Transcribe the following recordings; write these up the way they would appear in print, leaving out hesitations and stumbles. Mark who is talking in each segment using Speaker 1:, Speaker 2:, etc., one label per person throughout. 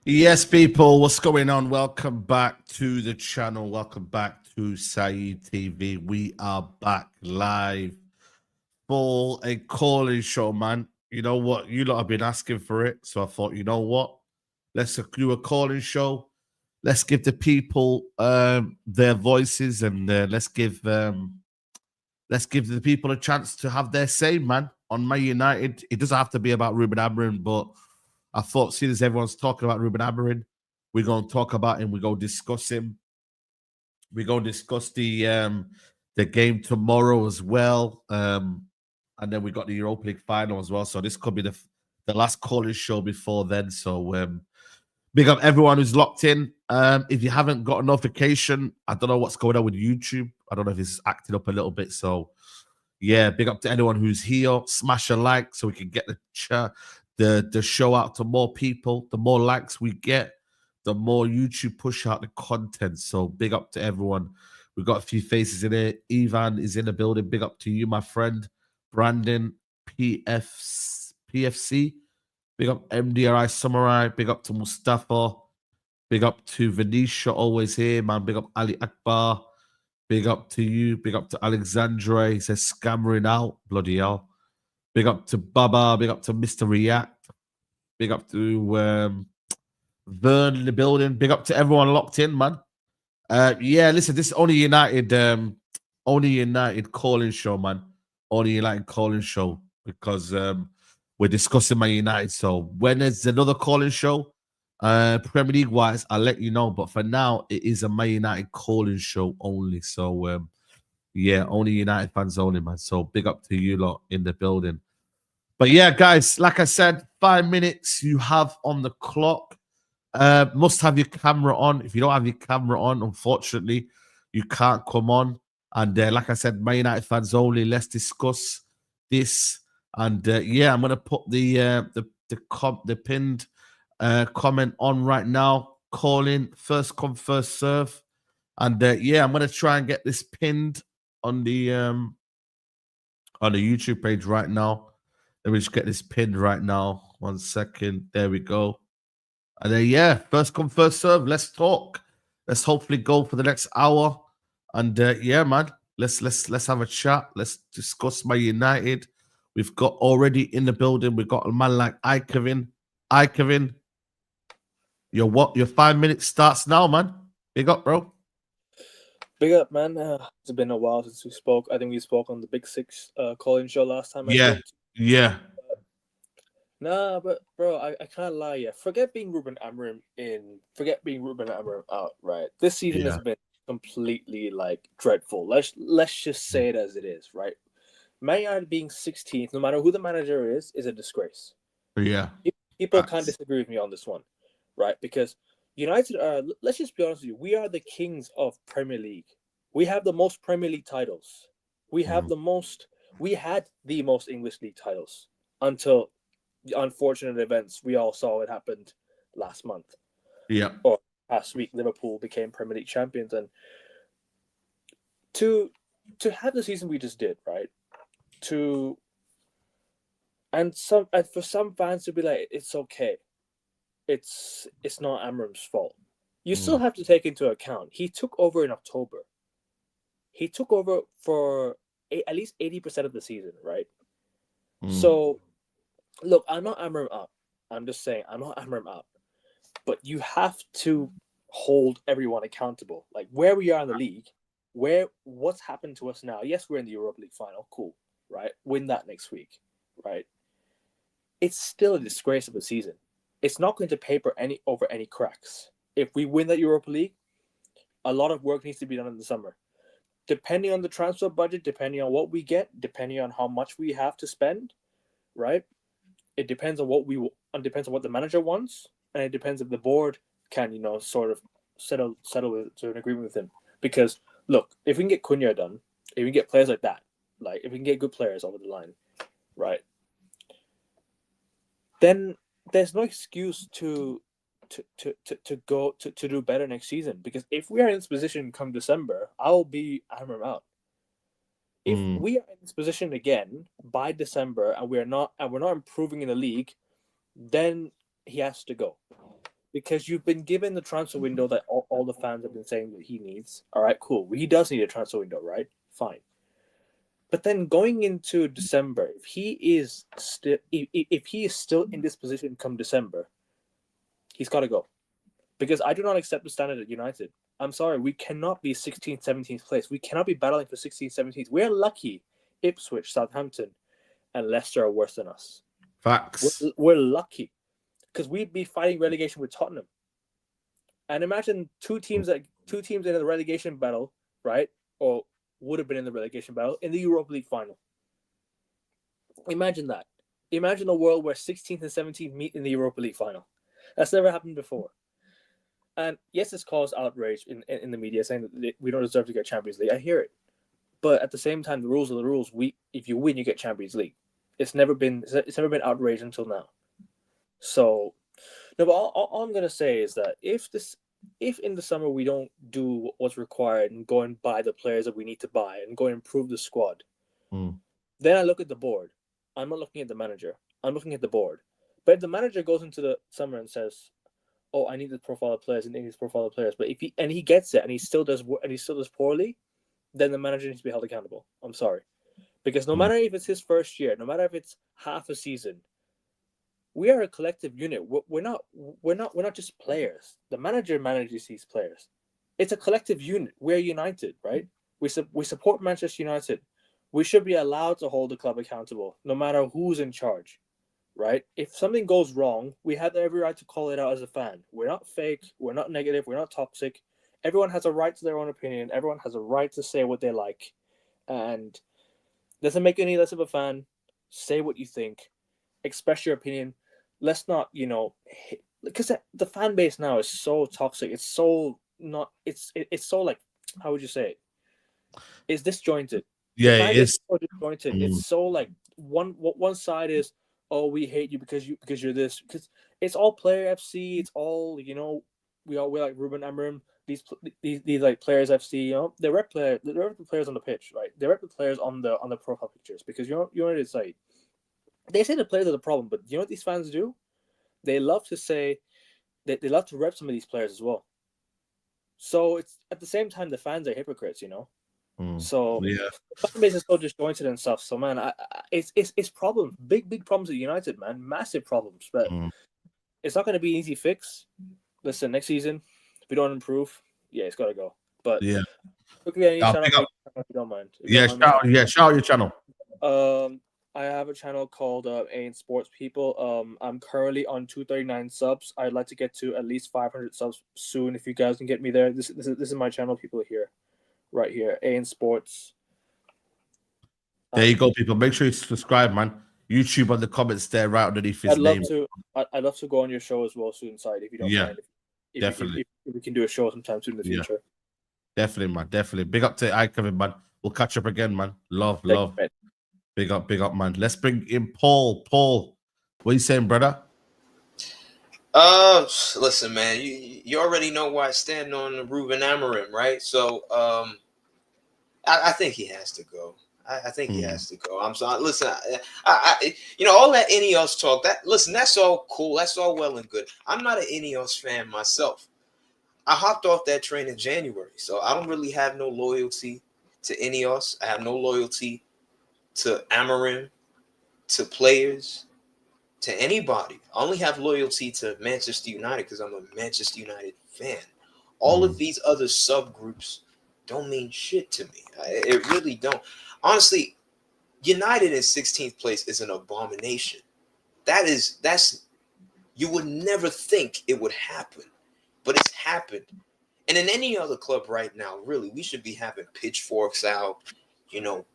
Speaker 1: Yes, people, what's going on? Welcome back to the channel. Welcome back to Saeed TV. We are back live for a calling show, man. You know what? You lot have been asking for it. So I thought, you know what? Let's do a calling show. Let's give the people their voices and let's give the people a chance to have their say, man, on Man United. It doesn't have to be about Ruben Amorim, but I thought, seeing as everyone's talking about Ruben Amorim, we're going to talk about him. We're going to discuss him. We're going to discuss the game tomorrow as well. And then we got the Europa League final as well. So this could be the last calling show before then. So big up everyone who's locked in. If you haven't got a notification, I don't know what's going on with YouTube. I don't know if it's acting up a little bit. So yeah, big up to anyone who's here. Smash a like so we can get the show out to more people. The more likes we get, the more YouTube push out the content. So big up to everyone. We've got a few faces in here. Ivan is in the building. Big up to you, my friend. Brandon PFC. Big up MDRI Samurai. Big up to Mustafa. Big up to Venetia, always here, man. Big up Ali Akbar. Big up to you. Big up to Alexandre. He says scammering out. Bloody hell. Big up to Baba. Big up to Mr. React. Big up to Vern in the building. Big up to everyone locked in, man. Yeah, listen, this is only United calling show, man. Only United calling show because we're discussing Man United. So when there's another calling show, Premier League wise, I'll let you know. But for now, it is a Man United calling show only. So yeah, only United fans only, man. So big up to you lot in the building. But yeah, guys, like I said, 5 minutes you have on the clock. Must have your camera on. If you don't have your camera on, unfortunately, you can't come on. And like I said, Man United fans only. Let's discuss this. And yeah, I'm gonna put the pinned comment on right now. Calling first come first serve. And yeah, I'm gonna try and get this pinned on the YouTube page right now. Let me just get this pinned right now. 1 second. There we go. And then yeah, first come first serve. Let's talk. Let's hopefully go for the next hour. And yeah, man, let's have a chat. Let's discuss my United. We've got already in the building. We've got a man like Kevin. Kevin, your 5 minutes starts now, man. Big up, bro.
Speaker 2: Big up, man. It's been a while since we spoke. I think we spoke on the Big Six calling show last time.
Speaker 1: Yeah.
Speaker 2: Nah, but bro, I can't lie. Yeah, forget being Ruben Amorim out. Right, this season has been completely like dreadful. Let's just say it as it is. Right, Man United being 16th, no matter who the manager is a disgrace.
Speaker 1: Yeah,
Speaker 2: people can't disagree with me on this one, right? Because United are. Let's just be honest with you. We are the kings of Premier League. We have the most Premier League titles. We have the most. We had the most English league titles until the unfortunate events we all saw it happened last month.
Speaker 1: Yeah.
Speaker 2: Or last week, Liverpool became Premier League champions, and to have the season we just did, right? And for some fans to be like, it's okay. It's not Amorim's fault. You still have to take into account he took over in October. He took over for at least 80% of the season, right? So, look, I'm not Amorim up. I'm just saying I'm not Amorim up. But you have to hold everyone accountable. Like where we are in the league, what's happened to us now. Yes, we're in the Europa League final. Cool, right? Win that next week, right? It's still a disgrace of a season. It's not going to paper over any cracks. If we win that Europa League, a lot of work needs to be done in the summer. Depending on the transfer budget, depending on what we get, depending on how much we have to spend, right? It depends on depends on what the manager wants, and it depends if the board can, sort of settle to an agreement with him. Because look, if we can get Cunha done, if we can get players like that, like if we can get good players over the line, right? Then there's no excuse to do better next season. Because if we are in this position come December, I'll be Amorim out. If we are in this position again by December and we're not improving in the league, then he has to go. because you've been given the transfer window that all the fans have been saying that he needs. All right, cool. He does need a transfer window, right? Fine. But then going into December, if he is still in this position come December, he's got to go. Because I do not accept the standard at United. I'm sorry, we cannot be 16th, 17th place. We cannot be battling for 16th, 17th. We're lucky Ipswich, Southampton, and Leicester are worse than us.
Speaker 1: Facts.
Speaker 2: We're lucky because we'd be fighting relegation with Tottenham. And imagine two teams in the relegation battle, right? Or would have been in the relegation battle in the Europa League final. Imagine that. Imagine a world where 16th and 17th meet in the Europa League final. That's never happened before. And yes, it's caused outrage in the media saying that we don't deserve to get Champions League. I hear it. But at the same time, the rules are the rules. If you win, you get Champions League. It's never been outraged until now. So, no, but all I'm gonna say is that if in the summer we don't do what's required and go and buy the players that we need to buy and go and improve the squad, then I look at the board. I'm not looking at the manager. I'm looking at the board. But if the manager goes into the summer and says, "Oh, I need this profile of players and I need this profile of players," but if he gets it and he still does poorly, then the manager needs to be held accountable. I'm sorry. Because no matter if it's his first year, no matter if it's half a season, we are a collective unit. We're not just players. The manager manages these players. It's a collective unit. We're united, right? We support Manchester United. We should be allowed to hold the club accountable, no matter who's in charge, right? If something goes wrong, we have every right to call it out as a fan. We're not fake. We're not negative. We're not toxic. Everyone has a right to their own opinion. Everyone has a right to say what they like. And doesn't make you any less of a fan. Say what you think. Express your opinion. Let's not, because the fan base now is so toxic. It's so not. It's so like, how would you say it? It's disjointed.
Speaker 1: Yeah, it is.
Speaker 2: So disjointed. It's so like one side is, oh, we hate you because you're this. Because it's all player FC. It's all we're like Ruben Amorim. These like players FC, they rep the players on the pitch, right? They rep the players on the profile pictures because it's like they say the players are the problem, but you know what these fans do? They love to say they love to rep some of these players as well. So it's at the same time the fans are hypocrites, So
Speaker 1: yeah,
Speaker 2: the fan base is so disjointed and stuff. So man, it's problems, big problems at United, man, massive problems. But it's not going to be an easy fix. Listen, next season, if we don't improve, yeah, it's got to go. But
Speaker 1: yeah,
Speaker 2: quickly, any channel if you don't mind.
Speaker 1: shout out your channel.
Speaker 2: I have a channel called AIN Sports People. I'm currently on 239 subs. I'd like to get to at least 500 subs soon. If you guys can get me there, this is my channel. People here, right here, AIN Sports.
Speaker 1: There you go, people. Make sure you subscribe, man. YouTube on the comments there, right underneath his name.
Speaker 2: I'd love to go on your show as well soon, Saeed, if you don't mind.
Speaker 1: Definitely.
Speaker 2: If we can do a show sometime soon in the future.
Speaker 1: Definitely, man. Definitely. Big up to Kevin, man. We'll catch up again, man. Love. Big up, man. Let's bring in Paul. Paul, what are you saying, brother?
Speaker 3: Listen, man. You already know where I stand on Ruben Amorim, right? So, I think he has to go. I think he has to go. I'm sorry. Listen, I all that Ineos talk. That's all cool. That's all well and good. I'm not an Ineos fan myself. I hopped off that train in January, so I don't really have no loyalty to Ineos. I have no loyalty to Amorim, to players, to anybody. I only have loyalty to Manchester United because I'm a Manchester United fan. All of these other subgroups don't mean shit to me. It really don't. Honestly, United in 16th place is an abomination. That's you would never think it would happen, but it's happened. And in any other club right now, really, we should be having pitchforks out,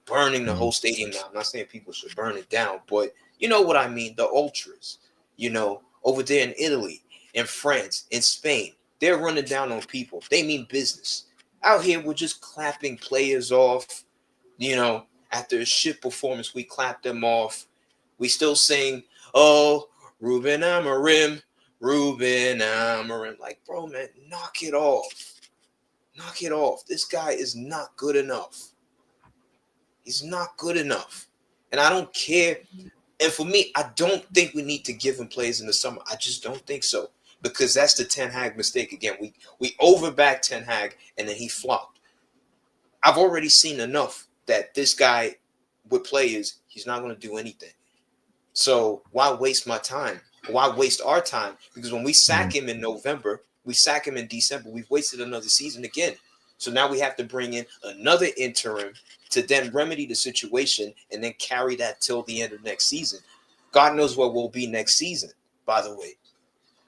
Speaker 3: burning the whole stadium down. I'm not saying people should burn it down, but you know what I mean. The ultras, over there in Italy, in France, in Spain, they're running down on people. They mean business. Out here, we're just clapping players off. After a shit performance, we clap them off. We still sing, "Oh, Ruben Amorim, Ruben Amorim." Like, bro, man, knock it off. Knock it off. This guy is not good enough. He's not good enough. And I don't care. And for me, I don't think we need to give him plays in the summer. I just don't think so. because that's the Ten Hag mistake again. We overbacked Ten Hag and then he flopped. I've already seen enough that this guy with players, he's not going to do anything. So why waste my time? Why waste our time? Because when we sack him in November, we sack him in December, we've wasted another season again. So now we have to bring in another interim to then remedy the situation and then carry that till the end of next season. God knows what we'll be next season, by the way.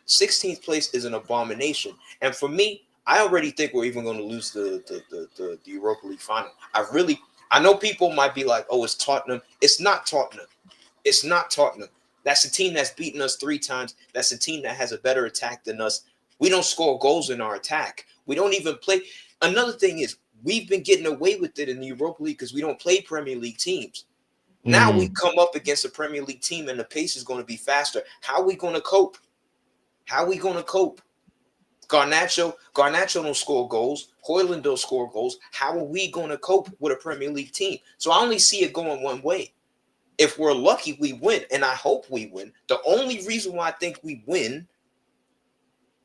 Speaker 3: 16th place is an abomination. And for me, I already think we're even going to lose the Europa League final. I know people might be like, oh, it's Tottenham. It's not Tottenham. It's not Tottenham. That's a team that's beaten us 3 times. That's a team that has a better attack than us. We don't score goals in our attack. We don't even play. Another thing is we've been getting away with it in the Europa League because we don't play Premier League teams. Now we come up against a Premier League team and the pace is going to be faster. How are we going to cope? How are we going to cope? Garnacho don't score goals. Højlund don't score goals. How are we going to cope with a Premier League team? So I only see it going one way. If we're lucky, we win, and I hope we win. The only reason why I think we win,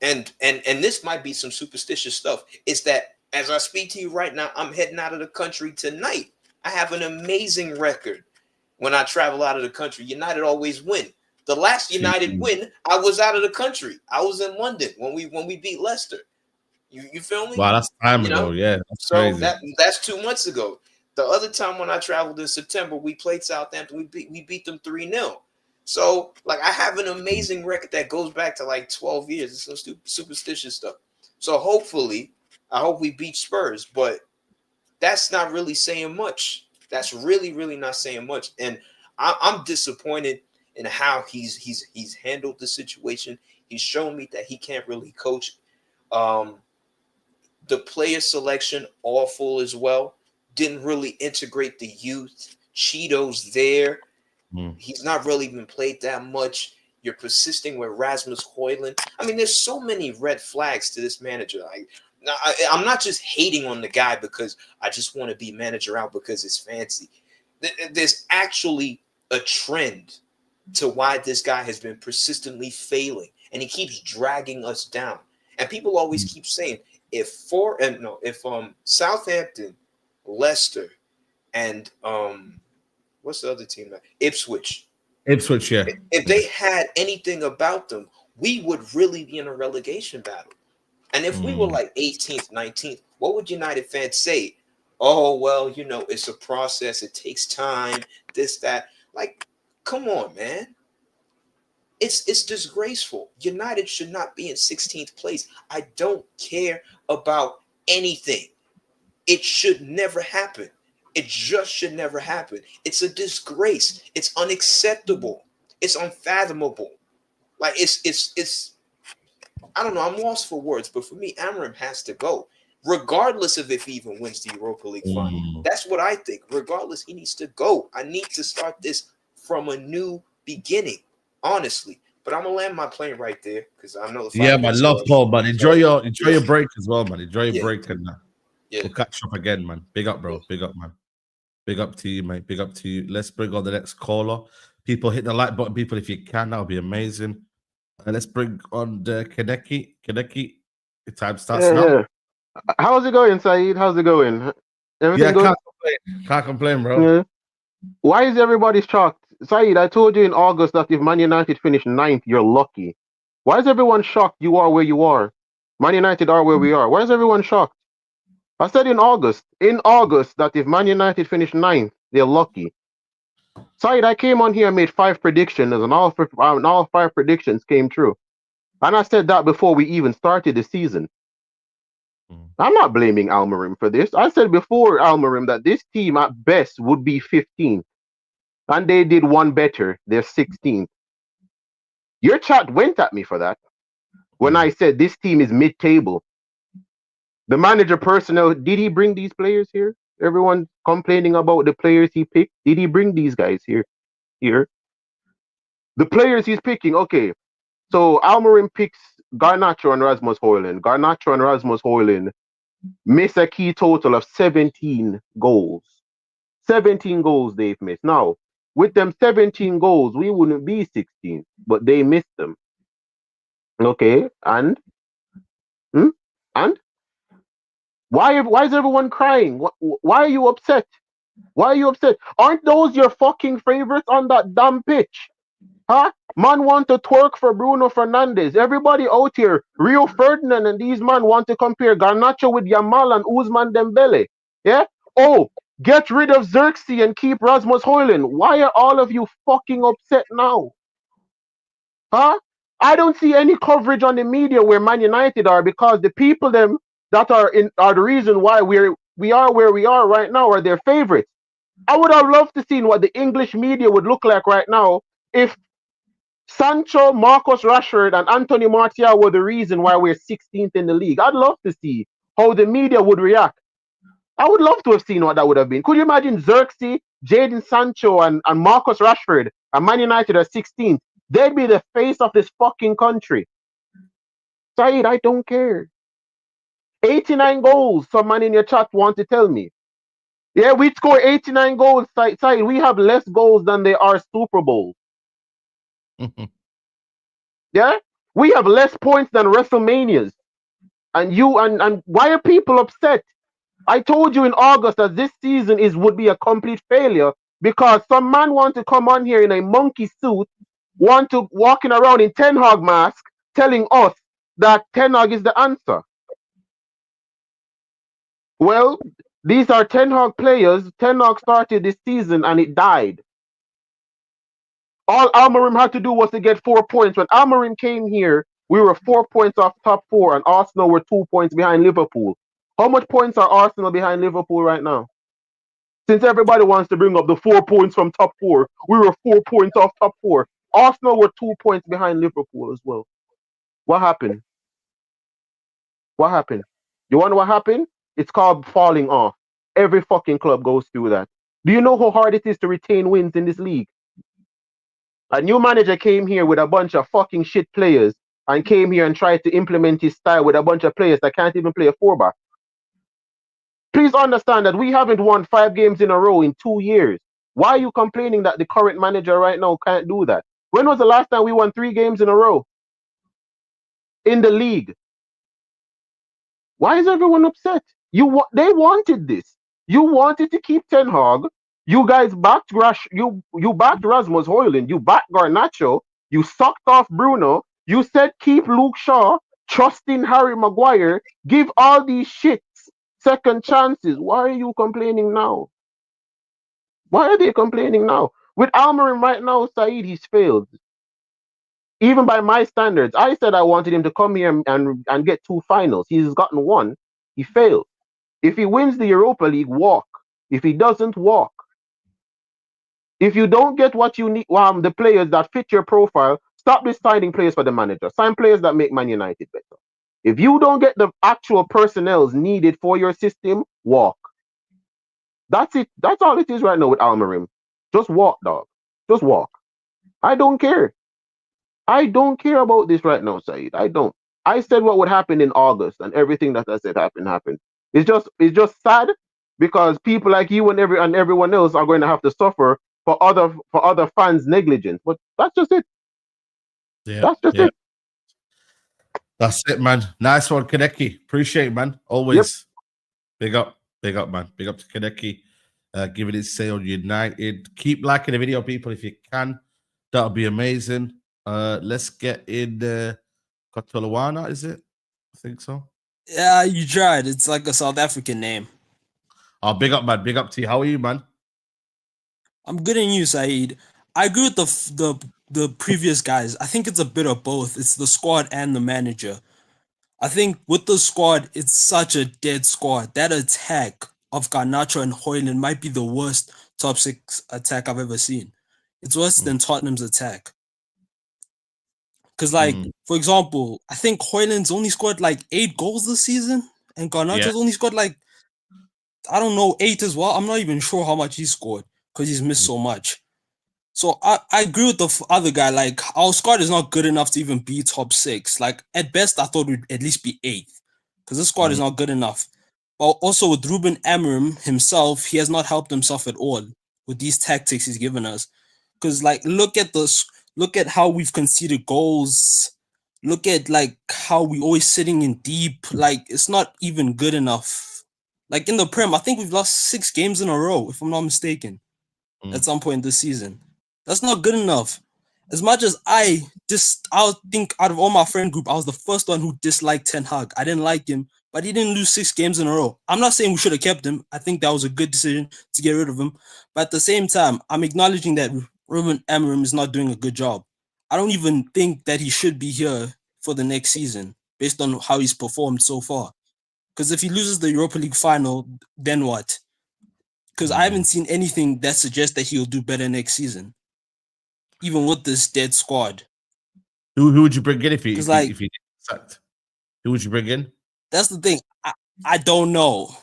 Speaker 3: and this might be some superstitious stuff, is that as I speak to you right now, I'm heading out of the country tonight. I have an amazing record when I travel out of the country. United always win. The last United win, I was out of the country. I was in London when we beat Leicester. You feel me?
Speaker 1: Wow, that's time ago. Yeah, that's crazy.
Speaker 3: That's 2 months ago. The other time when I traveled in September, we played Southampton. We beat them 3-0. So, like, I have an amazing record that goes back to like 12 years. It's some superstitious stuff. So hopefully, I hope we beat Spurs, but that's not really saying much. That's really, really not saying much. And I'm disappointed in how he's handled the situation. He's shown me that he can't really coach. The player selection, awful as well. Didn't really integrate the youth. Cheeto's there. He's not really been played that much. You're persisting with Rasmus Højlund. I mean, there's so many red flags to this manager. I'm not just hating on the guy because I just want to be manager out because it's fancy. There's actually a trend to why this guy has been persistently failing, and he keeps dragging us down. And people always keep saying, if Southampton, Leicester, and what's the other team? Ipswich, yeah. If they had anything about them, we would really be in a relegation battle. And if we were like 18th, 19th, what would United fans say? Oh, well, it's a process. It takes time, this, that. Like, come on, man. It's disgraceful. United should not be in 16th place. I don't care about anything. It should never happen. It just should never happen. It's a disgrace. It's unacceptable. It's unfathomable. Like, it's I don't know. I'm lost for words, but for me, Amorim has to go, regardless of if he even wins the Europa League final. That's what I think. Regardless, he needs to go. I need to start this from a new beginning, honestly. But I'm gonna land my plane right there because I know.
Speaker 1: Yeah, man. Love Paul, man. Enjoy your break as well, man. Enjoy your break and we'll catch up again, man. Big up, bro. Big up, man. Big up to you, mate. Big up to you. Let's bring on the next caller. People, hit the like button, people, if you can. That would be amazing. Let's bring on the Kaneki. Kaneki, the time starts now.
Speaker 4: Yeah. How's it going, Saeed? How's it going? Everything good?
Speaker 1: Can't complain, bro.
Speaker 4: Yeah. Why is everybody shocked? Saeed, I told you in August that if Man United finish 9th, you're lucky. Why is everyone shocked you are where you are? Man United are where we are. Why is everyone shocked? I said in August that if Man United finish 9th, they're lucky. Saeed, I came on here and made 5 predictions, and all 5 predictions came true. And I said that before we even started the season. I'm not blaming Amorim for this. I said before Amorim that this team at best would be 15th. And they did one better. They're 16th. Your chat went at me for that. When I said this team is mid-table. The manager personnel, did he bring these players here? Everyone complaining about the players he picked. Did he bring these guys here? The players he's picking, okay. So Amorim picks Garnacho and Rasmus Højlund. Garnacho and Rasmus Højlund miss a key total of 17 goals. 17 goals they've missed. Now, with them 17 goals, we wouldn't be 16, but they missed them. Okay, and hmm? And why is everyone crying? Why are you upset? Why are you upset? Aren't those your fucking favorites on that damn pitch? Huh? Man want to twerk for Bruno Fernandes. Everybody out here, Rio Ferdinand and these man want to compare Garnacho with Yamal and Usman Dembele. Yeah? Oh, get rid of Xerxes and keep Rasmus Højlund. Why are all of you fucking upset now? Huh? I don't see any coverage on the media where Man United are, because the people them that are the reason why we are where we are right now are their favorites. I would have loved to see what the English media would look like right now if Sancho, Marcus Rashford, and Anthony Martial were the reason why we're 16th in the league. I'd love to see how the media would react. I would love to have seen what that would have been. Could you imagine Xerxes, Jadon Sancho, and Marcus Rashford and Man United are 16th? They'd be the face of this fucking country. Saeed, I don't care. 89 goals, some man in your chat want to tell me. Yeah, we score 89 goals, Saeed. We have less goals than they are Super Bowls. Yeah? We have less points than WrestleManias. And why are people upset? I told you in August that this season would be a complete failure because some man want to come on here in a monkey suit, want to walking around in Ten Hag mask, telling us that Ten Hag is the answer. Well, these are Ten Hag players. Ten Hag started this season and it died. All Amorim had to do was to get 4 points. When Amorim came here, we were 4 points off top four, and Arsenal were 2 points behind Liverpool. How much points are Arsenal behind Liverpool right now? Since everybody wants to bring up the 4 points from top four, we were 4 points off top four. Arsenal were 2 points behind Liverpool as well. What happened? What happened? You wonder what happened? It's called falling off. Every fucking club goes through that. Do you know how hard it is to retain wins in this league? A new manager came here with a bunch of fucking shit players and came here and tried to implement his style with a bunch of players that can't even play a 4-back. Please understand that we haven't won 5 games in a row in 2 years. Why are you complaining that the current manager right now can't do that? When was the last time we won 3 games in a row in the league? Why is everyone upset? They wanted this. You wanted to keep Ten Hag. You guys backed you backed Rasmus Højlund. You backed Garnacho. You sucked off Bruno. You said keep Luke Shaw, trust in Harry Maguire, give all these shits second chances. Why are you complaining now? Why are they complaining now? With Amorim right now, Saeed, he's failed. Even by my standards, I said I wanted him to come here and get 2 finals. He's gotten 1. He failed. If he wins the Europa League, walk. If he doesn't, walk. If you don't get what you need, the players that fit your profile, stop this signing players for the manager. Sign players that make Man United better. If you don't get the actual personnel needed for your system, walk. That's it. That's all it is right now with Amorim. Just walk, dog. Just walk. I don't care. I don't care about this right now, Saeed. I don't. I said what would happen in August, and everything that I said happened. It's just sad because people like you and everyone else are going to have to suffer for other fans' negligence. But that's just it.
Speaker 1: Yeah,
Speaker 4: that's just it.
Speaker 1: That's it, man. Nice one, Kaneki. Appreciate it, man. Always. Yep. Big up, man. Big up to Kaneki. Giving it say on United. Keep liking the video, people, if you can. That'll be amazing. Let's get in Kotolawana, is it? I think so.
Speaker 5: Yeah, you tried. It's like a South African name.
Speaker 1: Oh, big up, man. Big up to you. How are you, man?
Speaker 5: I'm good in you, Saeed. I agree with the previous guys. I think it's a bit of both. It's the squad and the manager. I think with the squad, it's such a dead squad. That attack of Garnacho and Højlund might be the worst top 6 attack I've ever seen. It's worse than Tottenham's attack. Because, for example, I think Højlund's only scored like 8 goals this season, and Garnacho's only scored like, I don't know, 8 as well. I'm not even sure how much he scored because he's missed so much. So I agree with the other guy. Like, our squad is not good enough to even be top 6. Like, at best, I thought we'd at least be 8th because this squad is not good enough. But also with Ruben Amorim himself, he has not helped himself at all with these tactics he's given us. Because, like, look at how we've conceded goals look at like how we always sitting in deep. Like it's not even good enough. Like in the Prem, I think we've lost 6 games in a row, if I'm not mistaken, at some point this season. That's not good enough. As much as I think out of all my friend group, I was the first one who disliked Ten Hag. I didn't like him, but he didn't lose 6 games in a row. I'm not saying we should have kept him. I think that was a good decision to get rid of him. But at the same time, I'm acknowledging that Ruben Amorim is not doing a good job. I don't even think that he should be here for the next season based on how he's performed so far. Because if he loses the Europa League final, then what? Because I haven't seen anything that suggests that he'll do better next season, even with this dead squad.
Speaker 1: Who would you bring in if he
Speaker 5: like,
Speaker 1: sacked? Who would you bring in?
Speaker 5: That's the thing. I don't know.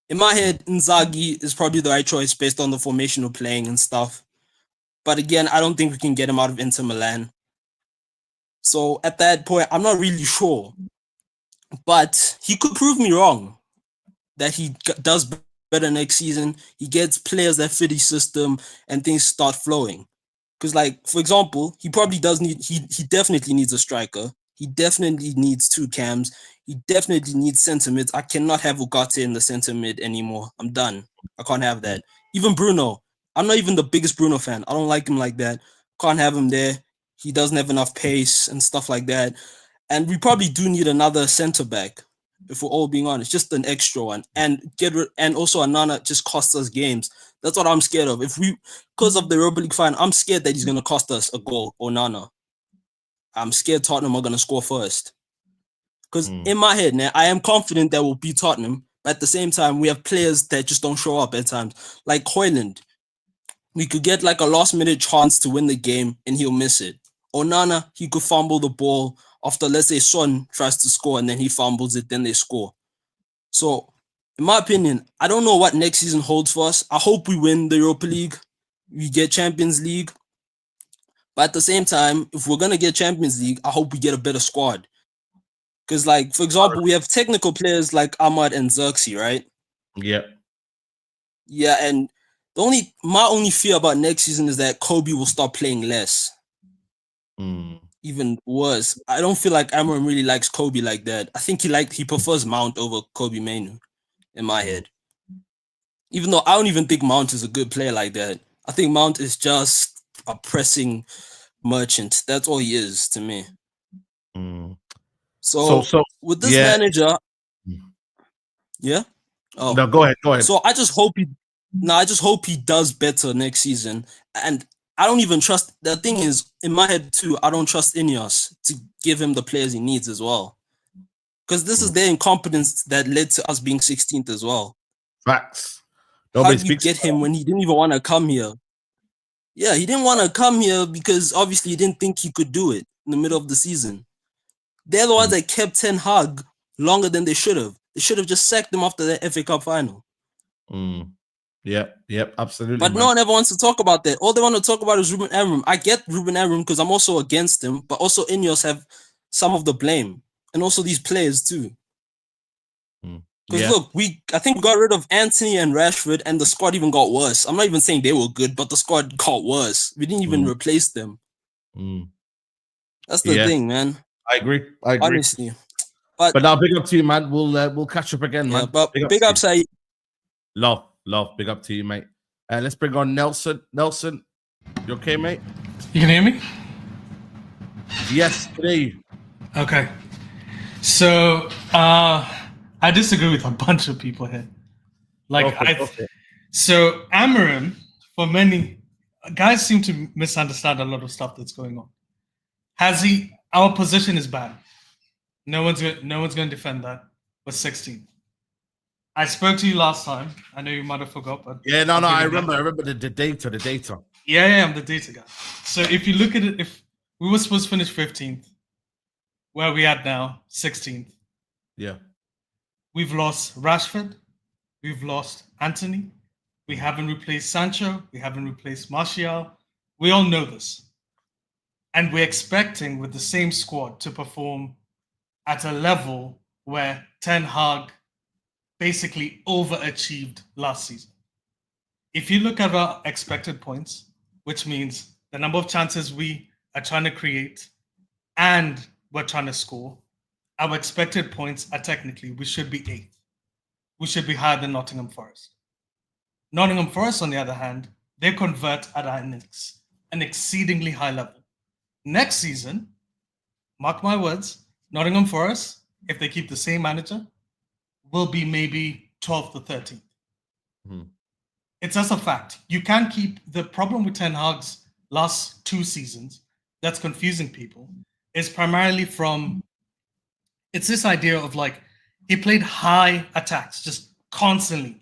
Speaker 5: In my head, Inzaghi is probably the right choice based on the formation of playing and stuff. But again, I don't think we can get him out of Inter Milan. So at that point, I'm not really sure. But he could prove me wrong that he does better next season. He gets players that fit his system and things start flowing. Because, like, for example, he probably does need, he definitely needs a striker. He definitely needs 2 cams. He definitely needs centre mids. I cannot have Ugarte in the centre mid anymore. I'm done. I can't have that. Even Bruno. I'm not even the biggest Bruno fan. I don't like him like that. Can't have him there. He doesn't have enough pace and stuff like that. And we probably do need another centre back, if we're all being honest, just an extra one. And also Anana just costs us games. That's what I'm scared of. Because of the Europa League final, I'm scared that he's going to cost us a goal, Onana. I'm scared Tottenham are going to score first. Because in my head, now, I am confident that we'll beat Tottenham. But at the same time, we have players that just don't show up at times. Like Højlund. We could get like a last-minute chance to win the game, and he'll miss it. Onana, he could fumble the ball after, let's say, Son tries to score, and then he fumbles it, then they score. So, in my opinion, I don't know what next season holds for us. I hope we win the Europa League. We get Champions League. But at the same time, if we're going to get Champions League, I hope we get a better squad. Because, like, for example, we have technical players like Ahmad and Xerxes, right?
Speaker 1: Yeah.
Speaker 5: Yeah, and my only fear about next season is that Kobe will start playing less. Even worse. I don't feel like Amorim really likes Kobe like that. I think he prefers Mount over Kobe Mainu, in my head. Even though I don't even think Mount is a good player like that. I think Mount is just a pressing merchant. That's all he is to me. So with this manager, yeah. Oh
Speaker 1: no, go ahead.
Speaker 5: So I just hope he does better next season. And I don't even trust. The thing is, in my head too, I don't trust Ineos to give him the players he needs as well. Because this is their incompetence that led to us being 16th as well.
Speaker 1: Facts.
Speaker 5: How do you get him when he didn't even want to come here? Yeah, he didn't want to come here because obviously he didn't think he could do it in the middle of the season. They're the ones that kept Ten Hag longer than they should have. They should have just sacked him after the FA Cup final.
Speaker 1: Yep, absolutely.
Speaker 5: But no one ever wants to talk about that. All they want to talk about is Ruben Amorim. I get Ruben Amorim because I'm also against him, but also Ineos have some of the blame. And also these players too. Because look, I think we got rid of Anthony and Rashford and the squad even got worse. I'm not even saying they were good, but the squad got worse. We didn't even replace them. That's the thing, man.
Speaker 1: I agree.
Speaker 5: Honestly.
Speaker 1: But now big up to you, man. We'll catch up again, man.
Speaker 5: But big up, Saeed.
Speaker 1: Love. Big up to you, mate. Let's bring on Nelson. Nelson, you okay, mate?
Speaker 6: You can hear me?
Speaker 1: Yes, today.
Speaker 6: Okay. So, I disagree with a bunch of people here. So Amorim, for many guys seem to misunderstand a lot of stuff that's going on. Our position is bad. No one's going to defend that. We're 16th. I spoke to you last time. I know you might have forgot, but
Speaker 1: I remember the data.
Speaker 6: Yeah, I'm the data guy. So if you look at it, if we were supposed to finish 15th, where are we at now? 16th.
Speaker 1: Yeah.
Speaker 6: We've lost Rashford. We've lost Anthony. We haven't replaced Sancho. We haven't replaced Martial. We all know this. And we're expecting with the same squad to perform at a level where Ten Hag basically overachieved last season. If you look at our expected points, which means the number of chances we are trying to create and we're trying to score, our expected points are technically, we should be 8th. We should be higher than Nottingham Forest. Nottingham Forest, on the other hand, they convert at an exceedingly high level. Next season, mark my words, Nottingham Forest, if they keep the same manager, will be maybe 12th or 13th. It's just a fact. You can't keep the problem with Ten Hag's last 2 seasons that's confusing people is primarily from it's this idea of like he played high attacks just constantly,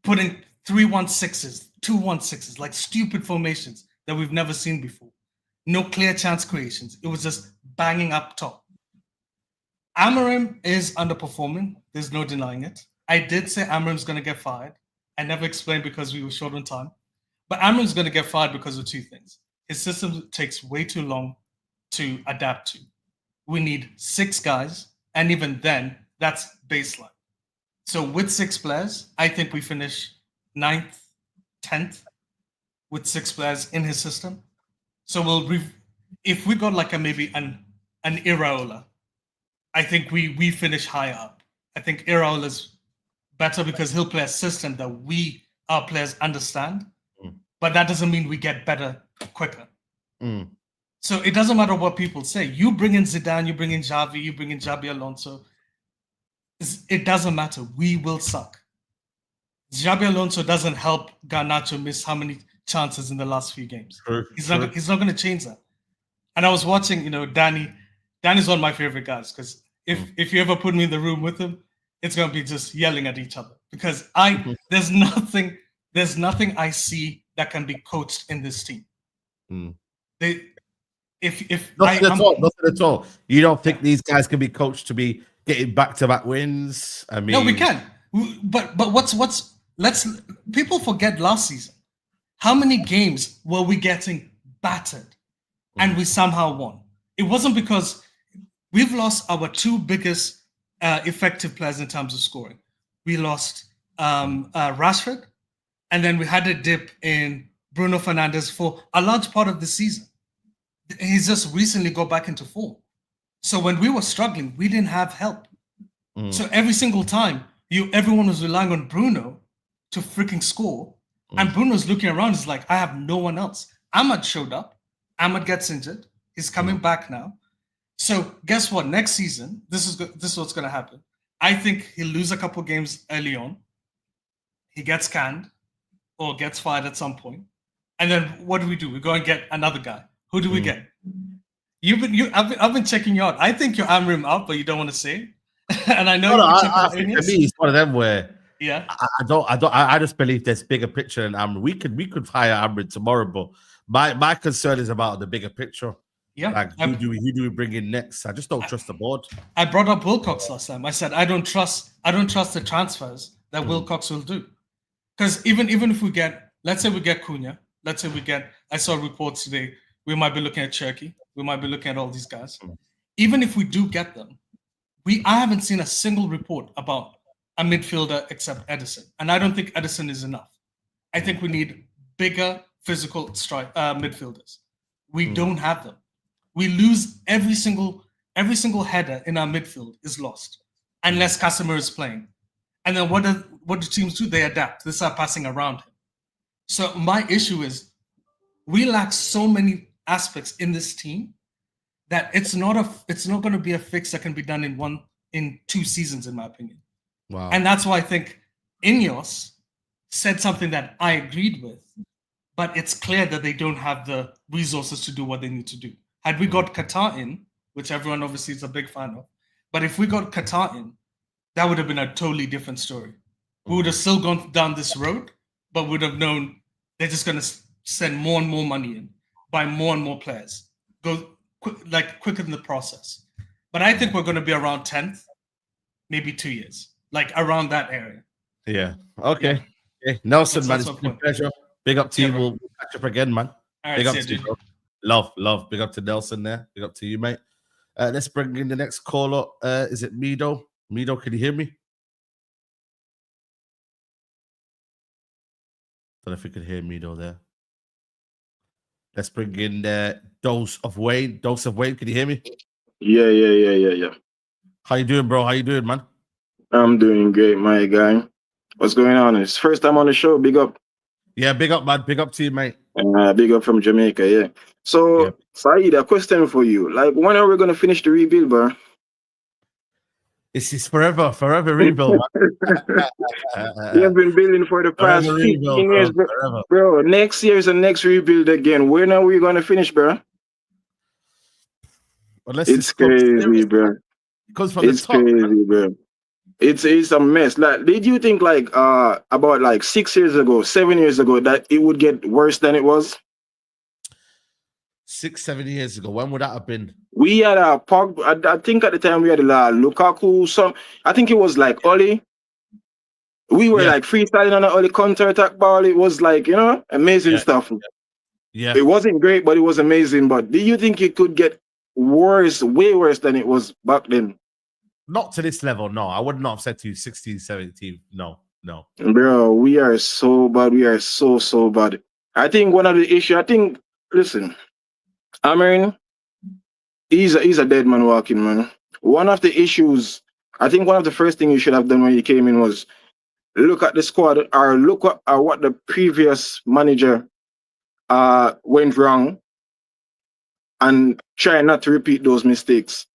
Speaker 6: putting 3-1-6s, 2-1-6s, like stupid formations that we've never seen before. No clear chance creations. It was just banging up top. Amorim is underperforming. There's no denying it. I did say Amorim's going to get fired. I never explained because we were short on time. But Amorim's going to get fired because of 2 things. His system takes way too long to adapt to. We need 6 guys, and even then, that's baseline. So with 6 players, I think we finish 9th, 10th with 6 players in his system. So if we got like maybe an Iraola, I think we finish higher up. I think Iraola's better because he'll play a system that our players understand, but that doesn't mean we get better quicker. So it doesn't matter what people say. You bring in Zidane, you bring in Xavi, you bring in Xabi Alonso. It doesn't matter. We will suck. Xabi Alonso doesn't help Garnacho miss how many chances in the last few games. He's not going to change that. And I was watching, Danny. Danny's one of my favorite guys because if you ever put me in the room with him, it's going to be just yelling at each other because there's nothing I see that can be coached in this team. Nothing
Speaker 1: at all. You don't think these guys can be coached to be getting back-to-back wins? I mean,
Speaker 6: no, we can. But people forget last season. How many games were we getting battered and we somehow won? It wasn't because we've lost our 2 biggest effective players in terms of scoring. We lost Rashford, and then we had a dip in Bruno Fernandes for a large part of the season. He's just recently got back into form. So when we were struggling, we didn't have help. So every single time, everyone was relying on Bruno to freaking score. And Bruno's looking around, he's like, I have no one else. Ahmad showed up. Ahmad gets injured. He's coming back now. So guess what? Next season, this is what's going to happen. I think he'll lose a couple games early on. He gets canned or gets fired at some point. And then what do? We go and get another guy. Who do we get? I've been checking you out. I think you're Amorim out, but you don't want to say it. And I know
Speaker 1: I think for me, it's one of them where I just believe there's bigger picture than Amorim. We could hire Amorim tomorrow, but my concern is about the bigger picture.
Speaker 6: Yeah,
Speaker 1: like who do we bring in next? I just don't trust the board.
Speaker 6: I brought up Wilcox last time. I said I don't trust the transfers that Wilcox will do, because even if we get, let's say we get Cunha, let's say we get, I saw reports today, we might be looking at Cherky, we might be looking at all these guys. Even if we do get them, I haven't seen a single report about a midfielder except Edison, and I don't think Edison is enough. I think we need bigger physical midfielders. We don't have them. We lose every single header in our midfield is lost unless Casemiro is playing. And then what do teams do? They adapt. They start passing around him. So my issue is we lack so many aspects in this team that it's not going to be a fix that can be done in 2 seasons, in my opinion.
Speaker 1: Wow.
Speaker 6: And that's why I think Ineos said something that I agreed with, but it's clear that they don't have the resources to do what they need to do. Had we got Qatar in, which everyone obviously is a big fan of, but if we got Qatar in, that would have been a totally different story. We would have still gone down this road, but would have known they're just going to send more and more money in, buy more and more players, go quicken the process. But I think we're going to be around 10th, maybe 2 years, like around that area.
Speaker 1: Yeah. Okay. Yeah. Nelson, man, it's been a pleasure. Big up to you. We'll catch up again, man.
Speaker 6: All right,
Speaker 1: big up to you, bro. Love. Big up to Nelson there. Big up to you, mate. Let's bring in the next caller. Is it Mido? Mido, can you hear me? Don't know if you can hear Mido there. Let's bring in Dose of Wayne. Dose of Wayne, can you hear me?
Speaker 7: Yeah.
Speaker 1: How you doing, bro? How you doing, man?
Speaker 7: I'm doing great, my guy. What's going on? It's first time on the show. Big up.
Speaker 1: Yeah, big up, man. Big up to you, mate.
Speaker 7: Big up from Jamaica, yeah. So,
Speaker 1: Yeah.
Speaker 7: Saeed, a question for you. Like, when are we going to finish the rebuild, bro?
Speaker 1: This is forever rebuild, man.
Speaker 7: We have been building for the past
Speaker 1: Forever
Speaker 7: 15
Speaker 1: rebuild,
Speaker 7: years,
Speaker 1: bro.
Speaker 7: bro.
Speaker 1: Forever.
Speaker 7: Bro, next year is the next rebuild again. When are we going to finish, bro?
Speaker 1: Unless
Speaker 7: It's
Speaker 1: this comes
Speaker 7: crazy,
Speaker 1: serious,
Speaker 7: bro.
Speaker 1: it comes from
Speaker 7: It's
Speaker 1: the top.
Speaker 7: crazy, bro. It's a mess. Like, did you think like about like 6 years ago, 7 years ago, that it would get worse than it was?
Speaker 1: 6, 7 years ago. When would that have been?
Speaker 7: We had a Pogba. I think at the time we had Lukaku. I think it was like Oli. We were
Speaker 1: Yeah.
Speaker 7: like freestyling on an Oli counter-attack ball. It was like, amazing
Speaker 1: Yeah.
Speaker 7: stuff.
Speaker 1: Yeah.
Speaker 7: It wasn't great, but it was amazing. But do you think it could get worse, way worse than it was back then?
Speaker 1: Not to this level, no. I would not have said to you 16, 17. No.
Speaker 7: Bro, we are so bad. We are so bad. I think one of the issues, listen, Amorim, he's a dead man walking, man. One of the issues, I think one of the first things you should have done when you came in was look at the squad or look at what the previous manager went wrong and try not to repeat those mistakes.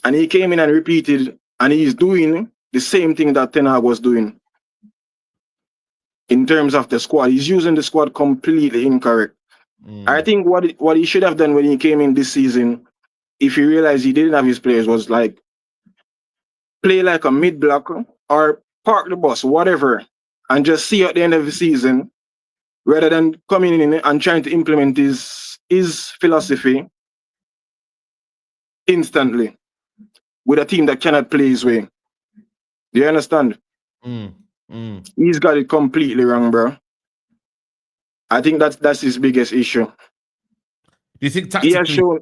Speaker 7: And he came in and repeated, and he's doing the same thing that Ten Hag was doing in terms of the squad. He's using the squad completely incorrect. I think what he should have done when he came in this season, if he realized he didn't have his players, was like play like a mid-block or park the bus, whatever, and just see at the end of the season, rather than coming in and trying to implement his philosophy instantly with a team that cannot play his way. Do you understand? He's got it completely wrong, bro. I think that's his biggest issue.
Speaker 1: Do you think
Speaker 7: He has
Speaker 1: tactically?
Speaker 7: shown,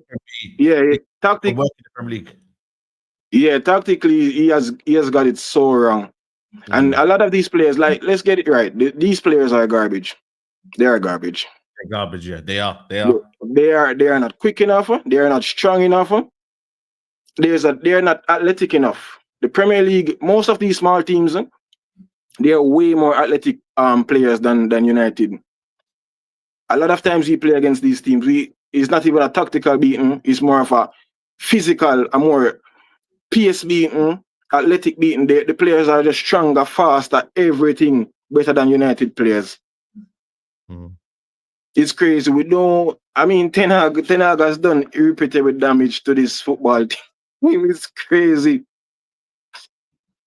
Speaker 7: tactically he has got it so wrong. And a lot of these players, like, let's get it right. These players are garbage. They are garbage.
Speaker 1: They're garbage, yeah. They are.
Speaker 7: They are not quick enough. They are not strong enough. They are not athletic enough. The Premier League, most of these small teams, they are way more athletic players than United. A lot of times we play against these teams, it's not even a tactical beating. It's more of a physical, a more PS beating, athletic beating. The players are just stronger, faster, everything better than United players. It's crazy. Ten Hag has done irreparable damage to this football team. It's crazy.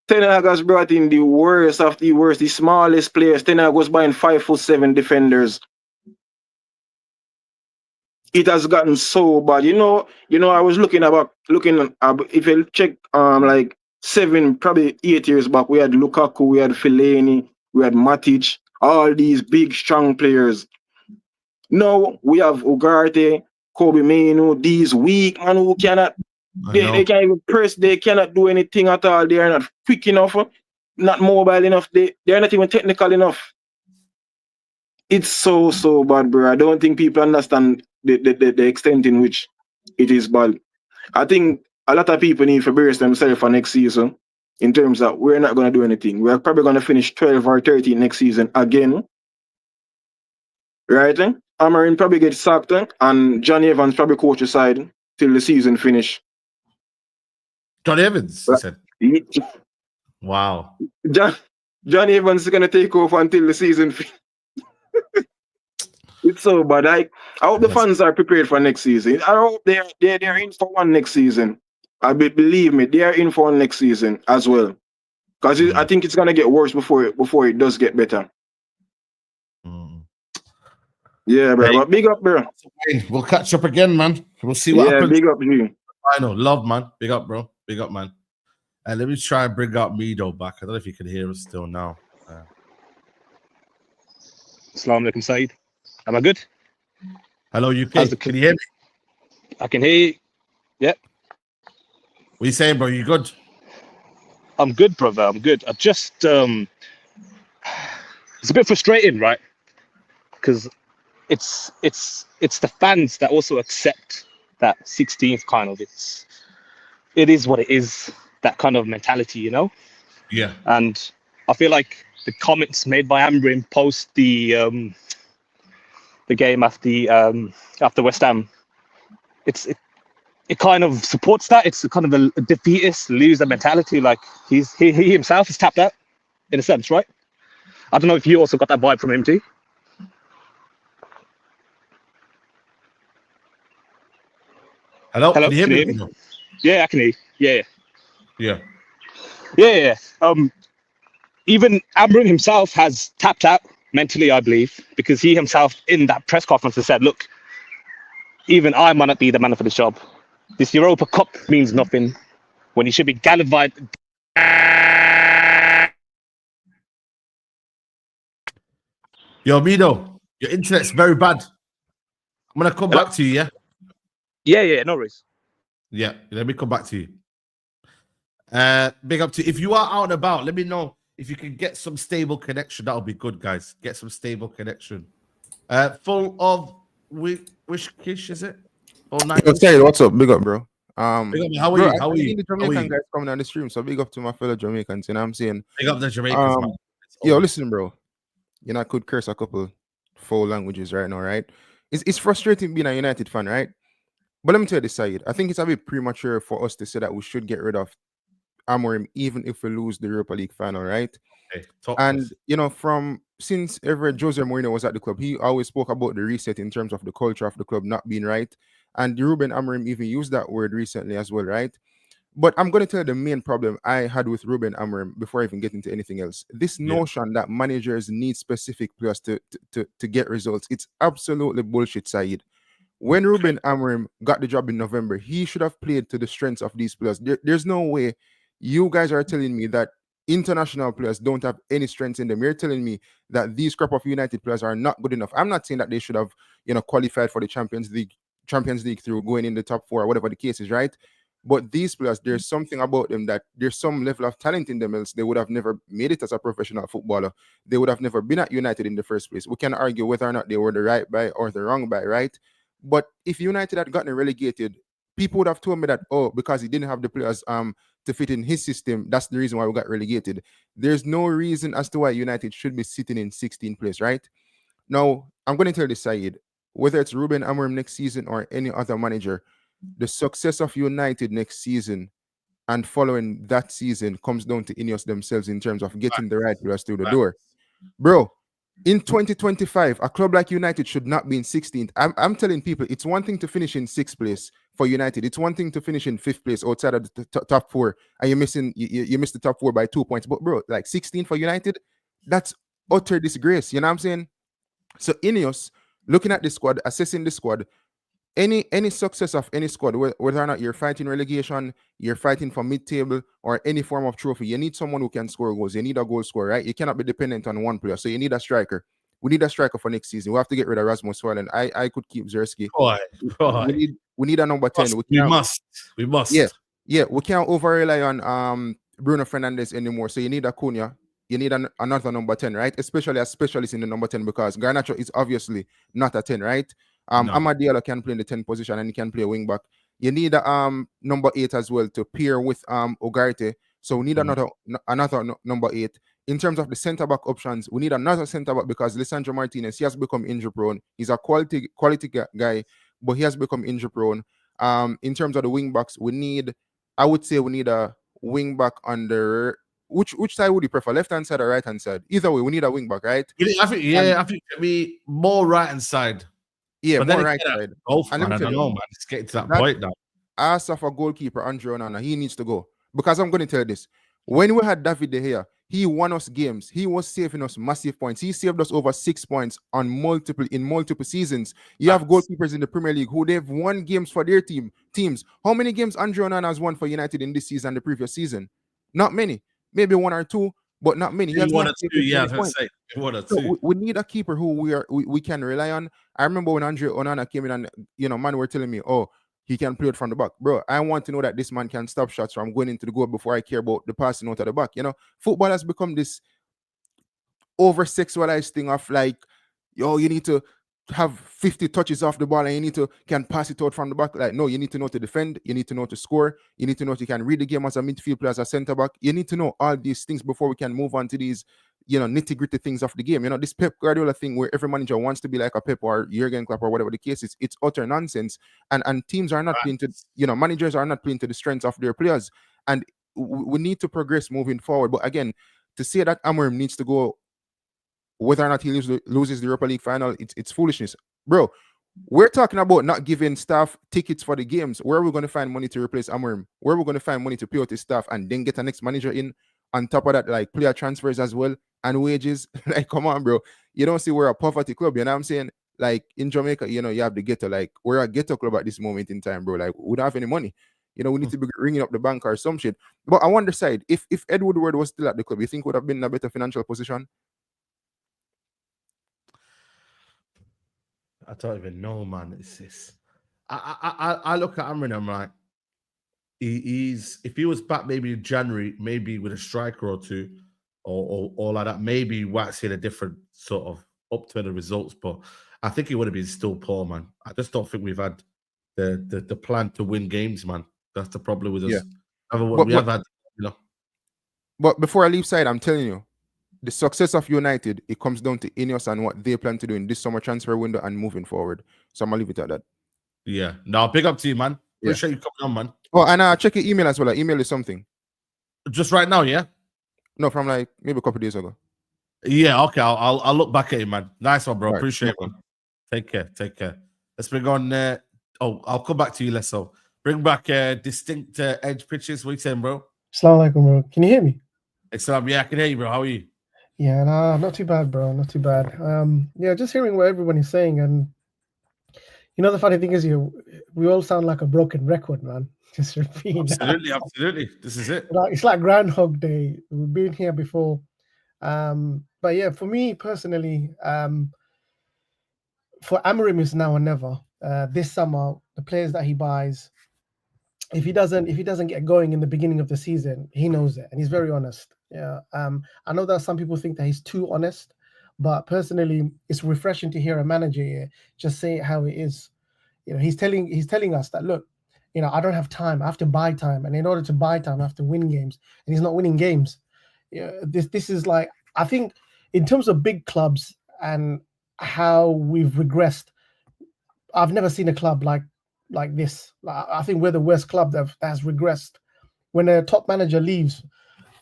Speaker 7: Ten Hag has brought in the worst of the worst, the smallest players. Ten Hag was buying 5'7" defenders. It has gotten so bad. I was looking if you check like 7, probably 8 years back, we had Lukaku, we had Fellaini, we had Matic, all these big strong players. Now we have Ugarte, Kobe Mainoo, these weak man who cannot they can't even press, they cannot do anything at all. They are not quick enough, not mobile enough, they are not even technical enough. It's so bad, bro. I don't think people understand the extent in which it is bad. I think a lot of people need to brace themselves for next season in terms of we're not going to do anything. We're probably going to finish 12 or 13 next season again. Right? Amorim probably gets sacked and Johnny Evans probably coach the side till the season finish.
Speaker 1: Johnny Evans, you said? Wow.
Speaker 7: Johnny Evans is going to take over until the season finish. It's so bad. I hope the fans are prepared for next season. I hope they're in for one next season. Believe me, they are in for one next season as well. Because I think it's gonna get worse before it does get better. Yeah, bro. But big up, bro.
Speaker 1: We'll catch up again, man. We'll see what happens.
Speaker 7: Big up, G.
Speaker 1: I know, love, man. Big up, bro. Big up, man. And let me try and bring out Mido back. I don't know if you can hear us still now.
Speaker 8: Assalamu alaikum, Saeed. Am I good?
Speaker 1: Hello, UK. Can you hear me?
Speaker 8: I can hear you. Yep.
Speaker 1: What are you saying, bro? You good?
Speaker 8: I'm good, brother. I'm good. I just it's a bit frustrating, right? Because it's the fans that also accept that 16th kind of it is what it is. That kind of mentality, you know.
Speaker 1: Yeah.
Speaker 8: And I feel like the comments made by Amorim post the game after West Ham, it kind of supports that. It's kind of a defeatist, loser mentality. Like he himself is tapped out in a sense, right? I don't know if you also got that vibe from him too.
Speaker 1: Hello?
Speaker 8: Hello?
Speaker 1: Can you hear me?
Speaker 8: Yeah, I can hear you. Yeah.
Speaker 1: Yeah.
Speaker 8: Yeah. Even Amorim himself has tapped out mentally, I believe, because he himself in that press conference has said, look, even I might not be the man for the job. This Europa Cup means nothing when he should be gallivanting.
Speaker 1: Yo, Mido, your internet's very bad. I'm going to come back to you, yeah?
Speaker 8: Yeah, no worries.
Speaker 1: Yeah, let me come back to you. Big up to you. If you are out and about, let me know if you can get some stable connection. That'll be good, guys. Get some stable connection. Full of which Kish is it? Oh, nice.
Speaker 9: Yo, Saeed, what's up? Big up, bro.
Speaker 1: Big up, how are
Speaker 9: Bro,
Speaker 1: you? How are
Speaker 9: I
Speaker 1: you?
Speaker 9: seen the Jamaican guys coming on the stream, so big up to my fellow Jamaicans. You know what I'm saying?
Speaker 1: Big up the Jamaicans, man.
Speaker 9: Yo, listen, bro. You know, I could curse a couple foul languages right now, right? It's frustrating being a United fan, right? But let me tell you this, Saeed. I think it's a bit premature for us to say that we should get rid of Amorim, even if we lose the Europa League final, right?
Speaker 1: Okay,
Speaker 9: and you know, since ever Jose Mourinho was at the club, he always spoke about the reset in terms of the culture of the club not being right. And Ruben Amorim even used that word recently as well, right? But I'm going to tell you the main problem I had with Ruben Amorim before I even get into anything else. This notion that managers need specific players to get results, it's absolutely bullshit, Saeed. When Ruben Amorim got the job in November, he should have played to the strengths of these players. There's no way you guys are telling me that international players don't have any strengths in them. You're telling me that these crop of United players are not good enough. I'm not saying that they should have, qualified for the Champions League through going in the top 4 or whatever the case is, right? But these players, there's something about them that there's some level of talent in them, else they would have never made it as a professional footballer. They would have never been at United in the first place. We can argue whether or not they were the right buy or the wrong buy, right? But if United had gotten relegated, people would have told me that, because he didn't have the players to fit in his system, that's the reason why we got relegated. There's no reason as to why United should be sitting in 16th place, right? Now, I'm going to tell this, Saeed, whether it's Ruben Amorim next season or any other manager, the success of United next season and following that season comes down to Ineos themselves in terms of getting the right players through the door. Bro, in 2025, a club like United should not be in 16th. I'm telling people, it's one thing to finish in 6th place for United. It's one thing to finish in 5th place outside of the top 4, and you missed the top 4 by 2 points. But bro, like 16 for United, that's utter disgrace. You know what I'm saying? So Ineos, looking at the squad, assessing the squad, any success of any squad, whether or not you're fighting relegation, you're fighting for mid-table, or any form of trophy, you need someone who can score goals. You need a goal scorer, right? You cannot be dependent on one player. So you need a striker. We need a striker for next season. We have to get rid of Rasmus Højlund. I could keep Zerski. We need a number 10. We must. Yeah. We can't over rely on Bruno Fernandes anymore. So you need a Cunha. You need another number 10, right? Especially a specialist in the number 10, because Garnacho is obviously not a 10, right? Amad Diallo can play in the 10 position and he can play a wing back. You need a number 8 as well to pair with Ugarte. So we need another number 8. In terms of the centre back options, we need another centre back because Lisandro Martinez, he has become injury prone. He's a quality guy, but he has become injury prone. In terms of the wing backs, I would say we need a wing back under. Which side would you prefer, left hand side or right hand side? Either way, we need a wing back, right?
Speaker 1: I think it be more right hand side.
Speaker 9: Yeah, but more right side.
Speaker 1: I don't know, man. It's getting to that point now.
Speaker 9: As of a goalkeeper, Andre Onana, he needs to go. Because I'm going to tell you this. When we had David De Gea, he won us games. He was saving us massive points. He saved us over 6 points in multiple seasons. You have goalkeepers in the Premier League who they've won games for their teams. How many games Andre Onana has won for United in this season and the previous season? Not many. Maybe 1 or 2, but not many.
Speaker 1: One or two.
Speaker 9: So we need a keeper who we can rely on. I remember when Andre Onana came in and man were telling me, he can play it from the back. Bro, I want to know that this man can stop shots from going into the goal before I care about the passing out of the back. Football has become this over-sexualized thing of like, you need to have 50 touches off the ball and you need to can pass it out from the back. Like, no, you need to know to defend, you need to know to score, you need to know you can read the game as a midfield player, as a center back. You need to know all these things before we can move on to these, nitty-gritty things of the game. This Pep Guardiola thing where every manager wants to be like a Pep or Jurgen Klopp or whatever the case is, it's utter nonsense. And teams are not playing to, managers are not playing to the strengths of their players. And we need to progress moving forward. But again, to say that Amorim needs to go, whether or not he loses the Europa League final, it's foolishness. Bro, we're talking about not giving staff tickets for the games. Where are we going to find money to replace Amorim? Where are we going to find money to pay out his staff and then get a next manager in? On top of that, like player transfers as well and wages. Like, come on, bro. You don't see we're a poverty club. You know what I'm saying? Like in Jamaica, you have the ghetto. Like we're a ghetto club at this moment in time, bro. Like we don't have any money. We need to be ringing up the bank or some shit. But I wonder side, if Ed Woodward was still at the club, you think would have been in a better financial position?
Speaker 1: I don't even know, man. It's this. I look at Amorim, I'm like, he's if he was back maybe in January, maybe with a striker or two, or like that, maybe Watt's seen a different sort of up to the results. But I think he would have been still poor, man. I just don't think we've had the plan to win games, man. That's the problem with us.
Speaker 9: Yeah. But before I leave side, I'm telling you, the success of United, it comes down to Ineos and what they plan to do in this summer transfer window and moving forward. So I'm gonna leave it at that.
Speaker 1: Yeah. No, big up to you, man. Appreciate you coming on, man.
Speaker 9: Oh, and check your email as well. I emailed you something.
Speaker 1: Just right now, yeah?
Speaker 9: No, from like maybe a couple of days ago.
Speaker 1: Yeah, okay. I'll look back at it, man. Nice one, bro.
Speaker 9: Right,
Speaker 1: Appreciate it, man. Take care. Let's bring on I'll come back to you, Lesso. Bring back distinct edge pitches. What are you saying, bro?
Speaker 10: Assalamu alaikum, bro. Can you hear me?
Speaker 1: Excellent. Yeah, I can hear you, bro. How are you?
Speaker 10: Yeah, nah, not too bad, bro. Not too bad. Yeah, just hearing what everyone is saying, and the funny thing is, we all sound like a broken record, man. Just repeating.
Speaker 1: Absolutely. This is it.
Speaker 10: It's like Groundhog Day. We've been here before. But yeah, for me personally, for Amorim is now or never. This summer, the players that he buys, if he doesn't get going in the beginning of the season, he knows it, and he's very honest. Yeah. I know that some people think that he's too honest, but personally, it's refreshing to hear a manager here just say it how it is. He's telling us that, look, I don't have time. I have to buy time, and in order to buy time, I have to win games, and he's not winning games. This is like, I think in terms of big clubs and how we've regressed, I've never seen a club like this. I think we're the worst club that has regressed. When a top manager leaves,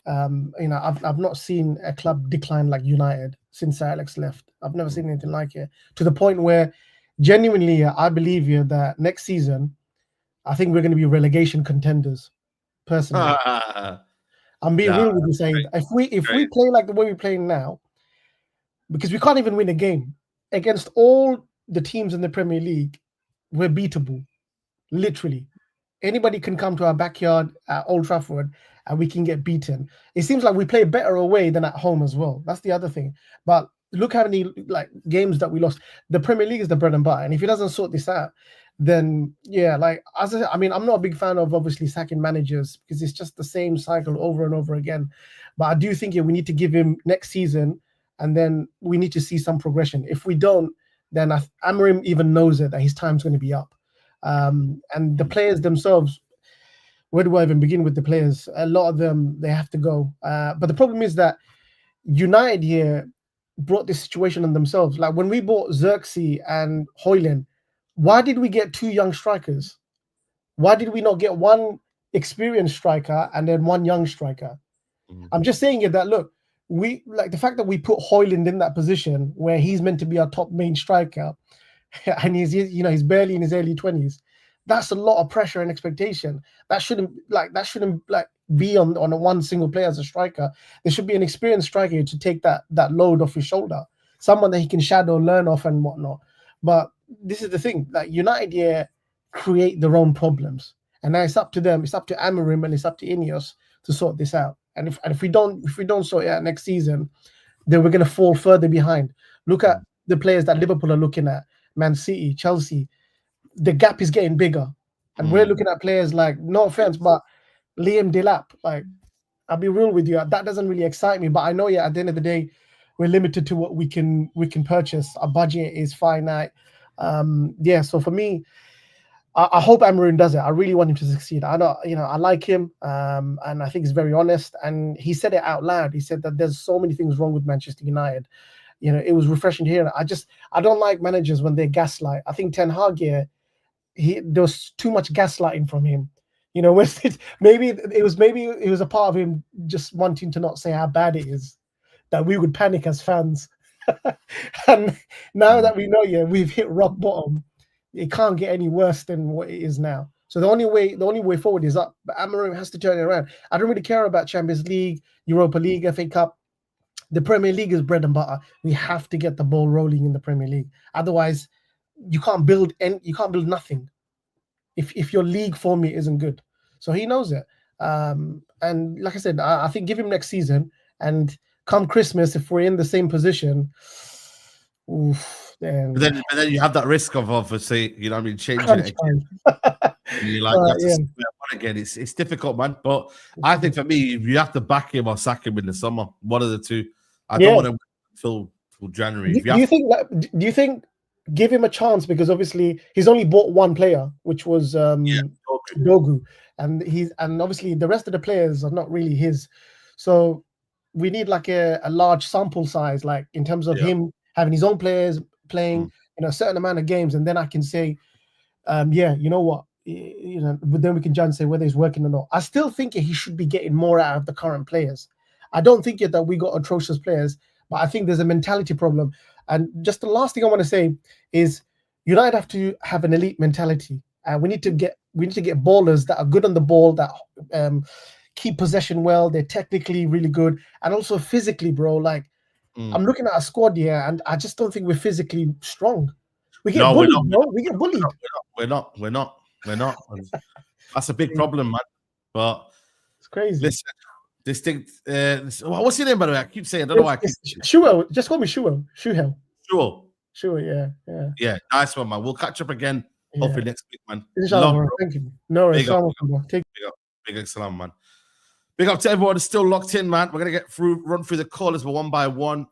Speaker 10: I've not seen a club decline like United since Sir Alex left. I've never seen anything like it, to the point where genuinely I believe that next season I think we're going to be relegation contenders. Personally, I'm being real with you, saying if we play like the way we're playing now, because we can't even win a game against all the teams in the Premier League, we're beatable. Literally, anybody can come to our backyard at Old Trafford and we can get beaten. It seems like we play better away than at home as well. That's the other thing. But look how many games that we lost. The Premier League is the bread and butter, and if he doesn't sort this out, then yeah, I'm not a big fan of obviously sacking managers because it's just the same cycle over and over again. But I do think we need to give him next season, and then we need to see some progression. If we don't, then Amorim even knows that his time's going to be up. And the players themselves, where do I even begin with the players? A lot of them, they have to go. But the problem is that United here brought this situation on themselves. Like when we bought Xerxes and Højlund, why did we get two young strikers? Why did we not get one experienced striker and then one young striker? I'm just saying that, look, we like the fact that we put Højlund in that position where he's meant to be our top main striker, and he's barely in his early 20s. That's a lot of pressure and expectation. That shouldn't be on one single player as a striker. There should be an experienced striker to take that load off his shoulder, someone that he can shadow, learn off, and whatnot. But this is the thing: United here create their own problems, and now it's up to them. It's up to Amorim and it's up to Ineos to sort this out. And if we don't sort it out next season, then we're going to fall further behind. Look at the players that Liverpool are looking at, Man City, Chelsea. The gap is getting bigger, and we're looking at players like, no offense, but Liam Delap. Like, I'll be real with you, that doesn't really excite me. But I know, at the end of the day, we're limited to what we can purchase. Our budget is finite. Yeah, so for me, I hope Amorim does it. I really want him to succeed. I know, I like him, and I think he's very honest. And he said it out loud. He said that there's so many things wrong with Manchester United. It was refreshing to hear it. I don't like managers when they gaslight. I think Ten Hag here, there was too much gaslighting from him. Maybe it was a part of him just wanting to not say how bad it is, that we would panic as fans. And now that we know, we've hit rock bottom. It can't get any worse than what it is now. So the only way forward is up. But Amorim has to turn it around. I don't really care about Champions League, Europa League, FA Cup. The Premier League is bread and butter. We have to get the ball rolling in the Premier League. Otherwise, you can't build nothing if your league formula isn't good. So he knows it. And like I said, I think give him next season, and come Christmas, if we're in the same position, then
Speaker 1: you have that risk of obviously, changing it again. You have to square one again. It's difficult, man. But I think for me, you have to back him or sack him in the summer. One of the two. I don't want to wait till January.
Speaker 10: Do you think give him a chance, because obviously he's only bought one player, which was Dogu, and obviously the rest of the players are not really his. So we need like a large sample size, like in terms of him having his own players playing a certain amount of games, and then I can say, you know what, but then we can judge and say whether he's working or not. I still think he should be getting more out of the current players. I don't think that we got atrocious players, but I think there's a mentality problem. And just the last thing I want to say is United have to have an elite mentality. We need to get ballers that are good on the ball, that keep possession well. They're technically really good, and also physically, bro. Like I'm looking at our squad here, and I just don't think we're physically strong. We get bullied, bro. We get bullied.
Speaker 1: We're not. That's a big problem, man. But
Speaker 10: it's crazy.
Speaker 1: Listen, this thing. What's your name, by the way? I keep saying. I don't know why.
Speaker 10: Shuel. Just call me Shuel. Shuel.
Speaker 1: Sure. Yeah. Nice one, man. We'll catch up again. Hopefully next week, man.
Speaker 10: Inshallah, thank you. No worries.
Speaker 1: Big up, salam, man. Big up to everyone who's still locked in, man. We're gonna run through the callers one by one.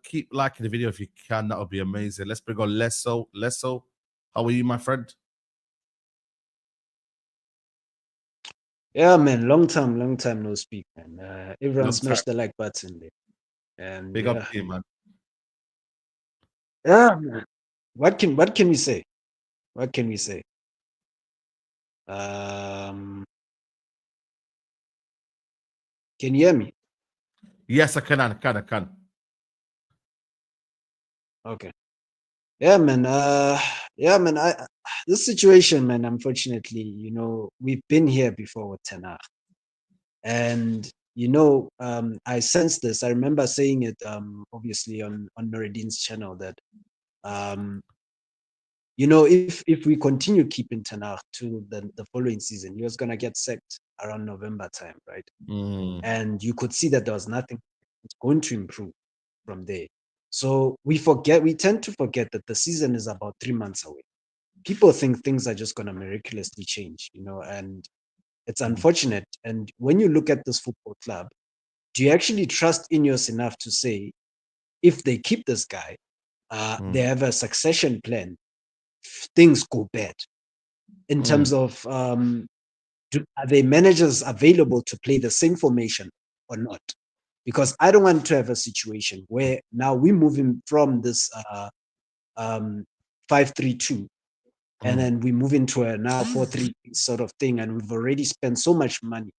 Speaker 1: Keep liking the video if you can. That would be amazing. Let's bring on Lesso. Lesso, how are you, my friend?
Speaker 11: Yeah, man. Long time no speak, man. Everyone smash the like button there. And
Speaker 1: big up to you, man.
Speaker 11: Yeah, man. What can we say? What can we say? Can you hear me?
Speaker 1: Yes, I can.
Speaker 11: Okay. Yeah, man. This situation, man, unfortunately, we've been here before with Ten Hag. And I sense this. I remember saying it obviously on Nuruddin's channel that if we continue keeping Ten Hag to the following season, he was gonna get sacked around November time, right? And you could see that there was nothing going to improve from there. So we tend to forget that the season is about 3 months away. People think things are just gonna miraculously change, and it's unfortunate. And when you look at this football club, do you actually trust Ineos enough to say, if they keep this guy, they have a succession plan, things go bad in terms of are they managers available to play the same formation or not? Because I don't want to have a situation where now we're moving from this 5-3-2 and then we move into a now 4-3 sort of thing, and we've already spent so much money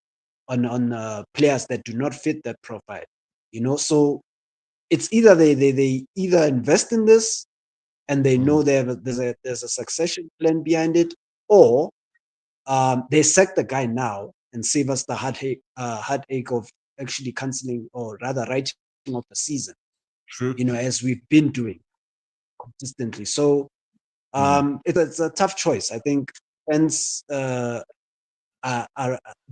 Speaker 11: on players that do not fit that profile. So it's either they either invest in this and they know there's a succession plan behind it, or they sack the guy now and save us the heartache of actually cancelling, or rather writing off the season.
Speaker 1: True.
Speaker 11: As we've been doing consistently. So it's a tough choice. I think fans they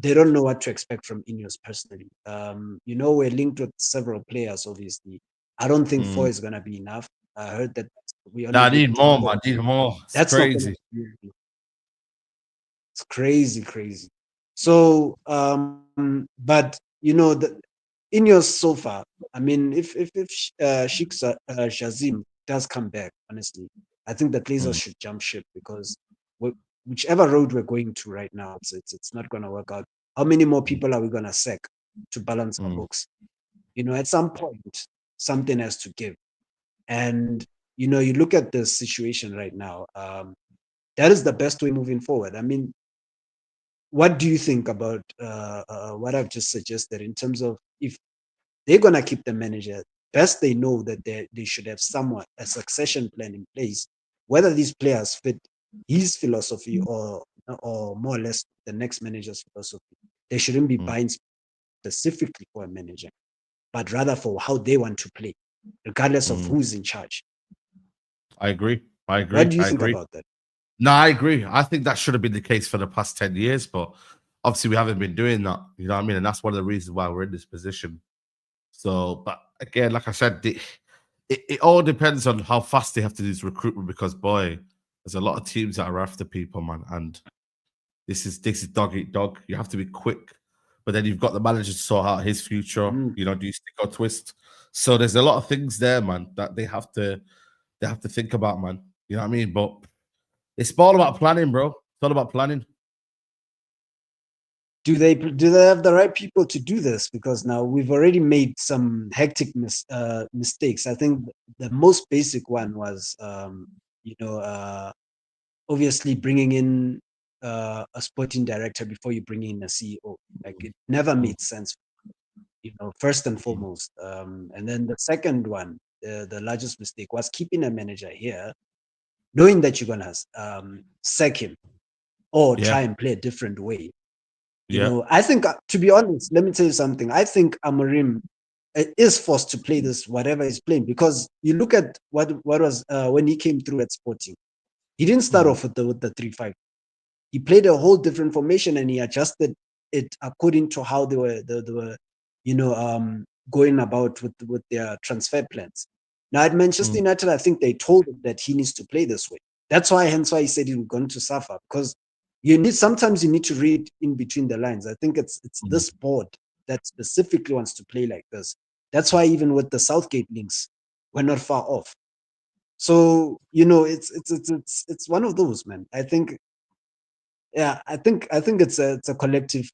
Speaker 11: don't know what to expect from Ineos personally. We're linked with several players, obviously. I don't think 4 is gonna be enough. I heard that we only
Speaker 1: need more, man. Need more. That's crazy.
Speaker 11: It's crazy. So, but Ineos so far, I mean, if Sheikh Shazim does come back, honestly, I think the Glazers should jump ship, because whichever road we're going to right now, it's not going to work out. How many more people are we going to sack to balance our books? You know, at some point, something has to give. And, you know, you look at the situation right now, that is the best way moving forward. I mean, what do you think about what I've just suggested in terms of, if they're going to keep the manager, best they know that they should have somewhat a succession plan in place, whether these players fit his philosophy or more or less the next manager's philosophy. They shouldn't be buying specifically for a manager, but rather for how they want to play, regardless of who's in charge.
Speaker 1: I agree.
Speaker 11: What do you think about that?
Speaker 1: No, I agree. I think that should have been the case for the past 10 years, but obviously we haven't been doing that. You know what I mean? And that's one of the reasons why we're in this position. So, but again, like I said, it all depends on how fast they have to do this recruitment, because, boy, there's a lot of teams that are after people, man. And this is dog eat dog. You have to be quick. But then you've got the manager to sort out his future. You know, do you stick or twist? So there's a lot of things there, man, that they have to think about, man. You know what I mean? But it's all about planning, bro. It's all about planning.
Speaker 11: Do they have the right people to do this? Because now we've already made some hectic mistakes. I think the most basic one was, obviously bringing in a sporting director before you bring in a CEO. Like, it never made sense, you know, first and foremost. And then the second one, the largest mistake, was keeping a manager here, knowing that you're gonna sack him or try and play a different way. You know, I think, to be honest, let me tell you something. I think Amorim is forced to play this, whatever he's playing, because you look at what was when he came through at Sporting. He didn't start off with the 3-5. He played a whole different formation, and he adjusted it according to how they were going about with their transfer plans. Now at Manchester United, I think they told him that he needs to play this way. Hence why he said he was going to suffer, because sometimes you need to read in between the lines. I think it's this board that specifically wants to play like this. That's why even with the Southgate links, we're not far off. So, you know, it's one of those, man. I think, I think it's a collective.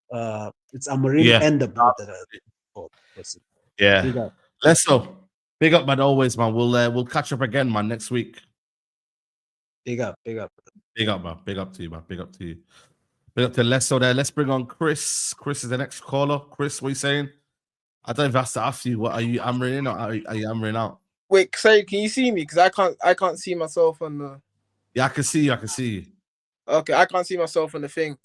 Speaker 11: It's Amorim and the board that are.
Speaker 1: Yeah.
Speaker 11: Big up.
Speaker 1: Let's go. Big up, man. Always, man. We'll catch up again, man, next week.
Speaker 11: Big up.
Speaker 1: Big up, man. Big up to you, man. Big up to you. Big up to Lesso there. Let's bring on Chris. Chris is the next caller. Chris, what are you saying? I don't even have to ask you. What are you hammering in, or are you hammering out?
Speaker 12: Wait, sorry, can you see me? Because I can't see myself on the.
Speaker 1: Yeah, I can see you. I can see you.
Speaker 12: Okay, I can't see myself on the thing.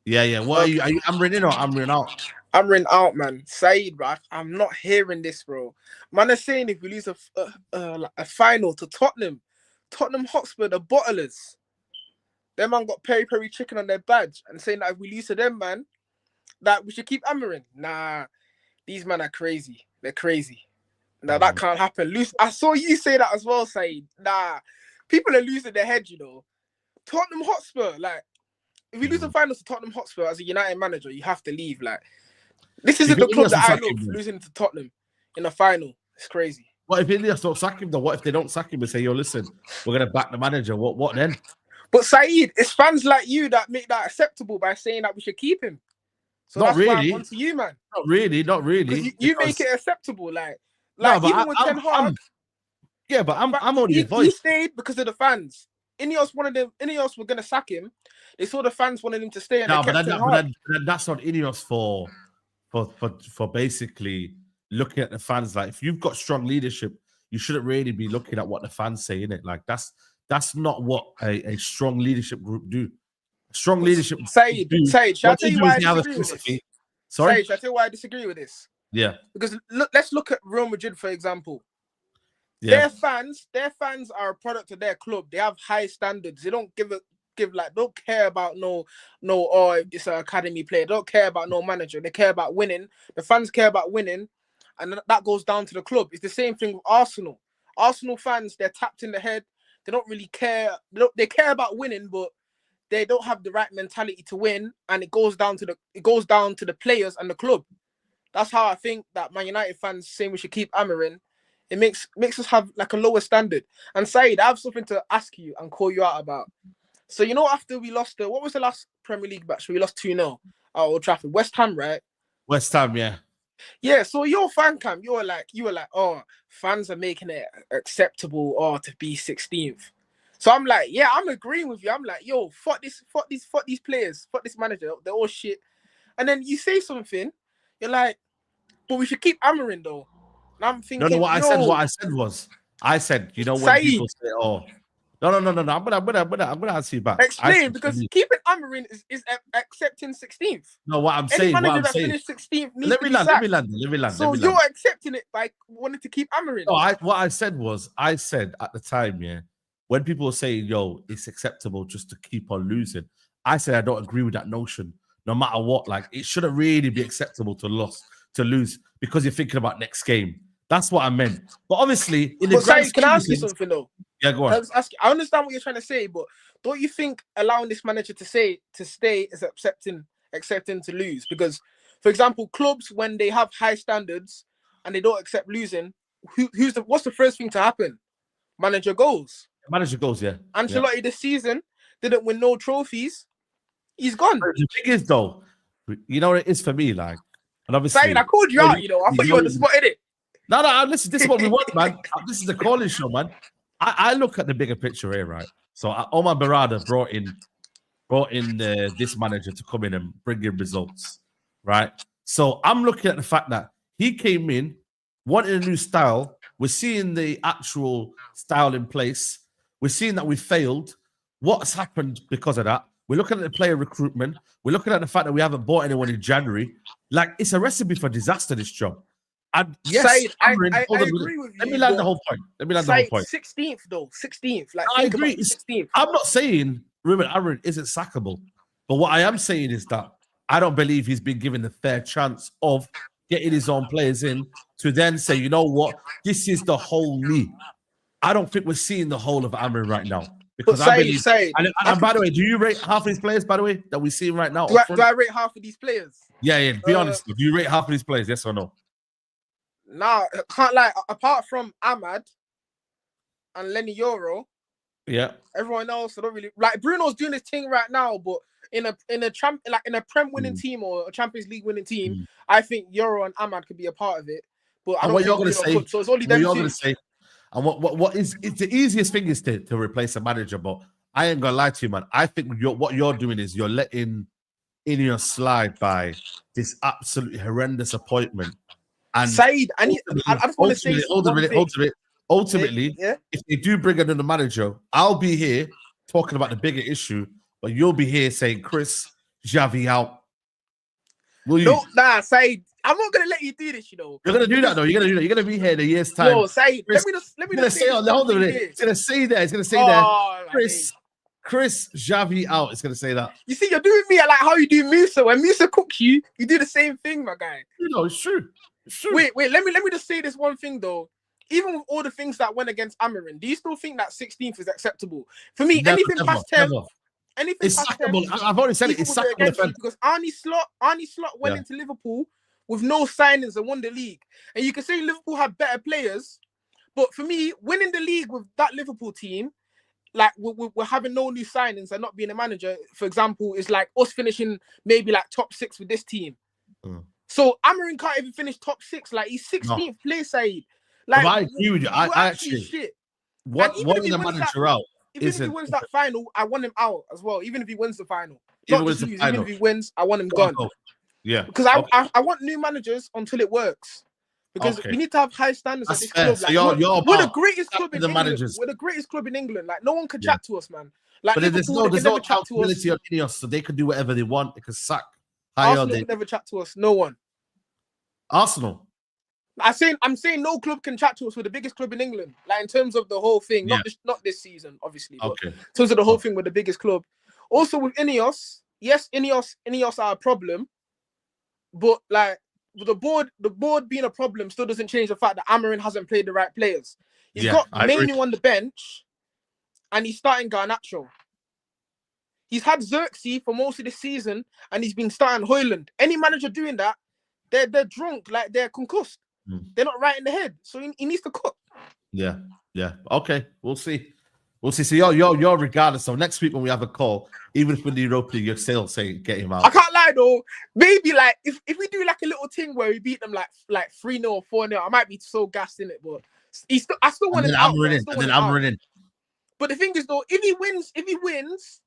Speaker 1: Yeah. What are you hammering in or hammering out?
Speaker 12: Hammering out, man. Saeed, bro. I'm not hearing this, bro. Man is saying if we lose a final to Tottenham Hotspur, the bottlers, them man got peri-peri chicken on their badge, and saying that if we lose to them, man, that we should keep hammering. Nah, these men are crazy. They're crazy. Nah, that can't happen. I saw you say that as well, Saeed. Nah, people are losing their head, you know. Tottenham Hotspur, like, if we lose the finals to Tottenham Hotspur as a United manager, you have to leave. Like, this isn't the club that I love. Losing to Tottenham in the final, it's crazy.
Speaker 1: What if Ineos don't sack him though? What if they don't sack him and say, "Yo, listen, we're gonna back the manager"? What then?
Speaker 12: But Saeed, it's fans like you that make that acceptable by saying that we should keep him. So
Speaker 1: not
Speaker 12: that's
Speaker 1: really.
Speaker 12: why I'm on to you, man.
Speaker 1: Not really.
Speaker 12: You make it acceptable, like
Speaker 1: no, but
Speaker 12: even with Ten Hag.
Speaker 1: Yeah, but I'm only a voice.
Speaker 12: He stayed because of the fans. Ineos were gonna sack him. They saw the fans wanted him to stay, and
Speaker 1: but then that's on Ineos for basically looking at the fans. Like, if you've got strong leadership, you shouldn't really be looking at what the fans say, innit? Like, that's not what a strong leadership group do. Strong leadership.
Speaker 12: Saeed, shall I tell you why I disagree with this?
Speaker 1: Sorry?
Speaker 12: Saeed, shall I tell you why I disagree with this?
Speaker 1: Yeah.
Speaker 12: Because let's look at Real Madrid, for example.
Speaker 1: Yeah.
Speaker 12: Their fans are a product of their club. They have high standards. They don't don't care about it's an academy player. They don't care about no manager. They care about winning. The fans care about winning, and that goes down to the club. It's the same thing with Arsenal. Arsenal fans, they're tapped in the head. They don't really care. They care about winning, but they don't have the right mentality to win, and it goes down to the players and the club. That's how I think that Man United fans saying we should keep Amorim. It makes us have like a lower standard. And Saeed, I have something to ask you and call you out about. So you know, after we lost what was the last Premier League match? We lost 2-0 at Old Trafford. West Ham, right?
Speaker 1: West Ham, yeah.
Speaker 12: Yeah, so your fan camp, you were like, oh, fans are making it acceptable to be 16th. So I'm like, yeah, I'm agreeing with you. I'm like, yo, fuck these players, fuck this manager, they're all shit. And then you say something, you're like, but we should keep Amorim though. And I'm thinking,
Speaker 1: No, what I said was, you know, when
Speaker 12: Saeed,
Speaker 1: people say, oh, no, I'm gonna answer you back.
Speaker 12: Explain, because keeping Amorim is accepting 16th.
Speaker 1: No, what I'm
Speaker 12: Any
Speaker 1: saying,
Speaker 12: manager that finished 16th needs to be sacked. Let me land. So you're accepting it by wanting to keep Amorim.
Speaker 1: No, what I said was, I said at the time, yeah, when people were saying, yo, it's acceptable just to keep on losing, I said I don't agree with that notion. No matter what, like, it shouldn't really be acceptable to lose because you're thinking about next game. That's what I meant. But obviously, in the
Speaker 12: Saeed, can I ask you something though?
Speaker 1: Yeah, go on.
Speaker 12: I understand what you're trying to say, but don't you think allowing this manager to stay is accepting to lose? Because, for example, clubs, when they have high standards and they don't accept losing, what's the first thing to happen? Manager goes.
Speaker 1: Manager goes, yeah.
Speaker 12: Ancelotti this season didn't win no trophies. He's gone.
Speaker 1: The thing is, though, you know what it is for me, like, and obviously,
Speaker 12: Saeed, I called you out. You know, I put you on the spot, innit?
Speaker 1: No, listen, this is what we want, man. This is the calling show, man. I look at the bigger picture here, right? So Omar Barada brought in this manager to come in and bring in results, right? So I'm looking at the fact that he came in, wanted a new style. We're seeing the actual style in place. We're seeing that we failed. What's happened because of that? We're looking at the player recruitment. We're looking at the fact that we haven't bought anyone in January. Like, it's a recipe for disaster, this job. And yes,
Speaker 12: Saeed, I agree with you.
Speaker 1: Let me land the whole point.
Speaker 12: 16th though, 16th. Like,
Speaker 1: I agree.
Speaker 12: 16th.
Speaker 1: I'm not saying Ruben Amorim isn't sackable, but what I am saying is that I don't believe he's been given the fair chance of getting his own players in to then say, you know what, this is the whole me. I don't think we're seeing the whole of Amorim right now. Because I believe, and by the way, do you rate half of these players, by the way, that we see right now?
Speaker 12: Do I rate half of these players?
Speaker 1: Yeah, be honest. Do you rate half of these players, yes or no?
Speaker 12: Nah, can't lie. Apart from Ahmad and Lenny Euro,
Speaker 1: yeah,
Speaker 12: everyone else I don't really like. Bruno's doing his thing right now, but in a Prem winning team or a Champions League winning team, I think Euro and Ahmad could be a part of it. But I don't think you're going to say. So it's only them two.
Speaker 1: And what is it's the easiest thing is to replace a manager, but I ain't gonna lie to you, man. I think what you're doing is you're letting Ineos slide by this absolutely horrendous appointment. And
Speaker 12: Saeed, I just want to say
Speaker 1: ultimately, if they do bring another manager, I'll be here talking about the bigger issue, but you'll be here saying Chris Xavi out. Will you?
Speaker 12: No, nah, Saeed. I'm not gonna let you do this, you know.
Speaker 1: You're gonna do that though. You're gonna do that. You're gonna be here in a year's time.
Speaker 12: No, Saeed, let me just say hold on a minute.
Speaker 1: It's gonna say there. It's gonna say there. Chris Xavi out. It's gonna say that.
Speaker 12: You see, you're doing me like how you do Musa. When Musa cooks you, you do the same thing, my guy.
Speaker 1: You know, it's true. It's true.
Speaker 12: Wait. Let me just say this one thing though. Even with all the things that went against Amorim, do you still think that 16th is acceptable? For me, anything past 10. Anything
Speaker 1: it's sackable. I've already said it. It's sackable.
Speaker 12: Because Arnie Slot went into Liverpool with no signings and won the league. And you can say Liverpool had better players, but for me, winning the league with that Liverpool team, like we're having no new signings and not being a manager, for example, is like us finishing maybe like top 6 with this team. So Amorim can't even finish top 6. Like, he's 16th place, Saeed. Like,
Speaker 1: I agree with you. I actually
Speaker 12: shit.
Speaker 1: What the manager out?
Speaker 12: Even if he wins that final, I want him out as well. Even if he wins the final. Even if he wins, I want him gone.
Speaker 1: Yeah.
Speaker 12: Because I want new managers until it works. Because we need to have high standards at this club.
Speaker 1: So
Speaker 12: like, we're the greatest club in England. We're the greatest club in England. Like, no one can chat to us, man. Like,
Speaker 1: but there's no accountability on Ineos, so they can do whatever they want. They can sack.
Speaker 12: Arsenal can never chat to us. No one.
Speaker 1: Arsenal.
Speaker 12: I'm saying no club can chat to us. We're the biggest club in England. Like, in terms of the whole thing, not this season, obviously. But in terms of the whole thing, we're the biggest club. Also with Ineos, yes, Ineos are a problem, but like the board being a problem still doesn't change the fact that Amorim hasn't played the right players. He's got Manu on the bench, and he's starting Garnacho. He's had Xerxes for most of the season, and he's been starting Højlund. Any manager doing that they're drunk, like they're concussed. They're not right in the head, so he needs to cook.
Speaker 1: Yeah. Okay, we'll see. So you're regardless. So next week when we have a call, even if we're in the Europa League, you're still saying get him out.
Speaker 12: I can't lie though. Maybe like if we do like a little thing where we beat them like 3-0 or 4-0, I might be so gassed in it, but I still want him out. But the thing is though, if he wins,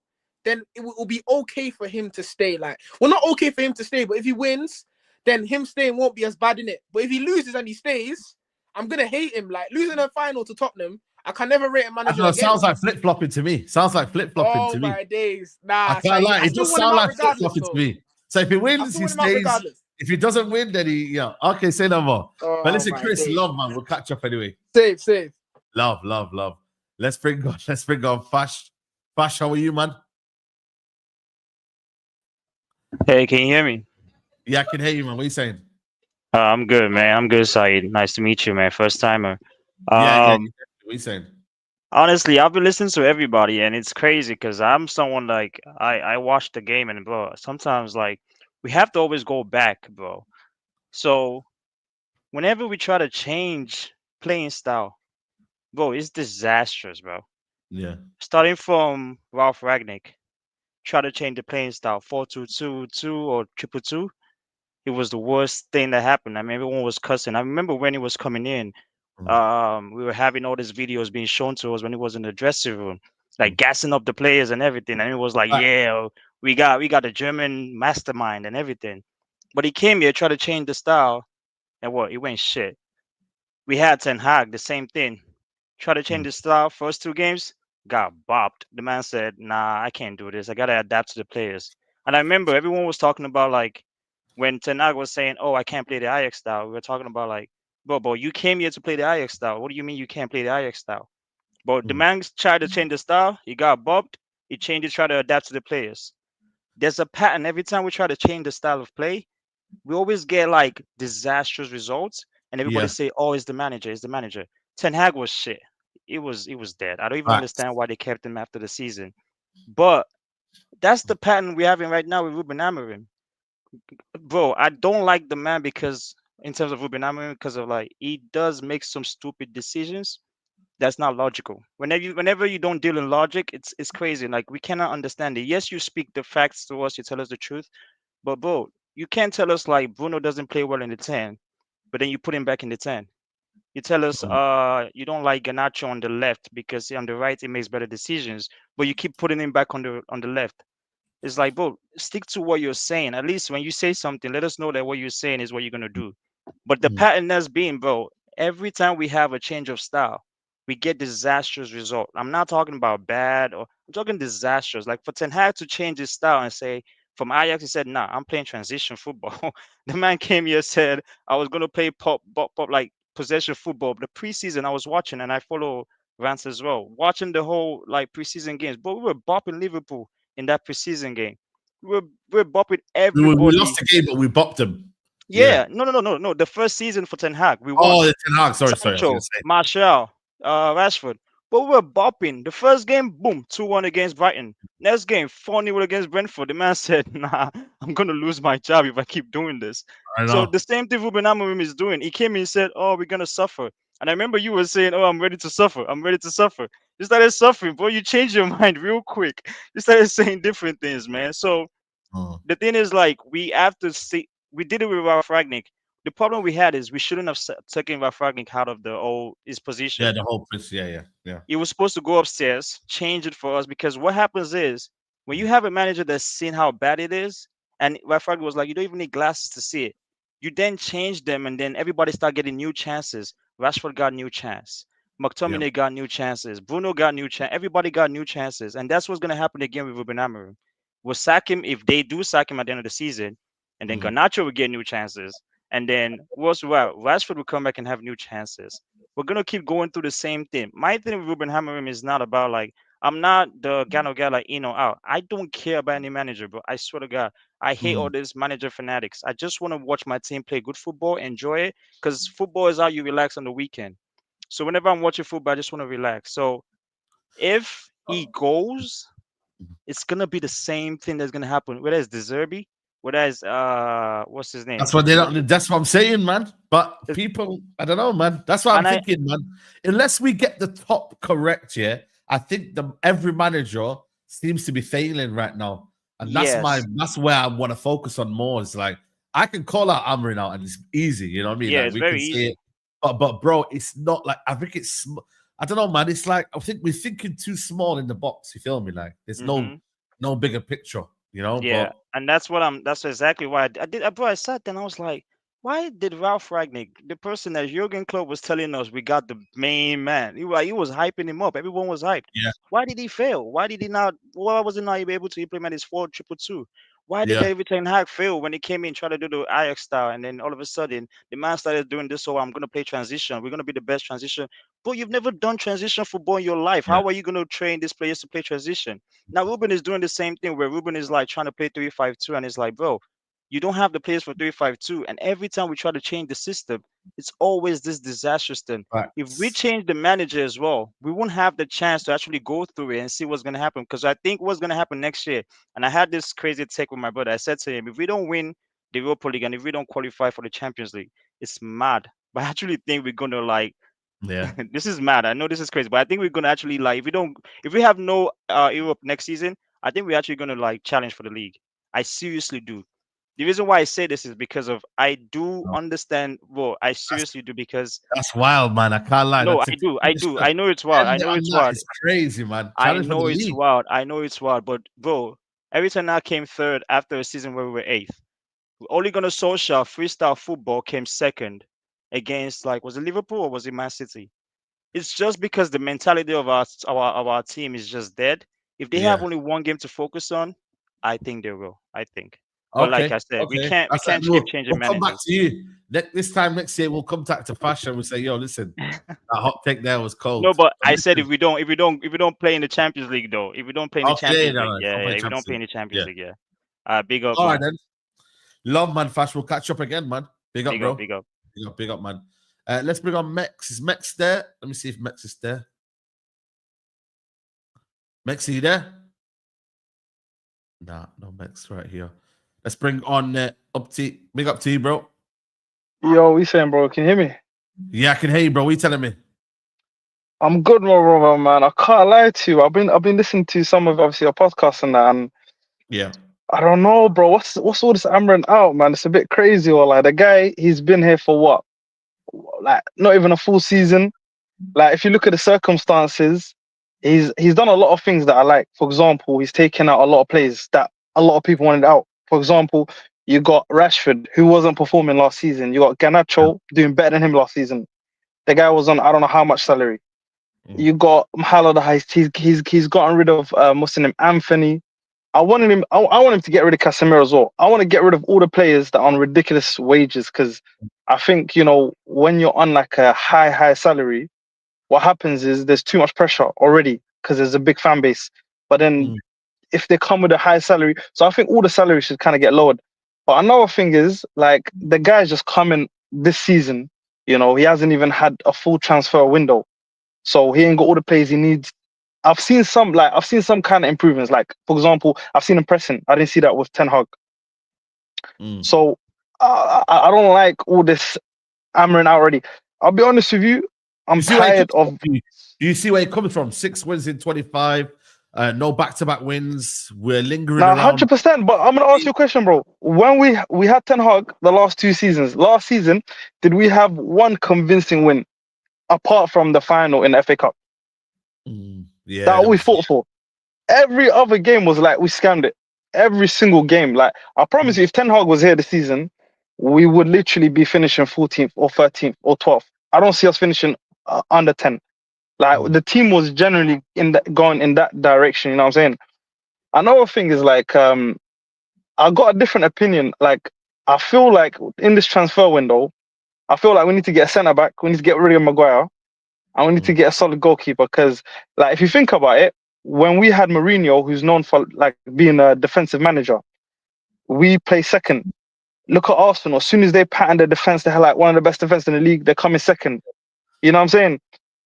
Speaker 12: then it will be okay for him to stay. Like, well, not okay for him to stay, but if he wins, then him staying won't be as bad in it. But if he loses and he stays, I'm gonna hate him. Like losing a final to Tottenham, I can never rate a manager.
Speaker 1: It sounds like flip flopping to me.
Speaker 12: Oh my days, nah.
Speaker 1: I can't lie. It does sound like flip flopping to me. So if he wins, he stays. If he doesn't win, then he okay. Say no more. But listen, Chris, love man. We'll catch up anyway.
Speaker 12: Save.
Speaker 1: Love. Let's bring on Fash. Fash, how are you, man?
Speaker 13: Hey, can you hear me?
Speaker 1: Yeah, I can hear you, man. What are you saying?
Speaker 13: I'm good, man. I'm good, Saeed. Nice to meet you, man. First timer.
Speaker 1: What are you saying?
Speaker 13: Honestly, I've been listening to everybody, and it's crazy because I'm someone like I watch the game, and bro, sometimes like we have to always go back, bro. So whenever we try to change playing style, bro, it's disastrous, bro.
Speaker 1: Yeah.
Speaker 13: Starting from Ralph Ragnick, try to change the playing style 4-2-2-2 or 2-2-2. It was the worst thing that happened. I mean, everyone was cussing. I remember when he was coming in, we were having all these videos being shown to us when he was in the dressing room, like gassing up the players and everything. And it was like, yeah, we got the German mastermind and everything. But he came here, tried to change the style, and what? It went shit. We had Ten Hag, the same thing. Try to change the style. First 2 games, got bopped. The man said, nah, I can't do this. I got to adapt to the players. And I remember everyone was talking about like, when Ten Hag was saying, oh, I can't play the Ajax style, we were talking about like, bro, you came here to play the Ajax style. What do you mean you can't play the Ajax style? But the man tried to change the style. He got bopped. He changed it, tried to adapt to the players. There's a pattern. Every time we try to change the style of play, we always get like disastrous results. And everybody say, oh, it's the manager. Ten Hag was shit. It was dead. I don't even understand why they kept him after the season. But that's the pattern we're having right now with Ruben Amorim. Bro, I don't like the man because in terms of Ruben Amorim, because of like he does make some stupid decisions that's not logical. Whenever you don't deal in logic, it's crazy. Like we cannot understand it. Yes, you speak the facts to us, you tell us the truth, but bro, you can't tell us like Bruno doesn't play well in the 10, but then you put him back in the 10. You tell us you don't like Garnacho on the left because on the right he makes better decisions, but you keep putting him back on the left. It's like, bro, stick to what you're saying. At least when you say something, let us know that what you're saying is what you're gonna do. But the pattern has been, bro, every time we have a change of style, we get disastrous result. I'm not talking about bad, or I'm talking disastrous. Like for Ten Hag to change his style and say from Ajax, he said, "Nah, I'm playing transition football." The man came here said, "I was gonna play pop like possession football." But the preseason I was watching, and I follow Vance as well, watching the whole like preseason games. But we were bopping Liverpool in that preseason game. We're bopping everybody.
Speaker 1: We lost the game, but we bopped them.
Speaker 13: Yeah. No. The first season for Ten Hag, we won.
Speaker 1: Oh, the Ten Hag. Sorry.
Speaker 13: Sancho, Martial, Rashford. But we were bopping. The first game, boom, 2-1 against Brighton. Next game, 4-0 against Brentford. The man said, nah, I'm going to lose my job if I keep doing this. So the same thing Ruben Amorim is doing. He came in and said, oh, we're going to suffer. And I remember you were saying, oh, I'm ready to suffer. You started suffering, bro. You changed your mind real quick. You started saying different things, man. So the thing is, like, we have to see. We did it with Ralph Ragnick. The problem we had is we shouldn't have taken Ralph Ragnick out of his position.
Speaker 1: Yeah, the whole position. Yeah.
Speaker 13: He was supposed to go upstairs, change it for us, because what happens is when you have a manager that's seen how bad it is, and Ralph Ragnick was like, you don't even need glasses to see it. You then change them, and then everybody start getting new chances. Rashford got new chance. McTominay got new chances. Bruno got new chance. Everybody got new chances, and that's what's going to happen again with Ruben Amorim. We'll sack him if they do sack him at the end of the season, and then Garnacho will get new chances, and then Rashford will come back and have new chances. We're gonna keep going through the same thing. My thing with Ruben Amorim is not about like I'm not the kind of guy like in or out. I don't care about any manager, but I swear to God, I hate all these manager fanatics. I just want to watch my team play good football, enjoy it, because football is how you relax on the weekend. So whenever I'm watching football, I just want to relax. So if he goes, it's gonna be the same thing that's gonna happen. Whether it's De Zerbi, What is what's his name?
Speaker 1: That's what they don't. That's what I'm saying, man. But people, I don't know, man. That's what I'm thinking, man. Unless we get the top correct, yeah, I think every manager seems to be failing right now, and that's where I want to focus on more. It's like I can call out Amorim out, and it's easy, you know what I mean?
Speaker 13: Yeah,
Speaker 1: like,
Speaker 13: it's
Speaker 1: we
Speaker 13: very
Speaker 1: can say
Speaker 13: easy.
Speaker 1: it. But bro, it's not like I think it's. I don't know, man. It's like I think we're thinking too small in the box. You feel me? Like there's no bigger picture, you know.
Speaker 13: Yeah,
Speaker 1: But
Speaker 13: and that's exactly why I did. Bro, I sat there and I was like, why did Ralph Ragnick, the person that Jurgen Klopp was telling us we got the main man, he was hyping him up. Everyone was hyped.
Speaker 1: Yeah.
Speaker 13: Why did he fail? Why did he not? Why was he not able to implement his 4-2-2-2? Why did
Speaker 1: Yeah.
Speaker 13: David Ten Hag fail when he came in trying to do the Ajax style, and then all of a sudden the man started doing this? So I'm gonna play transition. We're gonna be the best transition. But you've never done transition football in your life. How are you gonna train these players to play transition? Now Ruben is doing the same thing where Ruben is like trying to play 3-5-2, and it's like, bro, you don't have the players for 3-5-2, and every time we try to change the system, it's always this disastrous thing. If we change the manager as well, we won't have the chance to actually go through it and see what's going to happen. Because I think what's going to happen next year, and I had this crazy take with my brother. I said to him, if we don't win the Europa League and if we don't qualify for the Champions League, it's mad. But I actually think we're going to like,
Speaker 1: yeah,
Speaker 13: this is mad. I know this is crazy, but I think we're going to actually like, if we have no Europe next season, I think we're actually going to like challenge for the league. I seriously do. The reason why I say this is because of I do understand. Well, I seriously do because
Speaker 1: that's wild, man. I can't lie.
Speaker 13: no,
Speaker 1: That's
Speaker 13: I do. I know it's wild. I know it's wild.
Speaker 1: It's crazy, man.
Speaker 13: I
Speaker 1: Challenge for the
Speaker 13: know it's
Speaker 1: league.
Speaker 13: wild. I know it's wild. But bro, every time I came third after a season where we were 8th, Ole Gunnar Solskjaer freestyle football came second against like was it Liverpool or was it Man City? It's just because the mentality of our team is just dead. If they have only one game to focus on, I think they will. I think. But like I said, we can't keep changing
Speaker 1: we'll come back
Speaker 13: managers.
Speaker 1: to you. This time next year, we'll come back to fashion. We'll say, yo, listen, that hot take there was cold.
Speaker 13: No, but I said if we don't play in the Champions League though, if we don't play in the Champions League, if we don't play in the Champions League, big up.
Speaker 1: All
Speaker 13: man.
Speaker 1: right then. Love, man. Fash, we'll catch up again, man. Big up, bro.
Speaker 13: Big up.
Speaker 1: Big up, man. Let's bring on Mex. Is Mex there? Let me see if Mex is there. Mex, are you there? Nah, no Mex right here. Let's bring on big up to you, bro.
Speaker 14: Yo, we saying, bro? Can you hear me?
Speaker 1: Yeah, I can hear you, bro. What are you telling me?
Speaker 14: I'm good, my brother, man. I can't lie to you. I've been listening to some of obviously your podcasts and that, and
Speaker 1: yeah,
Speaker 14: I don't know, bro. What's all this Amorim out, man? It's a bit crazy. Or like the guy, he's been here for what? Like not even a full season. Like if you look at the circumstances, he's done a lot of things that I like. For example, he's taken out a lot of players that a lot of people wanted out. For example, you got Rashford, who wasn't performing last season. You got Garnacho doing better than him last season. The guy was on I don't know how much salary. You got Heist. He's gotten rid of what's his name, Anthony. I want him to get rid of Casemiro as well. I want to get rid of all the players that are on ridiculous wages because I think when you're on like a high salary, what happens is there's too much pressure already because there's a big fan base. But then if they come with a high salary, so I think all the salaries should kind of get lowered. But another thing is like the guy's just coming this season. He hasn't even had a full transfer window, so he ain't got all the players he needs. I've seen some kind of improvements. Like for example, I've seen him pressing. I didn't see that with Ten Hag. So I don't like all this Amorim already. I'll be honest with you. I'm tired of.
Speaker 1: Do you see where he comes from? 6 wins in 25. No back-to-back wins. We're lingering around.
Speaker 14: 100%. But I'm gonna ask you a question, bro. When we had Ten Hag the last 2 seasons, last season, did we have one convincing win apart from the final in the FA Cup?
Speaker 1: Yeah,
Speaker 14: that we fought for. Every other game was like we scammed it. Every single game. Like I promise you, if Ten Hag was here this season, we would literally be finishing 14th or 13th or 12th. I don't see us finishing under 10. Like the team was generally going in that direction. You know what I'm saying? Another thing is like I got a different opinion. Like I feel like in this transfer window, I feel like we need to get a centre back. We need to get rid of Maguire, and we need to get a solid goalkeeper. Because like if you think about it, when we had Mourinho, who's known for like being a defensive manager, we play second. Look at Arsenal. As soon as they pattern their defense, they're like one of the best defense in the league. They're coming second. You know what I'm saying?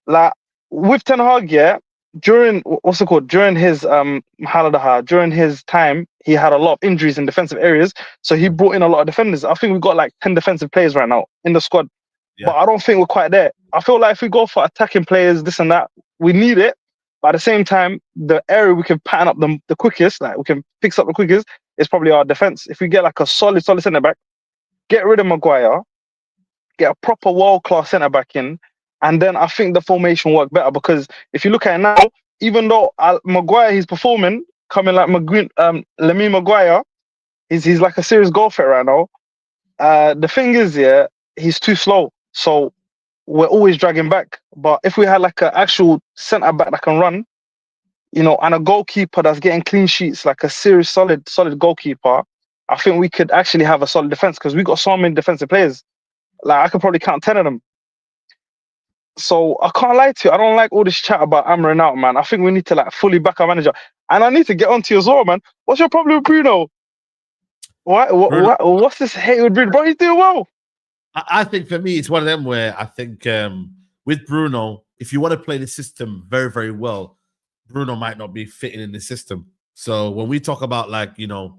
Speaker 14: Like with Ten Hag, during what's it called? During his during his time, he had a lot of injuries in defensive areas. So he brought in a lot of defenders. I think we've got like 10 defensive players right now in the squad. But I don't think we're quite there. I feel like if we go for attacking players, this and that, we need it. But at the same time, the area we can pattern up the quickest, like we can fix up the quickest, is probably our defense. If we get like a solid centre back, get rid of Maguire, get a proper world-class centre back in, and then I think the formation work better. Because if you look at it now, even though Maguire, he's performing, coming like Lemmy Maguire, he's like a serious goal threat right now. The thing is, yeah, he's too slow. So we're always dragging back. But if we had like an actual centre back that can run, you know, and a goalkeeper that's getting clean sheets, like a serious solid goalkeeper, I think we could actually have a solid defense because we got so many defensive players. Like I could probably count 10 of them. So I can't lie to you. I don't like all this chat about Amorim out, man. I think we need to like fully back our manager. And I need to get onto you as well, man. What's your problem with Bruno? What's this hate with Bruno? Bro, he's doing well.
Speaker 1: I think for me, it's one of them where I think with Bruno, if you want to play the system very, very well, Bruno might not be fitting in the system. So when we talk about like, you know,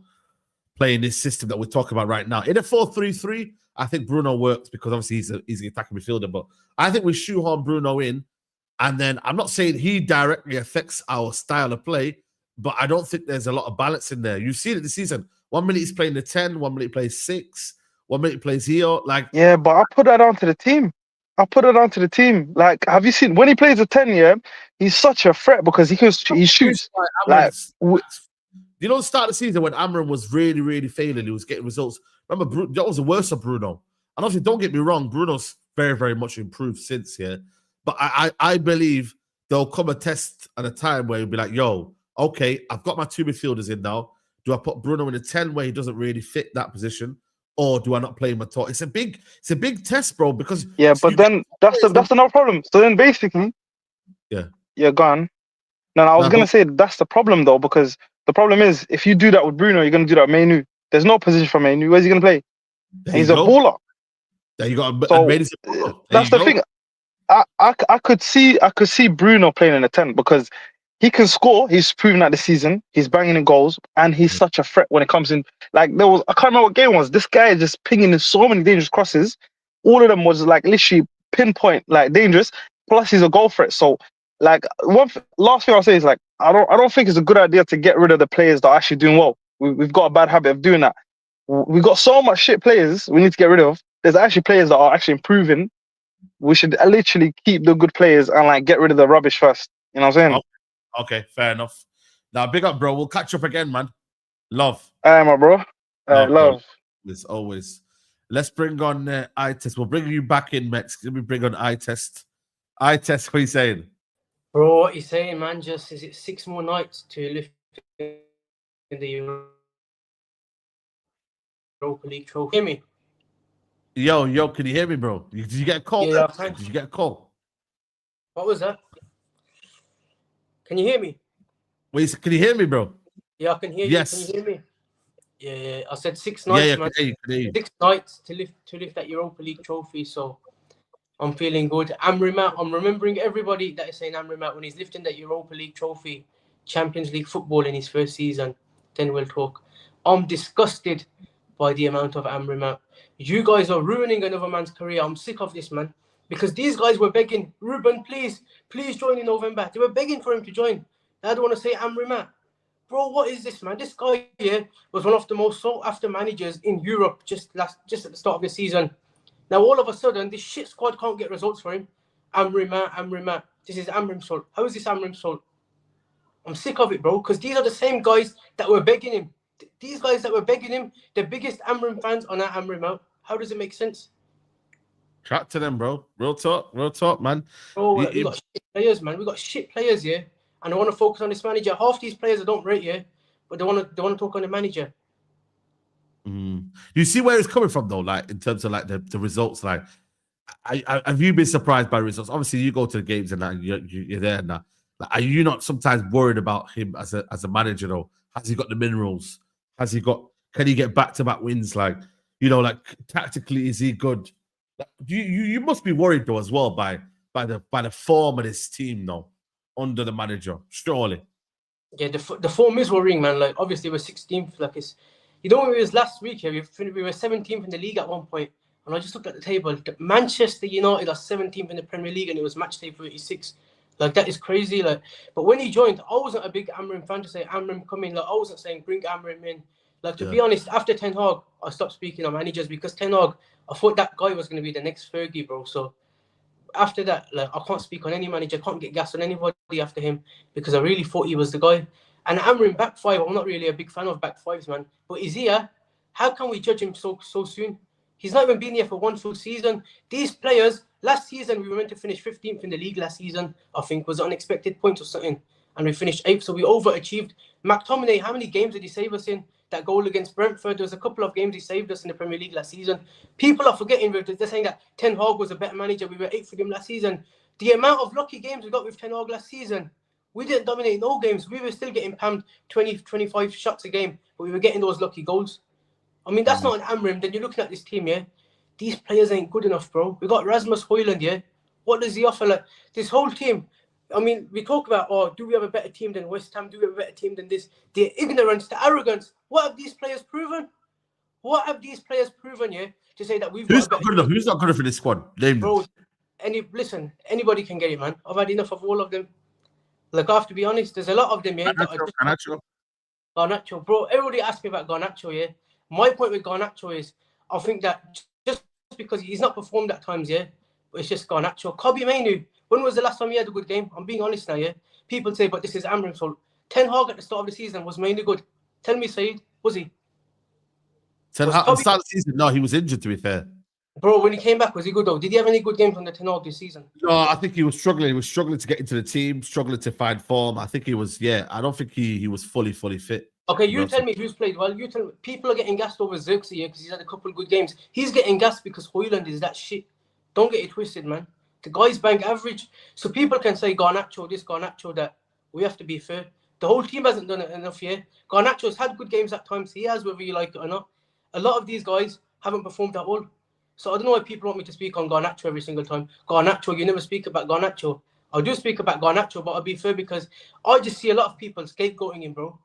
Speaker 1: playing this system that we're talking about right now, in a 4-3-3, I think Bruno works because obviously he's an attacking midfielder. But I think we shoehorn Bruno in, and then I'm not saying he directly affects our style of play, but I don't think there's a lot of balance in there. You've seen it this season. 1 minute he's playing the 10, 1 minute he plays 6, 1 minute he plays here. Like,
Speaker 14: yeah, but I put that down to the team. Like, have you seen when he plays a 10? Yeah, he's such a threat because he shoots. Like,
Speaker 1: you know, the start of the season when Amorim was really, really failing, he was getting results. Remember, that was the worst of Bruno. And obviously, don't get me wrong, Bruno's very, very much improved since, yeah. But I believe there'll come a test at a time where he'll be like, yo, okay, I've got my two midfielders in now. Do I put Bruno in a 10 where he doesn't really fit that position? Or do I not play him at all? It's a big test, bro, because
Speaker 14: but then that's another problem. So then basically, you're gone. No, I was gonna say that's the problem though, because the problem is if you do that with Bruno, you're gonna do that with Mainu. There's no position for Mainu. Where's he gonna play? He's a baller.
Speaker 1: There you go.
Speaker 14: So that's the thing. I could see Bruno playing in a 10 because he can score. He's proven that this season. He's banging in goals, and he's such a threat when it comes in. Like I can't remember what game it was. This guy is just pinging in so many dangerous crosses. All of them was like literally pinpoint, like dangerous. Plus, he's a goal threat. So, like last thing I'll say is like I don't think it's a good idea to get rid of the players that are actually doing well. We've got a bad habit of doing that. We've got so much shit players we need to get rid of. There's actually players that are actually improving. We should literally keep the good players and like get rid of the rubbish first. You know what I'm saying?
Speaker 1: Okay, fair enough. Now, big up, bro. We'll catch up again, man. Love.
Speaker 14: My bro. Love.
Speaker 1: As always. Let's bring on I-Test. We'll bring you back in, Mex. Let me bring on I-Test. I-Test, what are you saying?
Speaker 15: Bro, what you saying, man? Just is it 6 more nights to lift in the Europa League trophy? Hear me?
Speaker 1: Yo, can you hear me, bro? Did you get a call?
Speaker 15: Yeah,
Speaker 1: Did you get a call?
Speaker 15: What was that? Can you hear me?
Speaker 1: Wait, can you hear me, bro?
Speaker 15: Yeah, I can hear
Speaker 1: yes.
Speaker 15: you. Can you hear me? Yeah. I said 6 nights, man.
Speaker 1: Can hear you.
Speaker 15: 6 nights to lift that Europa League trophy. So I'm feeling good. Amorim out. I'm remembering everybody that is saying Amorim out when he's lifting that Europa League trophy, Champions League football in his first season. Then we'll talk. I'm disgusted by the amount of Amorim out. You guys are ruining another man's career. I'm sick of this, man. Because these guys were begging, Ruben, please join in November. They were begging for him to join. I don't want to say Amorim out. Bro, what is this, man? This guy here was one of the most sought-after managers in Europe just at the start of the season. Now, all of a sudden, this shit squad can't get results for him. Amorim out. This is Amorim's fault. How is this Amorim's fault? I'm sick of it, bro, because these are the same guys that were begging him. These guys that were begging him, the biggest Amorim fans are now Amorim out. How does it make sense?
Speaker 1: Chat to them, bro. Real talk, man.
Speaker 15: Bro, we got shit players, man. We got shit players here, and I want to focus on this manager. Half these players I don't rate here, but they want to talk on the manager.
Speaker 1: You see where it's coming from, though, like in terms of like the results. Like, have you been surprised by results? Obviously, you go to the games and that, you're there now. Like, are you not sometimes worried about him as a manager, though? Has he got the minerals? Can he get back-to-back wins? Like, you know, like tactically, is he good? You must be worried though as well by the form of this team, though. under the manager, surely.
Speaker 15: Yeah, the form is worrying, man. Like, obviously, we're 16th. Like, it's, you know, it was last week here. We were 17th in the league at one point, and I just looked at the table. Manchester United are 17th in the Premier League, and it was match day 36. Like, that is crazy. Like, but when he joined, I wasn't a big Amorim fan to say Amorim come in. Like, I wasn't saying bring Amorim in. Like, to be honest, after Ten Hag, I stopped speaking on managers because Ten Hag, I thought that guy was going to be the next Fergie, bro. So after that, like, I can't speak on any manager, can't get gas on anybody after him because I really thought he was the guy. And Amorim back five, I'm not really a big fan of back fives, man. But is he here? How can we judge him so soon? He's not even been here for one full season. These players, last season, we were meant to finish 15th in the league last season, I think, was unexpected points or something. And we finished 8th, so we overachieved. McTominay, how many games did he save us in? That goal against Brentford, there was a couple of games he saved us in the Premier League last season. People are forgetting, they're saying that Ten Hag was a better manager. We were 8th with him last season. The amount of lucky games we got with Ten Hag last season, we didn't dominate no games. We were still getting pammed 20, 25 shots a game, but we were getting those lucky goals. I mean, that's not an Amorim. Then you're looking at this team, yeah? These players ain't good enough, bro. We got Rasmus Højlund, yeah? What does he offer? Like, this whole team, I mean, we talk about, oh, do we have a better team than West Ham? Do we have a better team than this? The ignorance, the arrogance. What have these players proven? What have these players proven, yeah? To say that we've got a better
Speaker 1: good enough? Who's not good enough for this squad? Name
Speaker 15: bro, listen, anybody can get it, man. I've had enough of all of them. Like, I have to be honest, there's a lot of them, yeah. Garnacho, bro. Everybody asks me about Garnacho, yeah. My point with Garnacho is, I think that just because he's not performed at times, yeah, but it's just Garnacho. Kobe Mainu, when was the last time he had a good game? I'm being honest now, yeah. People say, but this is Amorim's fault. Ten Hag at the start of the season was Mainu good. Tell me, Saeed, was he?
Speaker 1: Ten Hag at the start of the season? No, he was injured, to be fair.
Speaker 15: Bro, when he came back, was he good though? Did he have any good games on the Ten Hag this season?
Speaker 1: No, I think he was struggling. He was struggling to get into the team, struggling to find form. I think he was, I don't think he was fully fit.
Speaker 15: Okay, you tell me who's played well. You tell me. People are getting gassed over Xerxes here because he's had a couple of good games. He's getting gassed because Højlund is that shit. Don't get it twisted, man. The guy's bang average. So people can say Garnacho this, Garnacho that. We have to be fair. The whole team hasn't done it enough here. Garnacho's had good games at times. He has, whether you like it or not. A lot of these guys haven't performed at all. So I don't know why people want me to speak on Garnacho every single time. Garnacho, you never speak about Garnacho. I do speak about Garnacho, but I'll be fair because I just see a lot of people scapegoating him, bro.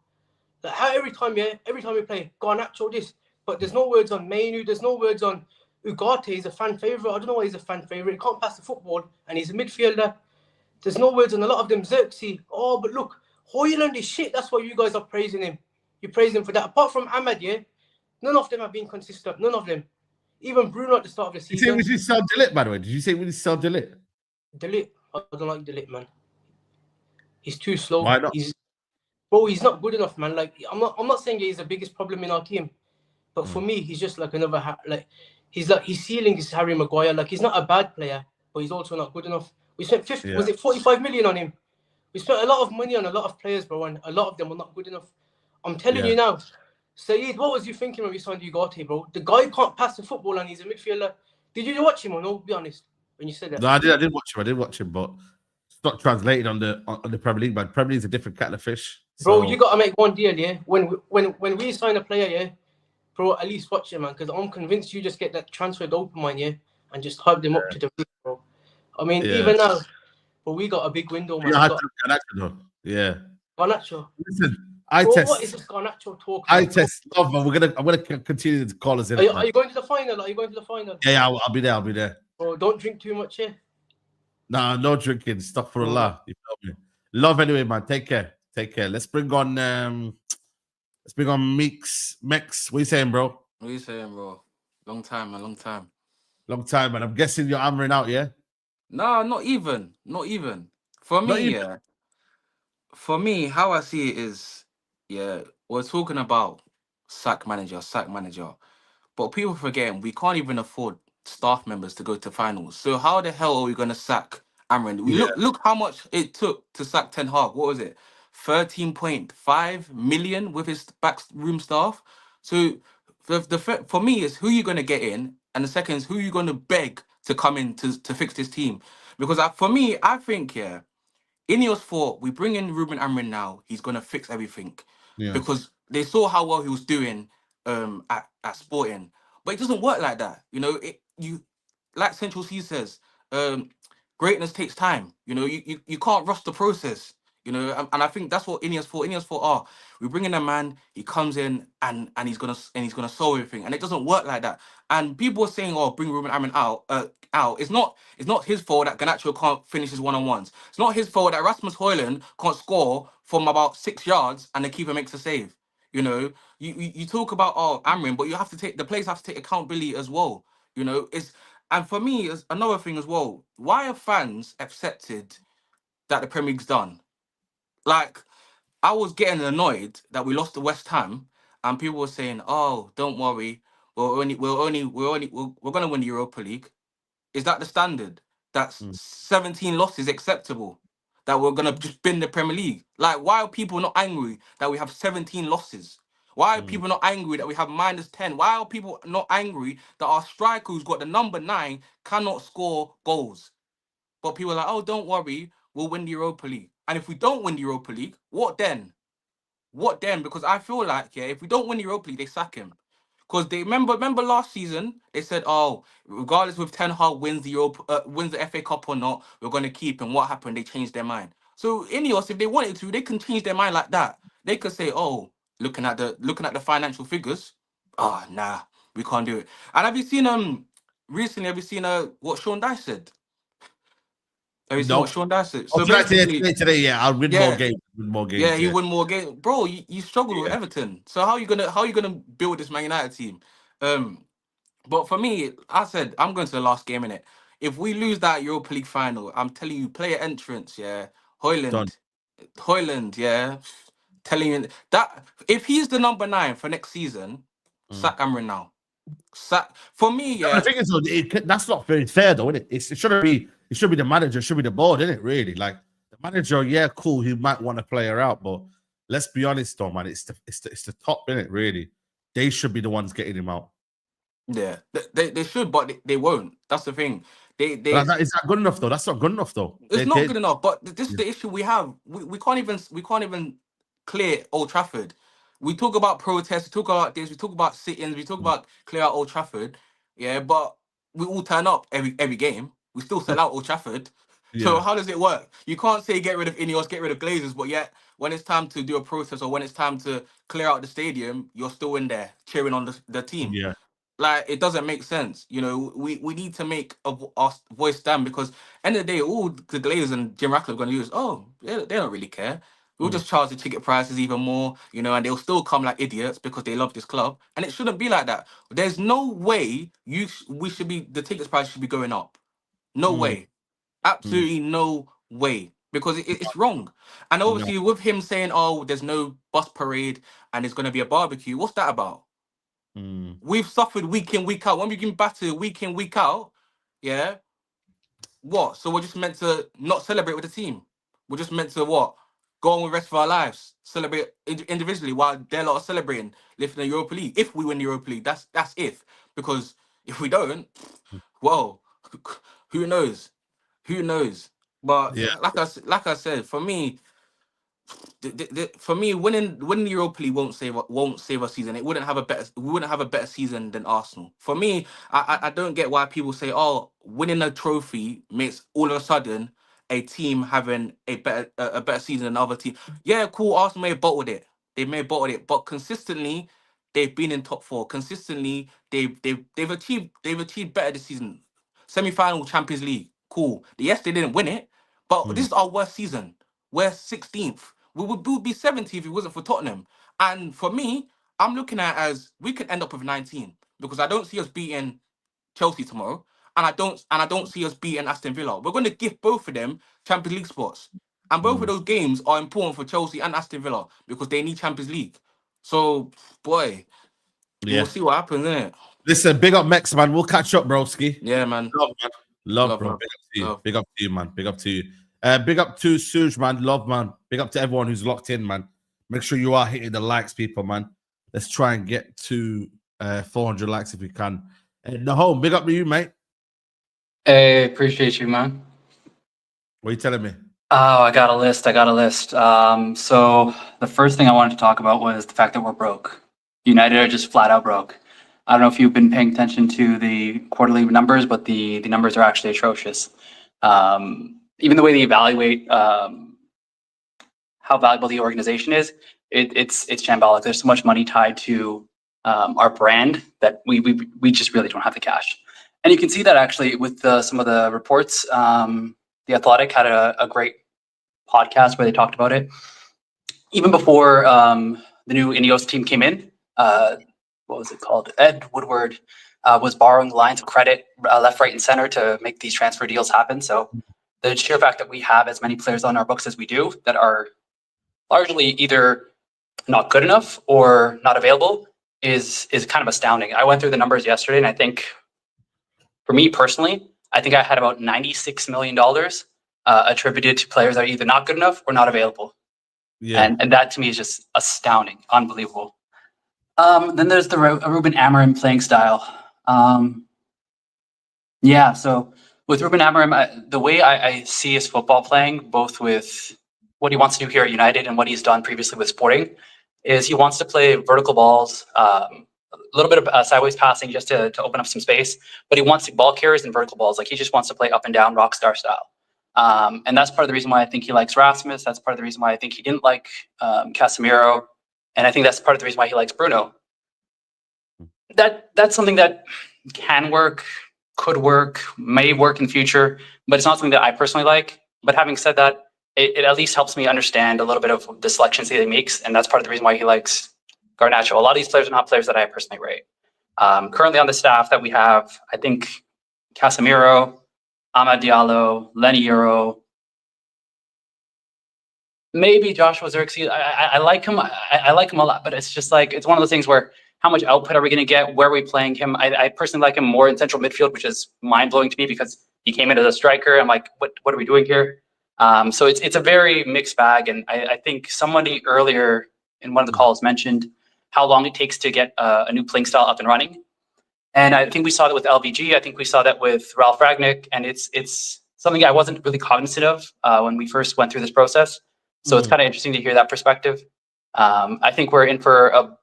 Speaker 15: Like how every time we play Garnacho this, but there's no words on Mainu, there's no words on Ugarte. He's a fan favourite. I don't know why he's a fan favourite. He can't pass the football and he's a midfielder. There's no words on a lot of them. Xerxes. Oh, but look, Højlund is shit. That's why you guys are praising him. You praise him for that. Apart from Ahmad, yeah, none of them have been consistent. None of them. Even Bruno at the start of the season.
Speaker 1: Did you say we should sell De Ligt, by the way? Did you say we should sell De Ligt?
Speaker 15: De Ligt? I don't like De Ligt, man. He's too slow.
Speaker 1: Why not?
Speaker 15: He's not good enough, man. Like I'm not saying he's the biggest problem in our team, but for me, he's just like another his ceiling is Harry Maguire. Like he's not a bad player, but he's also not good enough. We spent 50, was it 45 million on him? We spent a lot of money on a lot of players, bro, and a lot of them are not good enough. I'm telling you now, Saeed, what was you thinking when we signed Ugarte, bro? The guy can't pass the football and he's a midfielder. Did you watch him or no? Be honest, when you said that.
Speaker 1: No, I did watch him. I did watch him, but it's not translated on the Premier League, man. Premier League is a different kettle of fish.
Speaker 15: Bro, you got to make one deal, yeah? When we sign a player, yeah? Bro, at least watch him, man, because I'm convinced you just get that transfer dopamine, yeah? And just hype them up to the roof, bro. I mean, even now, but we got a big window, man. Garnacho.
Speaker 1: Listen,
Speaker 15: what is this Garnacho talk?
Speaker 1: I test love, man. I'm gonna continue to call us in.
Speaker 15: Are you going to the final?
Speaker 1: Yeah, I'll be there.
Speaker 15: Bro, don't drink too much, yeah?
Speaker 1: Nah, no drinking. Stop for Allah. You feel me? Love anyway, man. Take care. Let's bring on Meeks. What you saying, bro?
Speaker 16: What you saying, bro? Long time, man.
Speaker 1: Man. I'm guessing you're hammering out, yeah?
Speaker 16: No, not even. For me, how I see it is, we're talking about sack manager. But people forgetting we can't even afford staff members to go to finals. So how the hell are we going to sack Amorim? Look how much it took to sack Ten Hag. What was it? 13.5 million with his backroom staff. So for me, is who you're going to get in, and the second is who you're going to beg to come in to fix this team. Because for me, I think Ineos thought we bring in Ruben Amorim now, he's going to fix everything. Yeah. Because they saw how well he was doing at Sporting. But it doesn't work like that. You know, like Central C says, greatness takes time. You know, you can't rush the process. You know, and I think that's what Ineos for. Ineos for we bring in a man, he comes in and he's gonna solve everything, and it doesn't work like that. And people are saying, "Oh, bring Ruben Amorim out." It's not his fault that Garnacho can't finish his one-on-ones. It's not his fault that Rasmus Højlund can't score from about 6 yards and the keeper makes a save. You know, you talk about Amorim, but you have to the players have to take accountability as well. You know, and for me, is another thing as well. Why have fans accepted that the Premier League's done? Like, I was getting annoyed that we lost to West Ham, and people were saying, "Oh, don't worry, we're gonna win the Europa League." Is that the standard? That's 17 losses acceptable? That we're gonna just bin the Premier League? Like, why are people not angry that we have 17 losses? Why are people not angry that we have -10? Why are people not angry that our striker who's got the number 9 cannot score goals? But people are like, "Oh, don't worry, we'll win the Europa League." And if we don't win the Europa League, what then? What then? Because I feel like, yeah, if we don't win the Europa League, they sack him. Because they remember last season, they said, "Oh, regardless if Ten Hag wins the FA Cup or not, we're gonna keep him." What happened? They changed their mind. So Ineos, if they wanted to, they can change their mind like that. They could say, "Oh, looking at the financial figures, nah, we can't do it." And have you seen recently? Have you seen what Sean Dyche said? Have you seen what Sean Dyche said? So basically,
Speaker 1: today, yeah, I'll win more games. Win more games.
Speaker 16: Yeah, he win more games, bro. You struggled with Everton, so how are you gonna build this Man United team? But for me, I said I'm going to the last game in it. If we lose that Europa League final, I'm telling you, player entrance, yeah,
Speaker 1: Done.
Speaker 16: Højlund, yeah, telling you that if he's the number 9 for next season, sack Amorim now. For me, yeah.
Speaker 1: The thing is, that's not very fair, though, isn't it? It shouldn't be. It should be the manager. It should be the board, isn't it? Really, like the manager. Yeah, cool. He might want a player out, but let's be honest, though, man. It's the top, isn't it? Really, they should be the ones getting him out.
Speaker 16: Yeah, they should, but they won't. That's the thing. Is
Speaker 1: that good enough, though? That's not good enough, though.
Speaker 16: It's not good enough. But this is the issue we have. We can't even clear Old Trafford. We talk about protests. We talk about this. We talk about sit-ins. We talk about clear out Old Trafford. Yeah, but we all turn up every game. We still sell out Old Trafford. So how does it work? You can't say get rid of Ineos, get rid of Glazers, but yet when it's time to do a protest or when it's time to clear out the stadium, you're still in there cheering on the team.
Speaker 1: Yeah.
Speaker 16: Like, it doesn't make sense. You know, we need to make our voice stand, because end of the day, all the Glazers and Jim Ratcliffe are going to use, they don't really care. We'll just charge the ticket prices even more, you know, and they'll still come like idiots because they love this club. And it shouldn't be like that. There's no way the tickets price should be going up. No way. Absolutely no way. Because it's wrong. And obviously with him saying, "Oh, there's no bus parade and there's going to be a barbecue," what's that about? We've suffered week in, week out. When we get battered week in, week out, yeah. What? So we're just meant to not celebrate with the team? We're just meant to what? Go on with the rest of our lives, celebrate individually while they're not celebrating lifting the Europa League. If we win the Europa League, that's if. Because if we don't, well, who knows? Who knows? But like I said, for me, winning the Europa League won't save our season. We wouldn't have a better season than Arsenal. For me, I don't get why people say, "Oh, winning a trophy makes all of a sudden a team having a better season than another team." Yeah, cool. Arsenal may have bottled it. They may have bottled it, but consistently they've been in top 4. Consistently they've achieved better this season. Semi-final Champions League, cool. Yes, they didn't win it, but this is our worst season. We're 16th. We would be 70th if it wasn't for Tottenham. And for me, I'm looking at it as we could end up with 19, because I don't see us beating Chelsea tomorrow, and I don't see us beating Aston Villa. We're going to give both of them Champions League spots, and both of those games are important for Chelsea and Aston Villa because they need Champions League. So, boy, we'll see what happens, innit?
Speaker 1: Listen, big up Mex, man. We'll catch up, broski.
Speaker 16: Yeah, man.
Speaker 1: Love, bro. Big up to you, man. Big up to you. Big up to Suj, man. Love, man. Big up to everyone who's locked in, man. Make sure you are hitting the likes, people, man. Let's try and get to 400 likes if we can. And Nahom, big up to you, mate.
Speaker 17: Hey, appreciate you, man.
Speaker 1: What are you telling me?
Speaker 17: Oh, I got a list. So the first thing I wanted to talk about was the fact that we're broke. United are just flat out broke. I don't know if you've been paying attention to the quarterly numbers, but the numbers are actually atrocious. Even the way they evaluate how valuable the organization is, it's shambolic. There's so much money tied to our brand that we just really don't have the cash. And you can see that actually with some of the reports. The Athletic had a great podcast where they talked about it. Even before the new Ineos team came in, what was it called? Ed Woodward was borrowing lines of credit left, right, and center to make these transfer deals happen. So the sheer fact that we have as many players on our books as we do that are largely either not good enough or not available is kind of astounding. I went through the numbers yesterday, and I think for me personally, I think I had about $96 million attributed to players that are either not good enough or not available.
Speaker 1: Yeah.
Speaker 17: And that to me is just astounding, unbelievable. Then there's the Ruben Amorim playing style. Yeah, so with Ruben Amorim, the way I see his football playing, both with what he wants to do here at United and what he's done previously with Sporting, is he wants to play vertical balls, a little bit of sideways passing just to open up some space, but he wants ball carries and vertical balls. Like he just wants to play up and down rock star style. And that's part of the reason why I think he likes Rasmus. That's part of the reason why I think he didn't like Casemiro. And I think that's part of the reason why he likes Bruno. That's something that can work, could work, may work in future, but it's not something that I personally like. But having said that, it at least helps me understand a little bit of the selections that he makes. And that's part of the reason why he likes Garnacho. A lot of these players are not players that I personally rate. Currently on the staff that we have, I think Casemiro, Amad Diallo, Lenny Euro, maybe Joshua Zirkzee. I like him. I like him a lot, but it's just like, it's one of those things where how much output are we going to get? Where are we playing him? I personally like him more in central midfield, which is mind blowing to me because he came in as a striker. I'm like, what are we doing here? So it's a very mixed bag. And I think somebody earlier in one of the calls mentioned how long it takes to get a new playing style up and running. And I think we saw that with LVG. I think we saw that with Ralph Ragnick. And it's something I wasn't really cognizant of when we first went through this process. So it's kind of interesting to hear that perspective. I think we're in for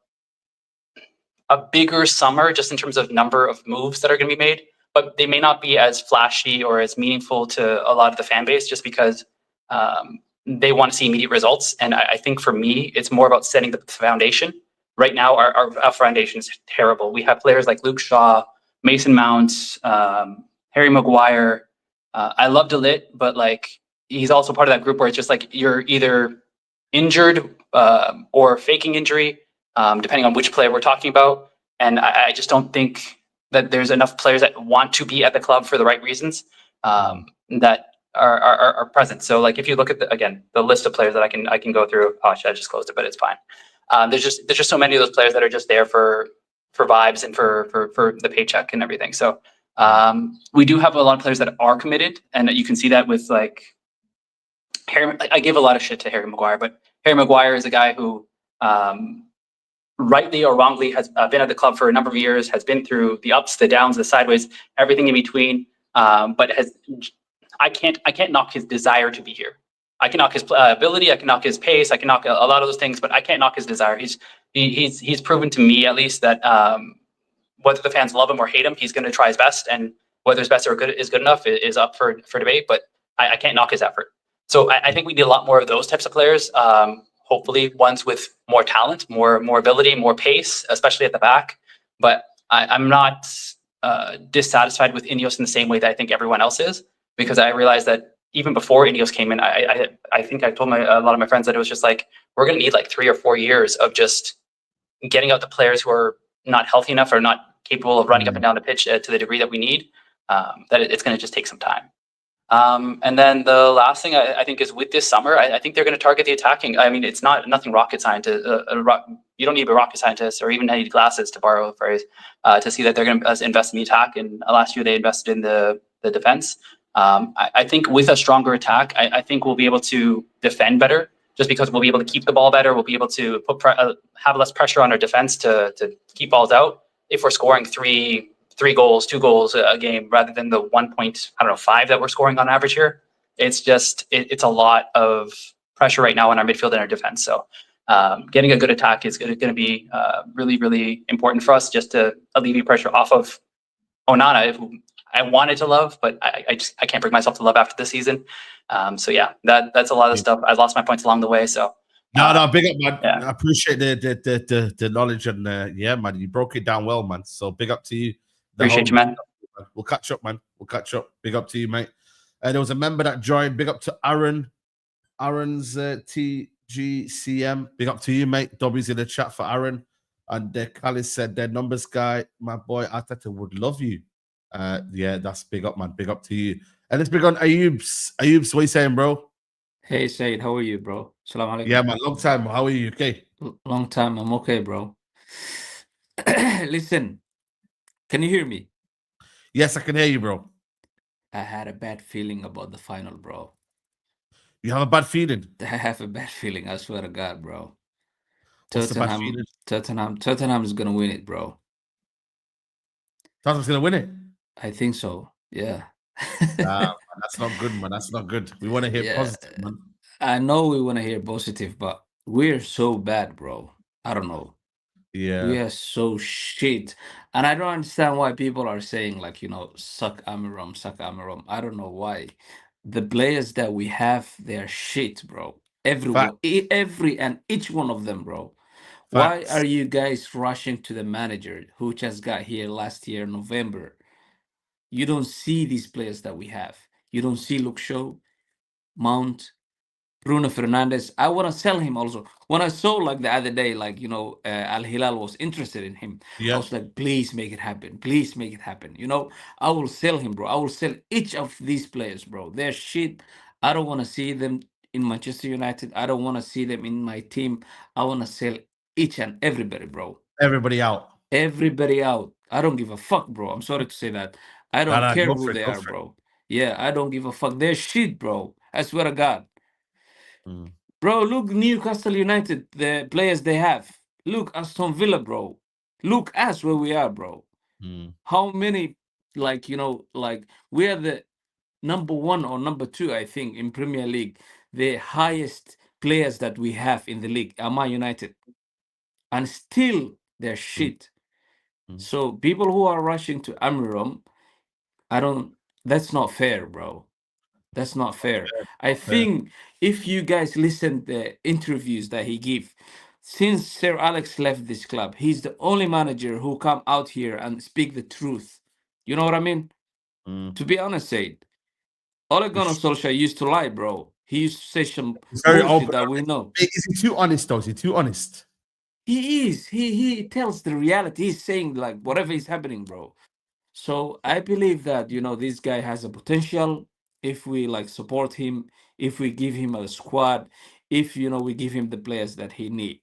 Speaker 17: a bigger summer just in terms of number of moves that are going to be made, but they may not be as flashy or as meaningful to a lot of the fan base just because they want to see immediate results. And I think for me, it's more about setting the foundation. Right now, our foundation is terrible. We have players like Luke Shaw, Mason Mount, Harry Maguire. I love De Ligt, but like he's also part of that group where it's just like you're either injured or faking injury, depending on which player we're talking about. And I just don't think that there's enough players that want to be at the club for the right reasons that are present. So like if you look at the list of players that I can go through. Oh, I just closed it, but it's fine. There's just so many of those players that are just there for vibes and for the paycheck and everything. So we do have a lot of players that are committed, and you can see that with like Harry. I gave a lot of shit to Harry Maguire, but Harry Maguire is a guy who rightly or wrongly has been at the club for a number of years, has been through the ups, the downs, the sideways, everything in between, but I can't knock his desire to be here. I can knock his ability, I can knock his pace, I can knock a lot of those things, but I can't knock his desire. He's proven to me at least that whether the fans love him or hate him, he's going to try his best, and whether his best is good enough is up for debate. But I can't knock his effort. So I think we need a lot more of those types of players. Hopefully, ones with more talent, more ability, more pace, especially at the back. But I'm not dissatisfied with Ineos in the same way that I think everyone else is, because I realized that even before Ineos came in, I think I told a lot of my friends that it was just like, we're going to need like 3 or 4 years of just getting out the players who are not healthy enough or not capable of running up and down the pitch to the degree that we need, that it's going to just take some time. And then the last thing I think is with this summer, I think they're going to target the attacking. I mean, it's nothing rocket scientist. You don't need to be a rocket scientist or even need glasses, to borrow a phrase, to see that they're going to invest in the attack. And last year they invested in the defense. I think with a stronger attack, I think we'll be able to defend better, just because we'll be able to keep the ball better. We'll be able to have less pressure on our defense to keep balls out. If we're scoring three goals, 2 goals a game, rather than the 1.5 that we're scoring on average here, it's a lot of pressure right now on our midfield and our defense. So getting a good attack is going to be really, really important for us, just to alleviate pressure off of Onana. I wanted to love, but I can't bring myself to love after this season. So yeah, that's a lot of stuff. I lost my points along the way. So
Speaker 1: no, big up, man.
Speaker 17: Yeah.
Speaker 1: I appreciate the knowledge and yeah, man, you broke it down well, man. So big up to you.
Speaker 17: Appreciate you, man.
Speaker 1: We'll catch up, man. We'll catch up. Big up to you, mate. There was a member that joined. Big up to Aaron. Aaron's TGCM. Big up to you, mate. Dobby's in the chat for Aaron. And Callis said their numbers guy, my boy Arteta would love you. Yeah, that's big up, man. Big up to you. And let's big on Ayub's. Ayub's, what you saying, bro?
Speaker 18: Hey, Saeed, how are you, bro? Salam alaikum.
Speaker 1: Yeah, man. Long time. How are you? Okay.
Speaker 18: Long time. I'm okay, bro. Listen, can you hear me?
Speaker 1: Yes, I can hear you, bro.
Speaker 18: I had a bad feeling about the final, bro.
Speaker 1: You have a bad feeling?
Speaker 18: I have a bad feeling. I swear to God, bro.
Speaker 1: What's the bad feeling?
Speaker 18: Tottenham is gonna win it, bro.
Speaker 1: Tottenham's gonna win it?
Speaker 18: I think so. Yeah.
Speaker 1: Man, that's not good, man. That's not good. We want to hear positive, man.
Speaker 18: I know we want to hear positive, but we're so bad, bro. I don't know.
Speaker 1: Yeah.
Speaker 18: We are so shit. And I don't understand why people are saying, like, you know, suck Amorim, suck Amorim. I don't know why. The players that we have, they're shit, bro. Everyone, every and each one of them, bro.
Speaker 1: Facts.
Speaker 18: Why are you guys rushing to the manager who just got here last year, November? You don't see these players that we have. You don't see Luke Shaw, Mount, Bruno Fernandes. I want to sell him also. When I saw like the other day, like, you know, Al Hilal was interested in him. I was like, please make it happen. Please make it happen. You know, I will sell him, bro. I will sell each of these players, bro. They're shit. I don't want to see them in Manchester United. I don't want to see them in my team. I want to sell each and everybody, bro.
Speaker 1: Everybody out.
Speaker 18: Everybody out. I don't give a fuck, bro. I'm sorry to say that. I don't care who they are, bro. Yeah, I don't give a fuck. They're shit, bro. I swear to God. Bro, look Newcastle United, the players they have. Look Aston Villa, bro. Look us where we are, bro. How many, like, you know, like we are the number 1 or number 2, I think, in Premier League. The highest players that we have in the league are Man United. And still they're shit. So people who are rushing to Amorim, that's not fair, bro. That's not fair. I think if you guys listen the interviews that he gave, since Sir Alex left this club, he's the only manager who come out here and speak the truth. You know what I mean? To be honest, Said, Ole Gunnar Solskjaer used to lie, bro. He used to say some bullshit that we know.
Speaker 1: Is he too honest, though? Is he too honest?
Speaker 18: He is. He tells the reality. He's saying like whatever is happening, bro. So I believe that, you know, this guy has a potential if we like support him, if we give him a squad, if, you know, we give him the players that he need.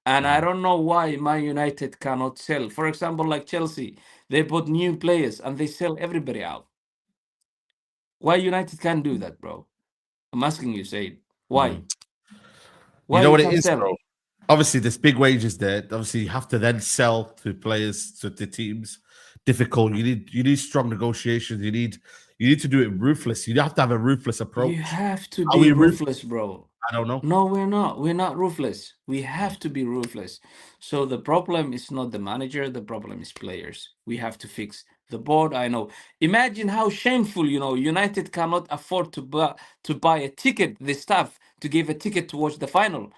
Speaker 18: And I don't know why Man United cannot sell. For example, like Chelsea, they put new players and they sell everybody out. Why United can't do that, bro? I'm asking you, Said. Why? Why
Speaker 1: You know what it
Speaker 18: can't
Speaker 1: is,
Speaker 18: sell?
Speaker 1: bro? Obviously, there's big wages there. Obviously, you have to then sell to players, to the teams. Difficult. You need strong negotiations. You need to do it ruthless. You have to have a ruthless approach.
Speaker 18: You have to
Speaker 1: Are
Speaker 18: be
Speaker 1: we
Speaker 18: ruthless, bro.
Speaker 1: I don't know.
Speaker 18: No, we're not. We're not ruthless. We have to be ruthless. So the problem is not the manager. The problem is players. We have to fix the board. I know. Imagine how shameful, you know, United cannot afford to buy a ticket, the staff, to give a ticket to watch the final.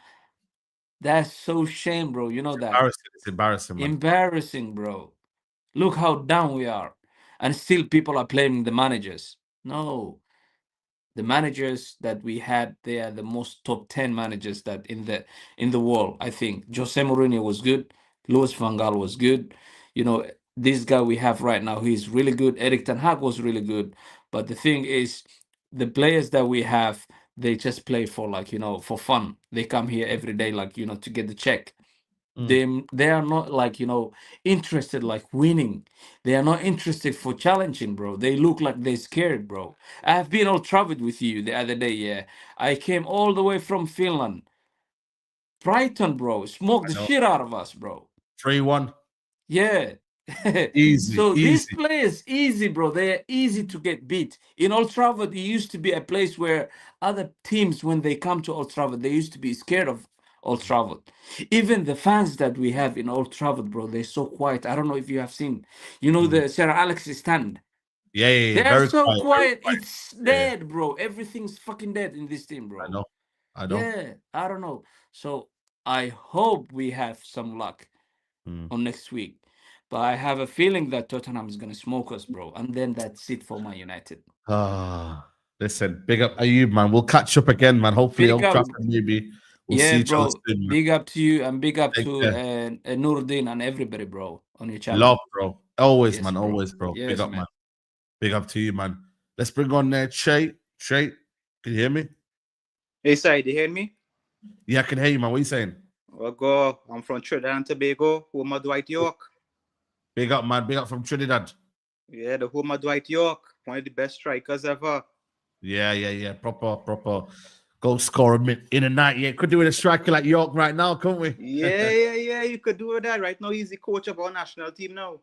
Speaker 18: That's so shame, bro. You know that.
Speaker 1: It's embarrassing, man.
Speaker 18: Embarrassing, bro. Look how down we are. And still people are blaming the managers. No. The managers that we had, they are the most top 10 managers that in the world, I think. Jose Mourinho was good. Louis van Gaal was good. You know, this guy we have right now, he's really good. Erik ten Hag was really good. But the thing is, the players that we have, they just play for, like, you know, for fun. They come here every day, like, you know, to get the check. They are not, like, you know, interested like winning. They are not interested for challenging, bro. They look like they're scared, bro. I have been all traveled with you the other day. Yeah, I came all the way from Finland. Brighton, bro, smoked the shit out of us, bro.
Speaker 1: 3-1.
Speaker 18: Yeah.
Speaker 1: Easy.
Speaker 18: So
Speaker 1: easy.
Speaker 18: these players, easy, bro. They're easy to get beat. In Old Trafford, it used to be a place where other teams, when they come to Old Trafford, they used to be scared of Old Trafford. Even the fans that we have in Old Trafford, bro, they're so quiet. I don't know if you have seen, you know, the Sir Alex stand.
Speaker 1: Yeah.
Speaker 18: They're
Speaker 1: Very
Speaker 18: so
Speaker 1: quiet.
Speaker 18: quiet. It's
Speaker 1: Yeah.
Speaker 18: dead, bro. Everything's fucking dead in this team, bro.
Speaker 1: I know.
Speaker 18: Yeah, I don't know. So I hope we have some luck on next week. But I have a feeling that Tottenham is gonna smoke us, bro. And then that's it for Man United.
Speaker 1: Listen, big up Ayub, man. We'll catch up again, man. Hopefully,
Speaker 18: Big
Speaker 1: Old
Speaker 18: up.
Speaker 1: Trafford, maybe. We'll
Speaker 18: Yeah,
Speaker 1: see each other
Speaker 18: bro.
Speaker 1: soon, man.
Speaker 18: Big up to you and big up
Speaker 1: Take
Speaker 18: to
Speaker 1: care.
Speaker 18: Nuruddin and everybody, bro, on your channel.
Speaker 1: Love, bro. Always,
Speaker 18: Yes,
Speaker 1: man.
Speaker 18: bro.
Speaker 1: Always, bro.
Speaker 18: Yes,
Speaker 1: Big up,
Speaker 18: man.
Speaker 1: man. Big up to you, man. Let's bring on Shay. Shay, can you hear me?
Speaker 19: Hey, Saeed, you hear me?
Speaker 1: Yeah, I can hear you, man. What are you saying?
Speaker 19: Well, go. I'm from Trinidad and Tobago, home of Dwight York.
Speaker 1: Big up, man. Big up from Trinidad.
Speaker 19: Yeah, the home of Dwight York, one of the best strikers ever.
Speaker 1: Yeah. Proper goal scorer in a night. Yeah, could do with a striker like York right now, couldn't we?
Speaker 19: Yeah. You could do that. Right now, he's the coach of our national team now.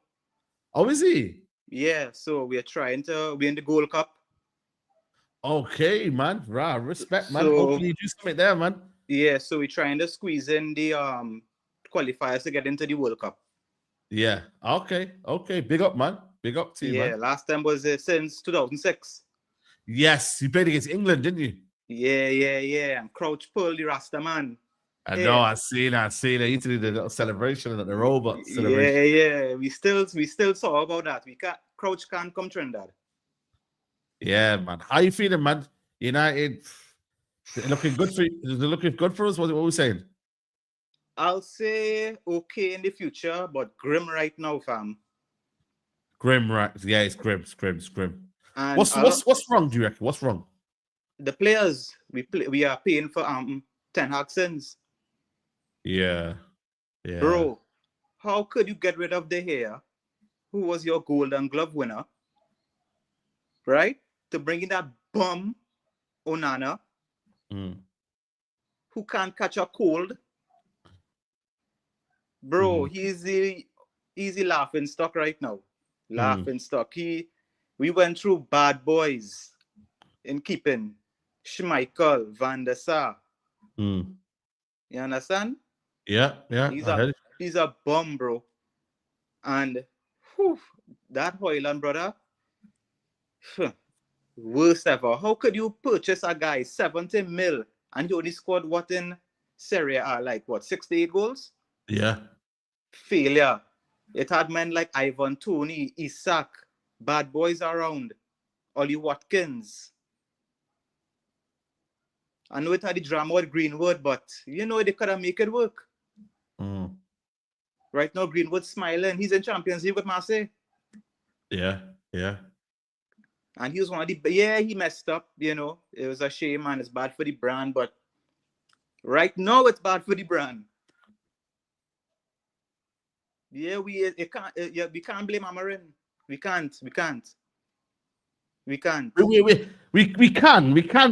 Speaker 1: Oh, is he?
Speaker 19: Yeah, so we're trying to win the Gold Cup.
Speaker 1: Okay, man. Right, respect, man.
Speaker 19: So-
Speaker 1: Hopefully you do something there, man.
Speaker 19: Yeah, so we're trying to squeeze in the qualifiers to get into the World Cup.
Speaker 1: Yeah. Okay. Big up, man. Big up to you,
Speaker 19: Yeah,
Speaker 1: man.
Speaker 19: last time was since 2006.
Speaker 1: Yes, you played against England, didn't you?
Speaker 19: Yeah. And Crouch Pearl, the Rasta man.
Speaker 1: I know. I seen it. You did the little celebration at the robot celebration.
Speaker 19: Yeah. We still saw about that. Crouch can't come Trinidad.
Speaker 1: Yeah, man. How you feeling, man? United looking good for you? Is it looking good for us? What were we saying?
Speaker 19: I'll say okay in the future, but grim right now, fam.
Speaker 1: Grim, right? Yeah, it's grim.
Speaker 19: And
Speaker 1: What's wrong? Do you reckon? What's wrong?
Speaker 19: the players we are paying for 10 Hag sins.
Speaker 1: Yeah.
Speaker 19: Bro, how could you get rid of De Gea, who was your Golden Glove winner, right? To bring in that bum Onana, who can't catch a cold. Bro, he's the laughing stock right now. Laughing stock. We went through bad boys in keeping. Schmeichel, Van der Sar. You understand?
Speaker 1: Yeah.
Speaker 19: He's a bum, bro. And that Hoyland brother, worst ever. How could you purchase a guy 70 mil and you only scored what in Serie A, like what, 68 goals?
Speaker 1: Yeah.
Speaker 19: Failure. It had men like Ivan Toney, Isak, bad boys around, Ollie Watkins. I know it had the drama with Greenwood, but you know they could have make it work. Right now, Greenwood's smiling. He's in Champions League with Marseille.
Speaker 1: Yeah.
Speaker 19: And he was one of the he messed up, you know. It was a shame, man. It's bad for the brand, but right now it's bad for the brand. Yeah, we can't blame Amorim. We can't.
Speaker 1: We can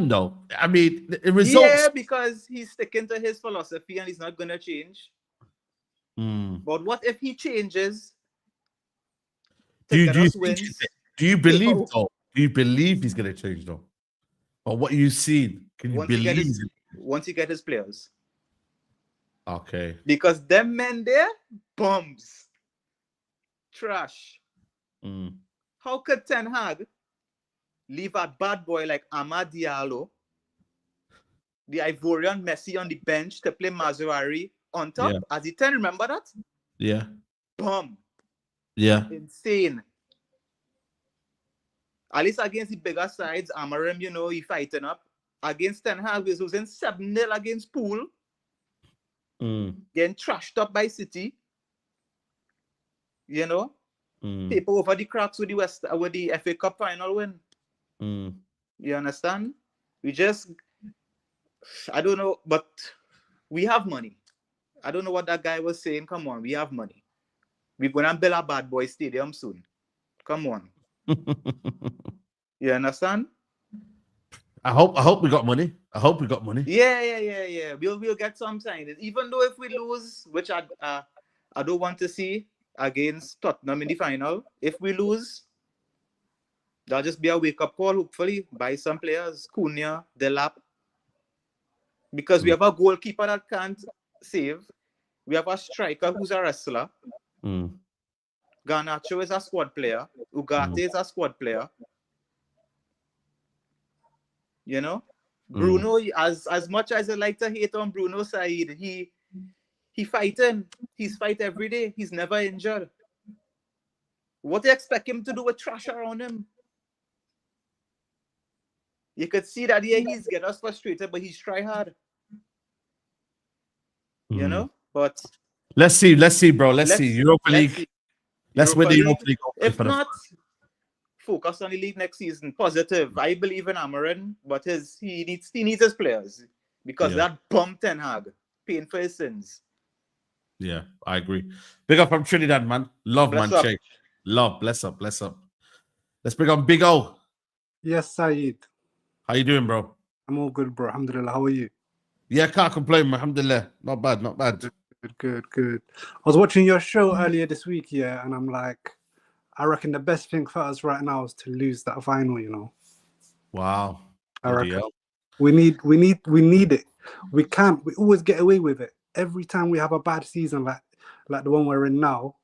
Speaker 1: though. I mean, the results.
Speaker 19: Yeah, because he's sticking to his philosophy and he's not gonna change. But what if he changes?
Speaker 1: Do you believe though? Do you believe he's gonna change though? Or what you've seen? Can you believe it?
Speaker 19: Once he get his players?
Speaker 1: Okay.
Speaker 19: Because them men there, bums, trash. How could Ten Hag leave a bad boy like Amad Diallo, the Ivorian Messi on the bench to play Mazurari on top as the 10? Remember that?
Speaker 1: Yeah.
Speaker 19: Bum.
Speaker 1: Yeah.
Speaker 19: Insane. At least against the bigger sides, Amorim, you know, he fighting up. Against Ten Hag, he was losing 7-0 against Poole. Getting trashed up by City. You know? Paper over the cracks with the FA Cup final win. You understand? I don't know, but we have money. I don't know what that guy was saying. Come on, we have money. We're gonna build a bad boy stadium soon. Come on. You understand?
Speaker 1: I hope we got money.
Speaker 19: Yeah. We'll get some signings. Even though if we lose, which I don't want to see against Tottenham in the final. If we lose, that'll just be a wake-up call, hopefully. Buy some players, Cunha, Delap. Because we have a goalkeeper that can't save. We have a striker who's a wrestler. Garnacho is a squad player. Ugarte is a squad player. You know, Bruno, as much as I like to hate on Bruno Saeed, he fighting. He's fight every day. He's never injured. What do you expect him to do with trash around him? You could see that he's getting us frustrated, but he's try hard. You know, but
Speaker 1: let's see, bro. Let's see. Europa League. Let's win the Europa League.
Speaker 19: If not, focus on the league next season. Positive. I believe in Amorim, but he needs his players because that bum Ten Hag paying for his sins.
Speaker 1: Yeah, I agree. Big up from Trinidad, man. Love,
Speaker 19: Bless
Speaker 1: man.
Speaker 19: up.
Speaker 1: Shake. Love. Bless up. Bless up. Let's bring on Big O.
Speaker 20: Yes, Saeed.
Speaker 1: How you doing, bro?
Speaker 20: I'm all good, bro. Alhamdulillah. How are you?
Speaker 1: Yeah, can't complain, man. Alhamdulillah. Not bad, not bad.
Speaker 20: Good. I was watching your show earlier this week, yeah, and I'm like, I reckon the best thing for us right now is to lose that final, you know.
Speaker 1: Wow.
Speaker 20: I reckon we need it. We can't. We always get away with it. Every time we have a bad season like the one we're in now,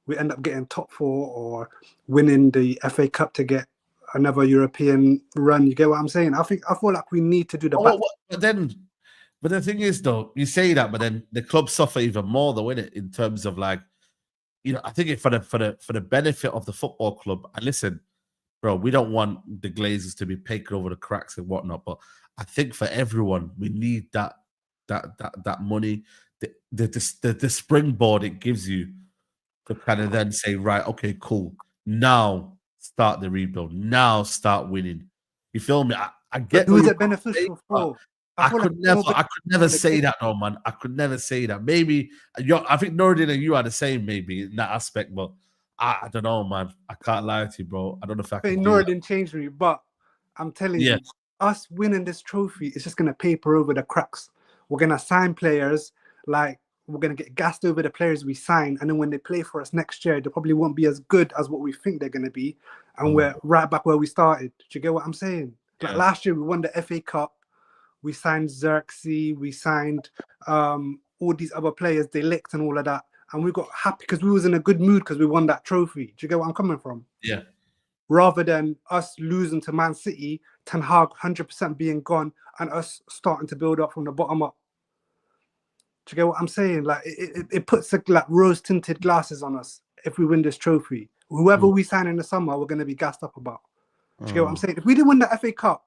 Speaker 20: we end up getting top 4 or winning the FA Cup to get another European run. You get what I'm saying? I feel like we need to do the
Speaker 1: But the thing is, though, you say that, but then the club suffer even more, though, innit? In terms of like, you know, I think for the benefit of the football club. And listen, bro, we don't want the Glazers to be peeking over the cracks and whatnot. But I think for everyone, we need that money, the springboard it gives you to kind of then say, right, okay, cool. Now start the rebuild. Now start winning. You feel me? I get.
Speaker 20: Who is it beneficial for?
Speaker 1: I could never say that, though, man. I could never say that. Maybe I think Nordin and you are the same, maybe in that aspect, but I don't know, man. I can't lie to you, bro. I don't know if I can.
Speaker 20: Nordin changed me, but I'm telling you, us winning this trophy is just gonna paper over the cracks. We're gonna sign players, like we're gonna get gassed over the players we sign, and then when they play for us next year, they probably won't be as good as what we think they're gonna be, and we're right back where we started. Do you get what I'm saying? Like last year, we won the FA Cup. We signed Xerxes, we signed all these other players, they licked and all of that. And we got happy because we was in a good mood because we won that trophy. Do you get what I'm coming from?
Speaker 1: Yeah.
Speaker 20: Rather than us losing to Man City, Ten Hag 100% being gone, and us starting to build up from the bottom up. Do you get what I'm saying? Like it puts like rose-tinted glasses on us if we win this trophy. Whoever we sign in the summer, we're going to be gassed up about. Do you get what I'm saying? If we didn't win the FA Cup,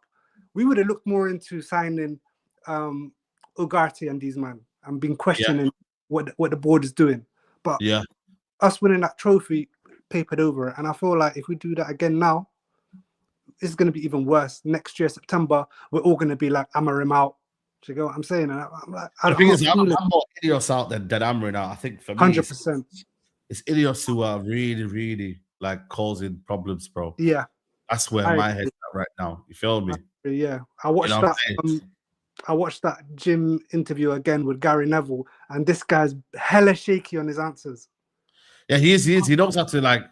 Speaker 20: we would have looked more into signing Ugarte and these men and been questioning what the board is doing. But us winning that trophy papered over it. And I feel like if we do that again now, it's going to be even worse. Next year, September, we're all going to be like, Amorim out. Do you get what I'm saying? And I'm like,
Speaker 1: the thing is, I'm more Ineos out than Amorim out. I think for me,
Speaker 20: 100%.
Speaker 1: It's Ineos who are really, really like causing problems, bro.
Speaker 20: Yeah.
Speaker 1: That's where my head's at right now. You feel me?
Speaker 20: Yeah, I watched I watched that Jim interview again with Gary Neville, and this guy's hella shaky on his answers.
Speaker 1: Yeah, he is. He knows how to like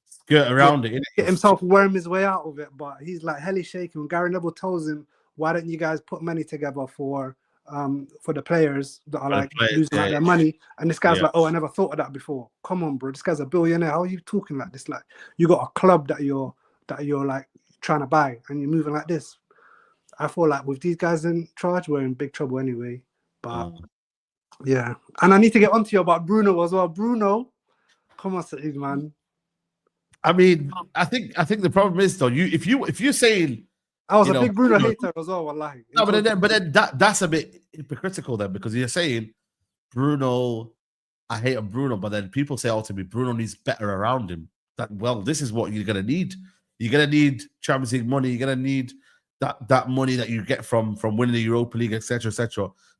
Speaker 1: skirt around it.
Speaker 20: Get himself worm his way out of it, but he's like hella shaky. When Gary Neville tells him, "Why don't you guys put money together for the players that are like losing their money?" And this guy's like, "Oh, I never thought of that before." Come on, bro. This guy's a billionaire. How are you talking like this? Like you got a club that you're like trying to buy and you're moving like this. I feel like with these guys in charge, we're in big trouble anyway. But yeah, and I need to get onto you about Bruno as well. Bruno, come on, Saeed, man.
Speaker 1: I mean, I think the problem is though, if you're saying
Speaker 20: I was a big Bruno hater as well, wallahi.
Speaker 1: No, but then that's a bit hypocritical then, because you're saying Bruno, I hate Bruno, but then people say ultimately Bruno needs better around him. This is what you're gonna need. You're gonna need Champions League money. You're gonna need that money that you get from winning the Europa League, etc.,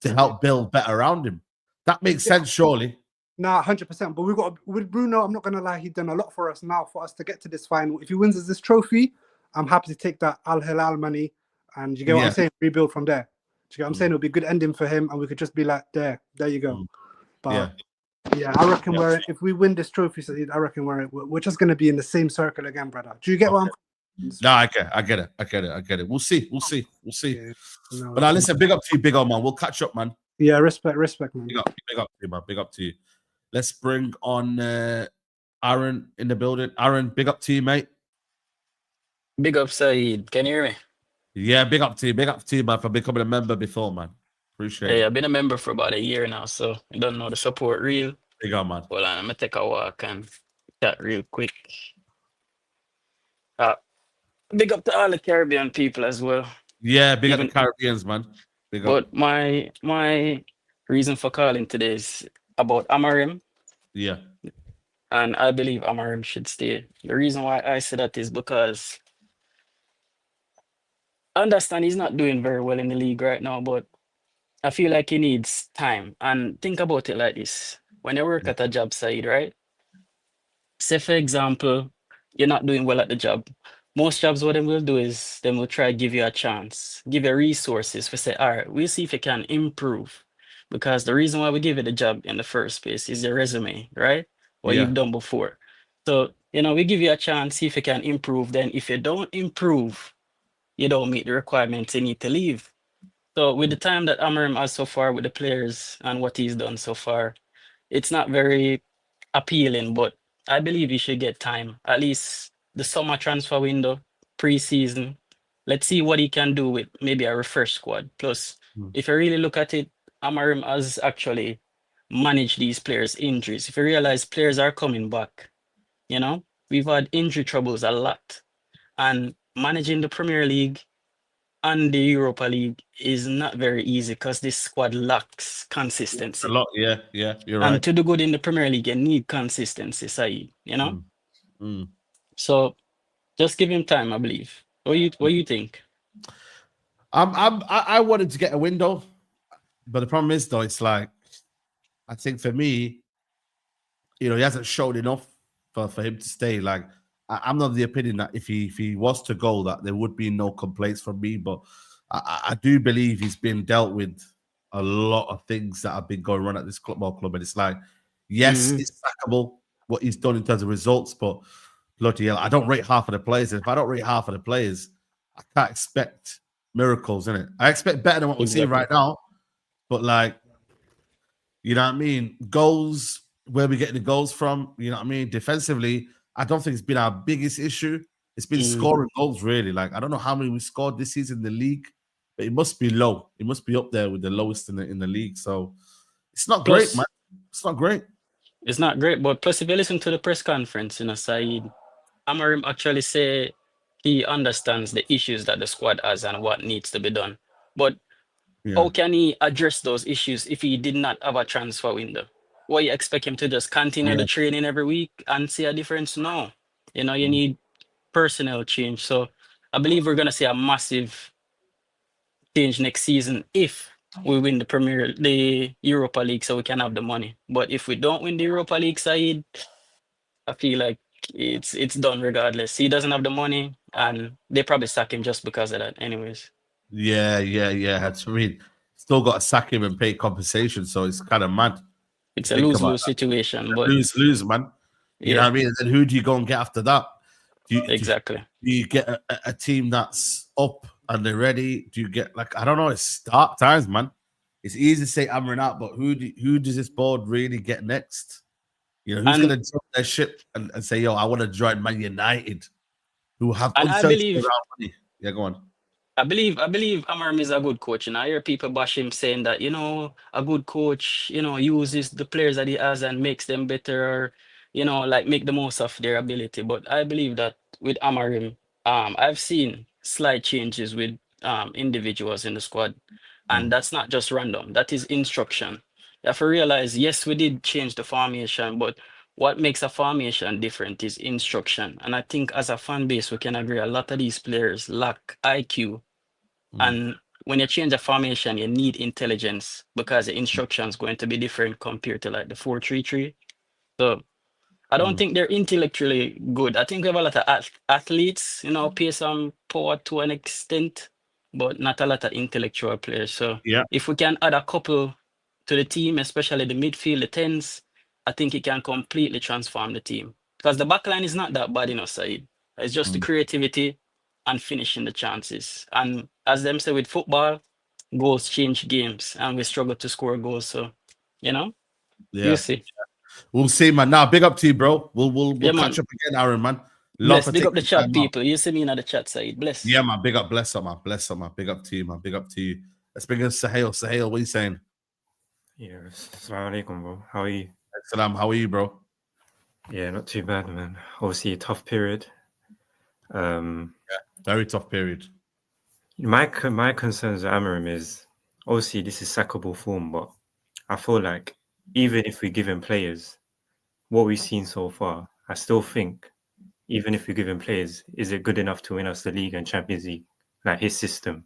Speaker 1: to help build better around him. That makes sense, surely.
Speaker 20: Nah, 100%. But we've got with Bruno. I'm not gonna lie, he's done a lot for us now for us to get to this final. If he wins us this trophy, I'm happy to take that Al Hilal money, and you get what I'm saying. Rebuild from there. Do you get what I'm saying? It'll be a good ending for him, and we could just be like, there you go. But yeah, I reckon if we win this trophy, I reckon we're just gonna be in the same circle again, brother. Do you get what I'm?
Speaker 1: No, I get it. We'll see.
Speaker 20: Yeah,
Speaker 1: but now listen, big up to you, big old man. We'll catch up, man.
Speaker 20: Yeah, respect, man.
Speaker 1: Big up to you, man. Big up to you. Let's bring on Aaron in the building. Aaron, big up to you, mate.
Speaker 21: Big up, Saeed. Can you hear me?
Speaker 1: Yeah, big up to you. Big up to you, man, for becoming a member before, man. Appreciate
Speaker 21: Hey,
Speaker 1: it.
Speaker 21: I've been a member for about a year now, so I don't know the support real.
Speaker 1: Big up, man.
Speaker 21: Hold on, I'm gonna take a walk and chat real quick. Big up to all the Caribbean people as well.
Speaker 1: Yeah, big up the Caribbeans, man. Big up.
Speaker 21: But my reason for calling today is about Amorim.
Speaker 1: Yeah.
Speaker 21: And I believe Amorim should stay. The reason why I say that is because I understand he's not doing very well in the league right now, but I feel like he needs time. And think about it like this. When you work at a job site, right? Say, for example, you're not doing well at the job. Most jobs, what they will do is they will try to give you a chance, give you resources for say, all right, we'll see if you can improve. Because the reason why we give you the job in the first place is your resume, right? What
Speaker 1: Yeah.
Speaker 21: you've done before. So, we give you a chance, see if you can improve. Then if you don't improve, you don't meet the requirements, you need to leave. So with the time that Amorim has so far with the players and what he's done so far, it's not very appealing, but I believe he should get time. At least the summer transfer window, pre-season. Let's see what he can do with maybe a refresh squad. Plus, if you really look at it, Amorim has actually managed these players' injuries. If you realize players are coming back, we've had injury troubles a lot. And managing the Premier League and the Europa League is not very easy because this squad lacks consistency.
Speaker 1: A lot, yeah, you're
Speaker 21: And
Speaker 1: right.
Speaker 21: to do good in the Premier League, you need consistency, Saeed, So just give him time, I believe. What you think?
Speaker 1: I wanted to get a window, but the problem is though, it's like I think for me, he hasn't showed enough for him to stay. Like I'm not of the opinion that if he was to go, that there would be no complaints from me. But I do believe he's been dealt with a lot of things that have been going on at this football club, and it's like, yes, it's sackable what he's done in terms of results, but bloody hell, I don't rate half of the players. And if I don't rate half of the players, I can't expect miracles in it. I expect better than what we're seeing right now, but like, you know what I mean? Goals, where we getting the goals from? You know what I mean? Defensively, I don't think it's been our biggest issue. It's been scoring goals, really. Like, I don't know how many we scored this season in the league, but it must be low. It must be up there with the lowest in the league. So it's not great, man. It's not great.
Speaker 21: It's not great, but plus if you listen to the press conference, Saeed, Amorim actually say he understands the issues that the squad has and what needs to be done. But how can he address those issues if he did not have a transfer window? What, you expect him to just continue the training every week and see a difference? No. You need personnel change. So I believe we're going to see a massive change next season if we win the Europa League, so we can have the money. But if we don't win the Europa League, Saeed, I feel like it's done regardless. He doesn't have the money, and they probably sack him just because of that anyways.
Speaker 1: Yeah. I mean, still got to sack him and pay compensation, so it's kind of mad.
Speaker 21: It's a lose-lose situation. But
Speaker 1: lose, man. You know what I mean? And then who do you go and get after that?
Speaker 21: Exactly.
Speaker 1: Do you get a team that's up and they're ready? Do you get, like, I don't know, it's dark times, man. It's easy to say Amorim out, but who does this board really get next? Who's going to jump their ship and say, yo, I want to join Man United, who have uncertainty around money? Yeah, go on.
Speaker 21: I believe Amorim is a good coach, and I hear people bash him saying that, a good coach, uses the players that he has and makes them better, or, like make the most of their ability. But I believe that with Amorim, I've seen slight changes with individuals in the squad, and that's not just random. That is instruction. You have to realize, yes, we did change the formation, but what makes a formation different is instruction. And I think as a fan base, we can agree a lot of these players lack IQ. And when you change a formation, you need intelligence because the instruction is going to be different compared to like the 4-3-3. So I don't think they're intellectually good. I think we have a lot of athletes, pay some power to an extent, but not a lot of intellectual players. So if we can add a couple to the team, especially the midfield, the 10s, I think it can completely transform the team. Because the backline is not that bad, Saeed. It's just the creativity and finishing the chances. And as them say with football, goals change games, and we struggle to score goals. So, you see.
Speaker 1: We'll see, man. Now, big up to you, bro. We'll
Speaker 21: Yeah,
Speaker 1: catch
Speaker 21: man.
Speaker 1: up again, Aaron, man. Love
Speaker 21: Bless.
Speaker 1: for
Speaker 21: Big up the
Speaker 1: taking
Speaker 21: chat
Speaker 1: time out.
Speaker 21: people. You see me in the chat, Saeed. Bless.
Speaker 1: Yeah, man. Big up, bless up, man. Bless up, man. Big up to you, man. Big up to you. Let's bring in Sahel. Sahel, what are you saying?
Speaker 2: Yeah, assalamu alaikum, bro. How are you?
Speaker 1: Salam, how are you, bro?
Speaker 2: Yeah, not too bad, man. Obviously, a tough period.
Speaker 1: Yeah, very tough period.
Speaker 2: My concerns with Amorim is obviously this is sackable form, but I feel like even if we give him players, what we've seen so far, I still think even if we give him players, is it good enough to win us the league and Champions League? Like his system.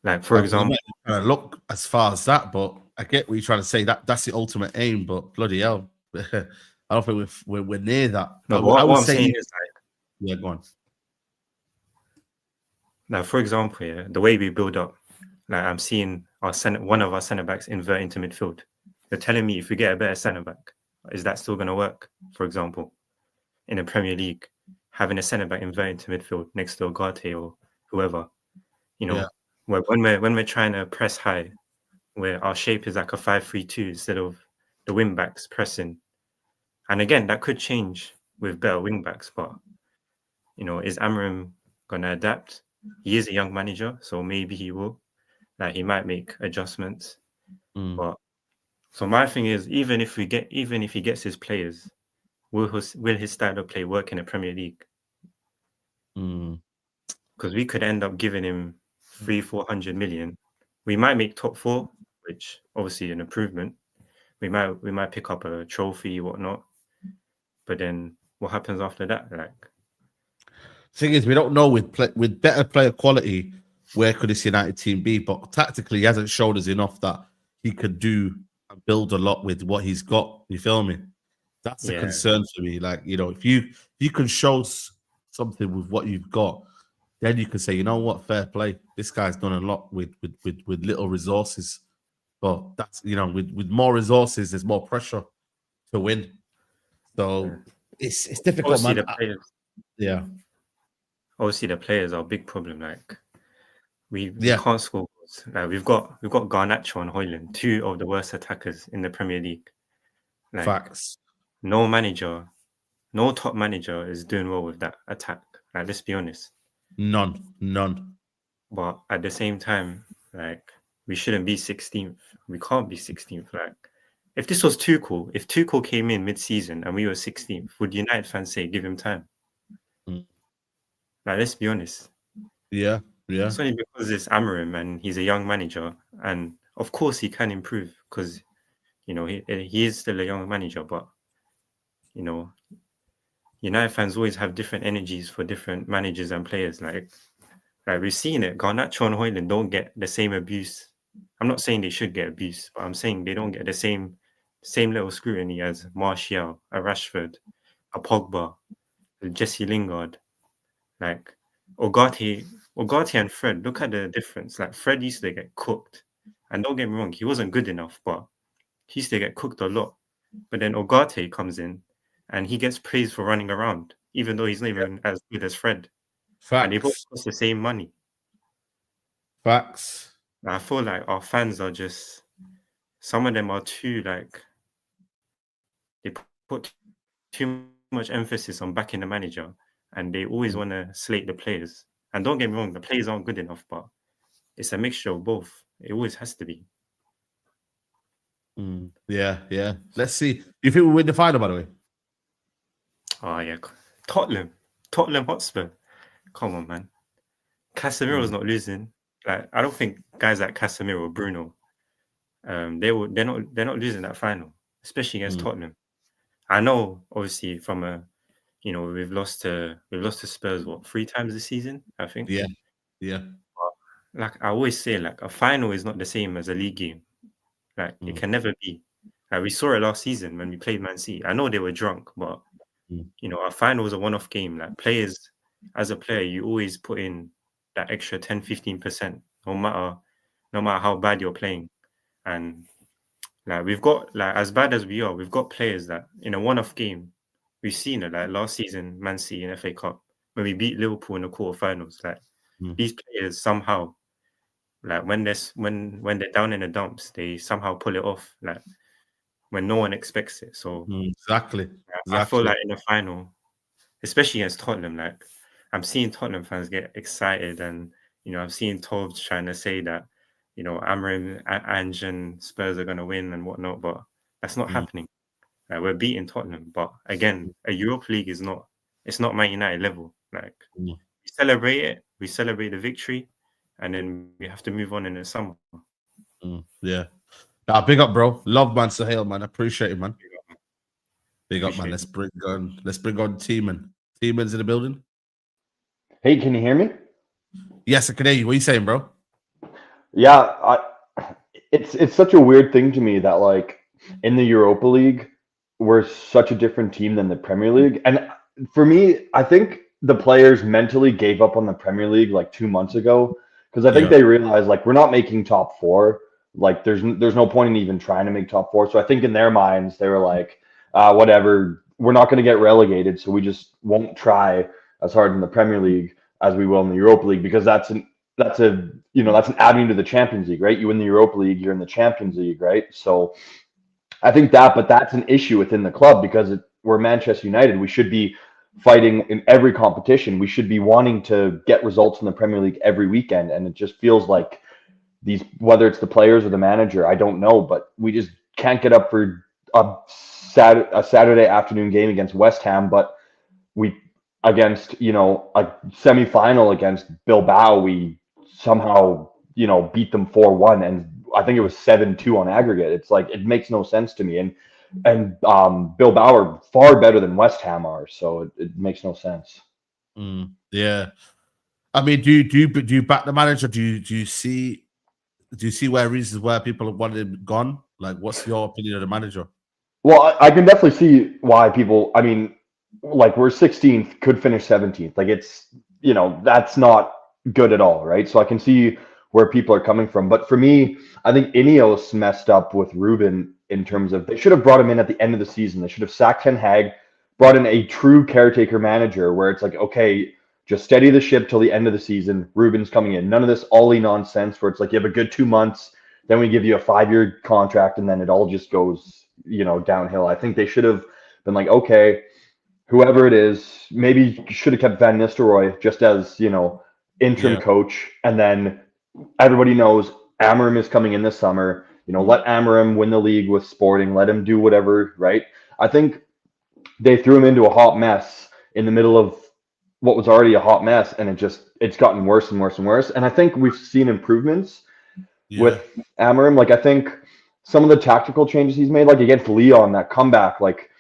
Speaker 2: Like for example,
Speaker 1: I'm not gonna look as far as that, but I get what you're trying to say. That's the ultimate aim, but bloody hell, I don't think we're near that.
Speaker 2: no,
Speaker 1: I
Speaker 2: but what
Speaker 1: would
Speaker 2: I'm
Speaker 1: say,
Speaker 2: saying is like,
Speaker 1: yeah, go on.
Speaker 2: now, for example, yeah, the way we build up, like I'm seeing one of our centre backs invert into midfield. You're telling me if we get a better centre back, is that still going to work? For example, in the Premier League, having a centre back invert into midfield next to Ugarte or whoever, you know,
Speaker 1: Yeah.
Speaker 2: when we're trying to press high, where our shape is like a 5-3-2 instead of the wing backs pressing. And again, that could change with better wing backs, but you know, is Amorim gonna adapt? He is a young manager, so maybe he will. Like he might make adjustments. But so my thing is, even if he gets his players, will his style of play work in the Premier League? Because we could end up giving him 300-400 million. We might make top 4, which obviously an improvement. We might pick up a trophy, whatnot. But then what happens after that? Like,
Speaker 1: Thing is, we don't know with better player quality where could this United team be, but tactically he hasn't showed us enough that he could do and build a lot with what he's got. You feel me? That's the concern for me. Like, you know, if you can show something with what you've got, then you can say, you know what, fair play. This guy's done a lot with little resources. But that's, you know, with more resources, there's more pressure to win. So it's difficult,
Speaker 2: obviously
Speaker 1: man.
Speaker 2: the players,
Speaker 1: Yeah.
Speaker 2: Obviously the players are a big problem. Like we
Speaker 1: Yeah.
Speaker 2: can't score goals. Like we've got Garnacho and Højlund, 2 of the worst attackers in the Premier League. Like,
Speaker 1: Facts.
Speaker 2: No top manager is doing well with that attack. Like, let's be honest.
Speaker 1: None.
Speaker 2: But at the same time, like, we shouldn't be 16th. We can't be 16th. Like, if this was Tuchel, if Tuchel came in mid-season and we were 16th, would United fans say give him time? Like, let's be honest.
Speaker 1: Yeah.
Speaker 2: It's only because it's Amorim and he's a young manager, and of course he can improve because, you know, he is still a young manager. But you know, United fans always have different energies for different managers and players. Like we've seen it. Garnacho and Højlund don't get the same abuse. I'm not saying they should get abuse, but I'm saying they don't get the same level of scrutiny as Martial, a Rashford, a Pogba, a Jesse Lingard. Like Ugarte and Fred, look at the difference. Like Fred used to get cooked. And don't get me wrong, he wasn't good enough, but he used to get cooked a lot. But then Ugarte comes in and he gets praised for running around, even though he's not even as good as Fred.
Speaker 1: Facts.
Speaker 2: And they both cost the same money.
Speaker 1: Facts.
Speaker 2: I feel like our fans are just, some of them are too, like, they put too much emphasis on backing the manager and they always want to slate the players. And don't get me wrong, the players aren't good enough, but it's a mixture of both. It always has to be.
Speaker 1: Yeah. Let's see. You think we win the final, by the way?
Speaker 2: Oh, yeah. Tottenham Hotspur. Come on, man. Casemiro's not losing. Like, I don't think guys like Casemiro or Bruno, they're not losing that final, especially against Tottenham. I know, obviously, from a, you know, we've lost to Spurs 3 times this season, I think.
Speaker 1: Yeah.
Speaker 2: But, like I always say, like a final is not the same as a league game. Like it can never be. Like we saw it last season when we played Man City. I know they were drunk, but you know, a final was a one-off game. Like players, as a player, you always put in that extra 10-15%, no matter how bad you're playing. And like we've got, like, as bad as we are, we've got players that in a one-off game, we've seen it, like last season, Man City in FA Cup, when we beat Liverpool in the quarterfinals. Like these players somehow, like when they're down in the dumps, they somehow pull it off. Like when no one expects it. So
Speaker 1: exactly.
Speaker 2: I feel like in the final, especially against Tottenham, like I'm seeing Tottenham fans get excited, and I'm seeing Tovs trying to say that Amorim, Ange, and Spurs are going to win and whatnot, but that's not happening. We're beating Tottenham, but again, a Europa League is not. It's not Man United level. Like we celebrate it, we celebrate the victory, and then we have to move on in the summer.
Speaker 1: Yeah. Nah, big up, bro. Love, man. Sahel, man. Appreciate it, man. Big up, man. Let's bring on Teeman. Teeman's in the building.
Speaker 3: Hey, can you hear me?
Speaker 1: Yes, I can hear you. What are you saying, bro?
Speaker 3: Yeah, it's such a weird thing to me that like in the Europa League, we're such a different team than the Premier League. And for me, I think the players mentally gave up on the Premier League like 2 months ago because I think they realized like we're not making top four. Like there's no point in even trying to make top four. So I think in their minds they were like, whatever, we're not going to get relegated, so we just won't try as hard in the Premier League as we will in the Europa League because that's an avenue to the Champions League, right? You win the Europa League, you're in the Champions League, right? So I think but that's an issue within the club because we're Manchester United. We should be fighting in every competition. We should be wanting to get results in the Premier League every weekend, and it just feels like whether it's the players or the manager, I don't know, but we just can't get up for a Saturday afternoon game against West Ham, but against a semi-final against Bilbao, we somehow beat them 4-1, and I think it was 7-2 on aggregate. It's like it makes no sense to me, and Bilbao are far better than West Ham are, so it makes no sense.
Speaker 1: Yeah, I mean, do you back the manager? Do you see reasons where people have wanted him gone? Like, what's your opinion of the manager?
Speaker 3: Well, I can definitely see why people. I mean, like we're 16th, could finish 17th. Like it's that's not good at all, right? So I can see where people are coming from. But for me, I think Ineos messed up with Ruben in terms of they should have brought him in at the end of the season. They should have sacked Ten Hag, brought in a true caretaker manager where it's like, okay, just steady the ship till the end of the season. Ruben's coming in. None of this Ollie nonsense where it's like you have a good 2 months, then we give you a 5-year contract, and then it all just goes, downhill. I think they should have been like, okay, whoever it is, maybe should have kept Van Nistelrooy just as, interim coach. And then everybody knows Amorim is coming in this summer. Let Amorim win the league with Sporting. Let him do whatever, right? I think they threw him into a hot mess in the middle of what was already a hot mess, and it's gotten worse and worse and worse. And I think we've seen improvements with Amorim. Like I think some of the tactical changes he's made, like against Lyon, that comeback, like,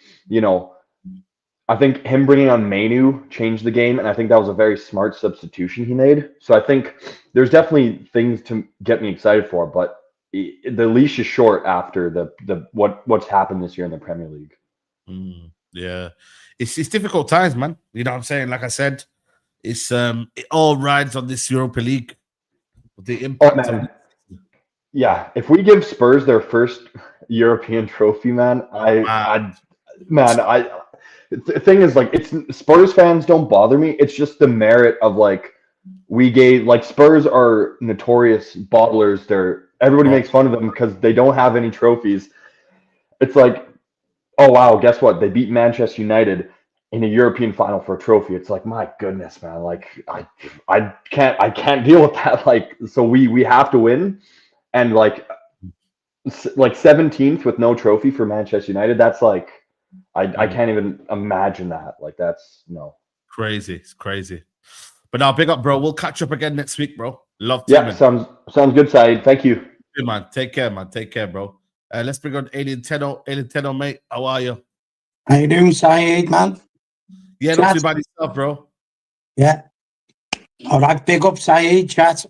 Speaker 3: I think him bringing on Mainu changed the game, and I think that was a very smart substitution he made. So I think there's definitely things to get me excited for, but the leash is short after what's happened this year in the Premier League.
Speaker 1: Yeah, it's difficult times, man. You know what I'm saying? Like I said, it's it all rides on this Europa League. The impact.
Speaker 3: Yeah, if we give Spurs their first European trophy, man, the thing is, like, it's Spurs fans don't bother me. It's just the merit of like Spurs are notorious bottlers. Everybody makes fun of them because they don't have any trophies. It's like, oh wow, guess what? They beat Manchester United in a European final for a trophy. It's like, my goodness, man. Like I can't deal with that. Like, so we have to win, and like 17th with no trophy for Manchester United. That's like, I can't even imagine that. Like that's
Speaker 1: crazy. It's crazy. But now, big up, bro. We'll catch up again next week, bro. Love.
Speaker 3: Yeah, sounds good, Saeed. Thank you.
Speaker 1: Good man. Take care, man. Take care, bro. Let's bring on Alien Tenno, mate. How are you?
Speaker 22: How you doing, Saeed, man?
Speaker 1: Yeah, not too bad yourself, bro.
Speaker 22: Yeah. All right, big up, Saeed, chat.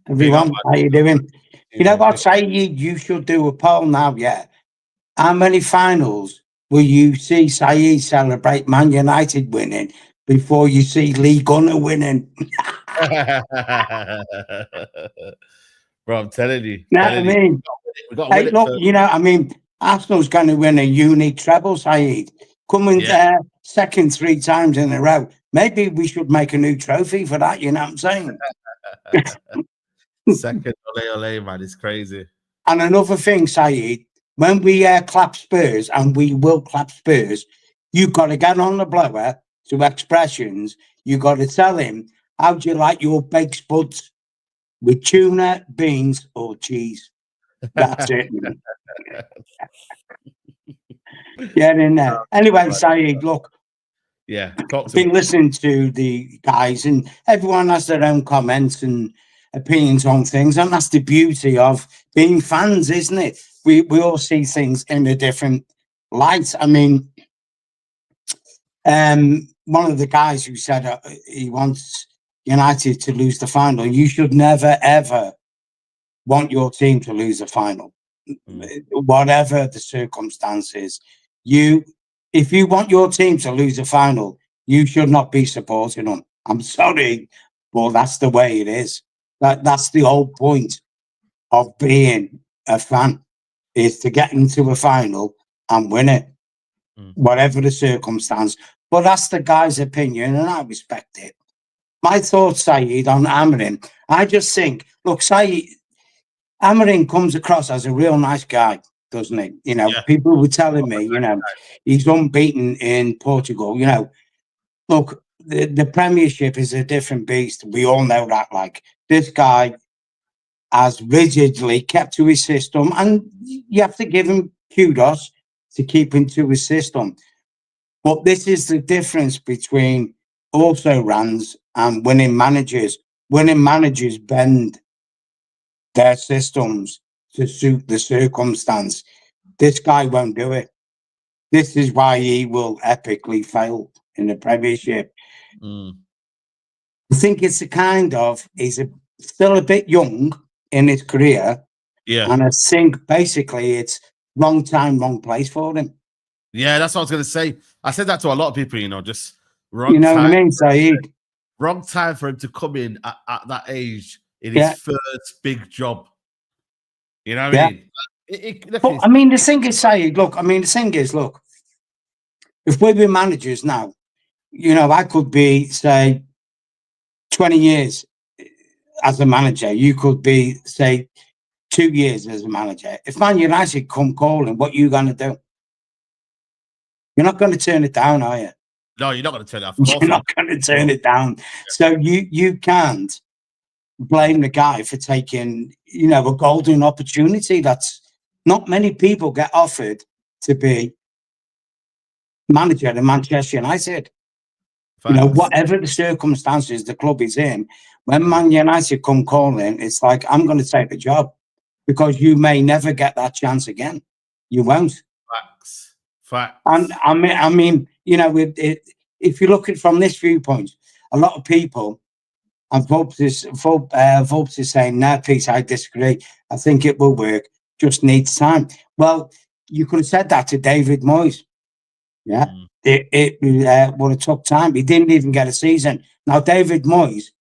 Speaker 22: Everyone, how you doing? You know what, Saeed? You should do a poll now, yeah. How many finals will you see Saeed celebrate Man United winning before you see Lee Gunner winning?
Speaker 1: Bro, I'm telling you.
Speaker 22: You know what I mean? Hey, look, Arsenal's going to win a unique treble, Saeed. Coming there second 3 times in a row. Maybe we should make a new trophy for that, you know what I'm saying?
Speaker 1: Second, ole, man, it's crazy.
Speaker 22: And another thing, Saeed, when we clap Spurs, and we will clap Spurs, you've got to get on the blower to expressions. You've got to tell him, how do you like your baked spuds? With tuna, beans, or cheese. That's it. Get in there. Anyway, Saeed, look.
Speaker 1: Yeah,
Speaker 22: I've been listening to the guys, and everyone has their own comments and opinions on things, and that's the beauty of being fans, isn't it? We all see things in a different light. I mean, one of the guys who said he wants United to lose the final. You should never ever want your team to lose the final, whatever the circumstances. If you want your team to lose the final, you should not be supporting them. I'm sorry, but that's the way it is. That's the whole point of being a fan, is to get into a final and win it, whatever the circumstance. But that's the guy's opinion, and I respect it. My thoughts, Saeed, on Amorim, I just think, look, Saeed, Amorim comes across as a real nice guy, doesn't he? You know, people were telling me, you know, he's unbeaten in Portugal. You know, look, the Premiership is a different beast. We all know that. Like, this guy has rigidly kept to his system, and you have to give him kudos to keeping to his system. But this is the difference between also runs and winning managers. Winning managers bend their systems to suit the circumstance. This guy won't do it. This is why he will epically fail in the Premiership. I think it's he's still a bit young in his career.
Speaker 1: Yeah.
Speaker 22: And I think basically it's wrong time, wrong place for him.
Speaker 1: Yeah, that's what I was going to say. I said that to a lot of people, you know, just wrong
Speaker 22: You know
Speaker 1: time.
Speaker 22: what I mean, Saeed?
Speaker 1: Wrong time for him to come in at that age in his first big job. You know what I mean?
Speaker 22: But I mean, the thing is, Saeed, look, if we were managers now, you know, I could be, say, 20 years as a manager. You could be, say, 2 years as a manager. If Man United come calling, what are you going to do? You're not going to turn it down, are you?
Speaker 1: No, you're not going to turn it off.
Speaker 22: You're not going to turn it down. So you can't blame the guy for taking, you know, a golden opportunity. That's not many people get offered to be manager at Manchester United. You know, whatever the circumstances the club is in, when Man United come calling, it's like, I'm going to take the job, because you may never get that chance again. You won't.
Speaker 1: Facts.
Speaker 22: And I mean, you know, if you look at it from this viewpoint, a lot of people, and Volps is saying, no, Pete, I disagree. I think it will work. Just needs time. Well, you could have said that to David Moyes. Yeah. It would have took time. He didn't even get a season. Now, David Moyes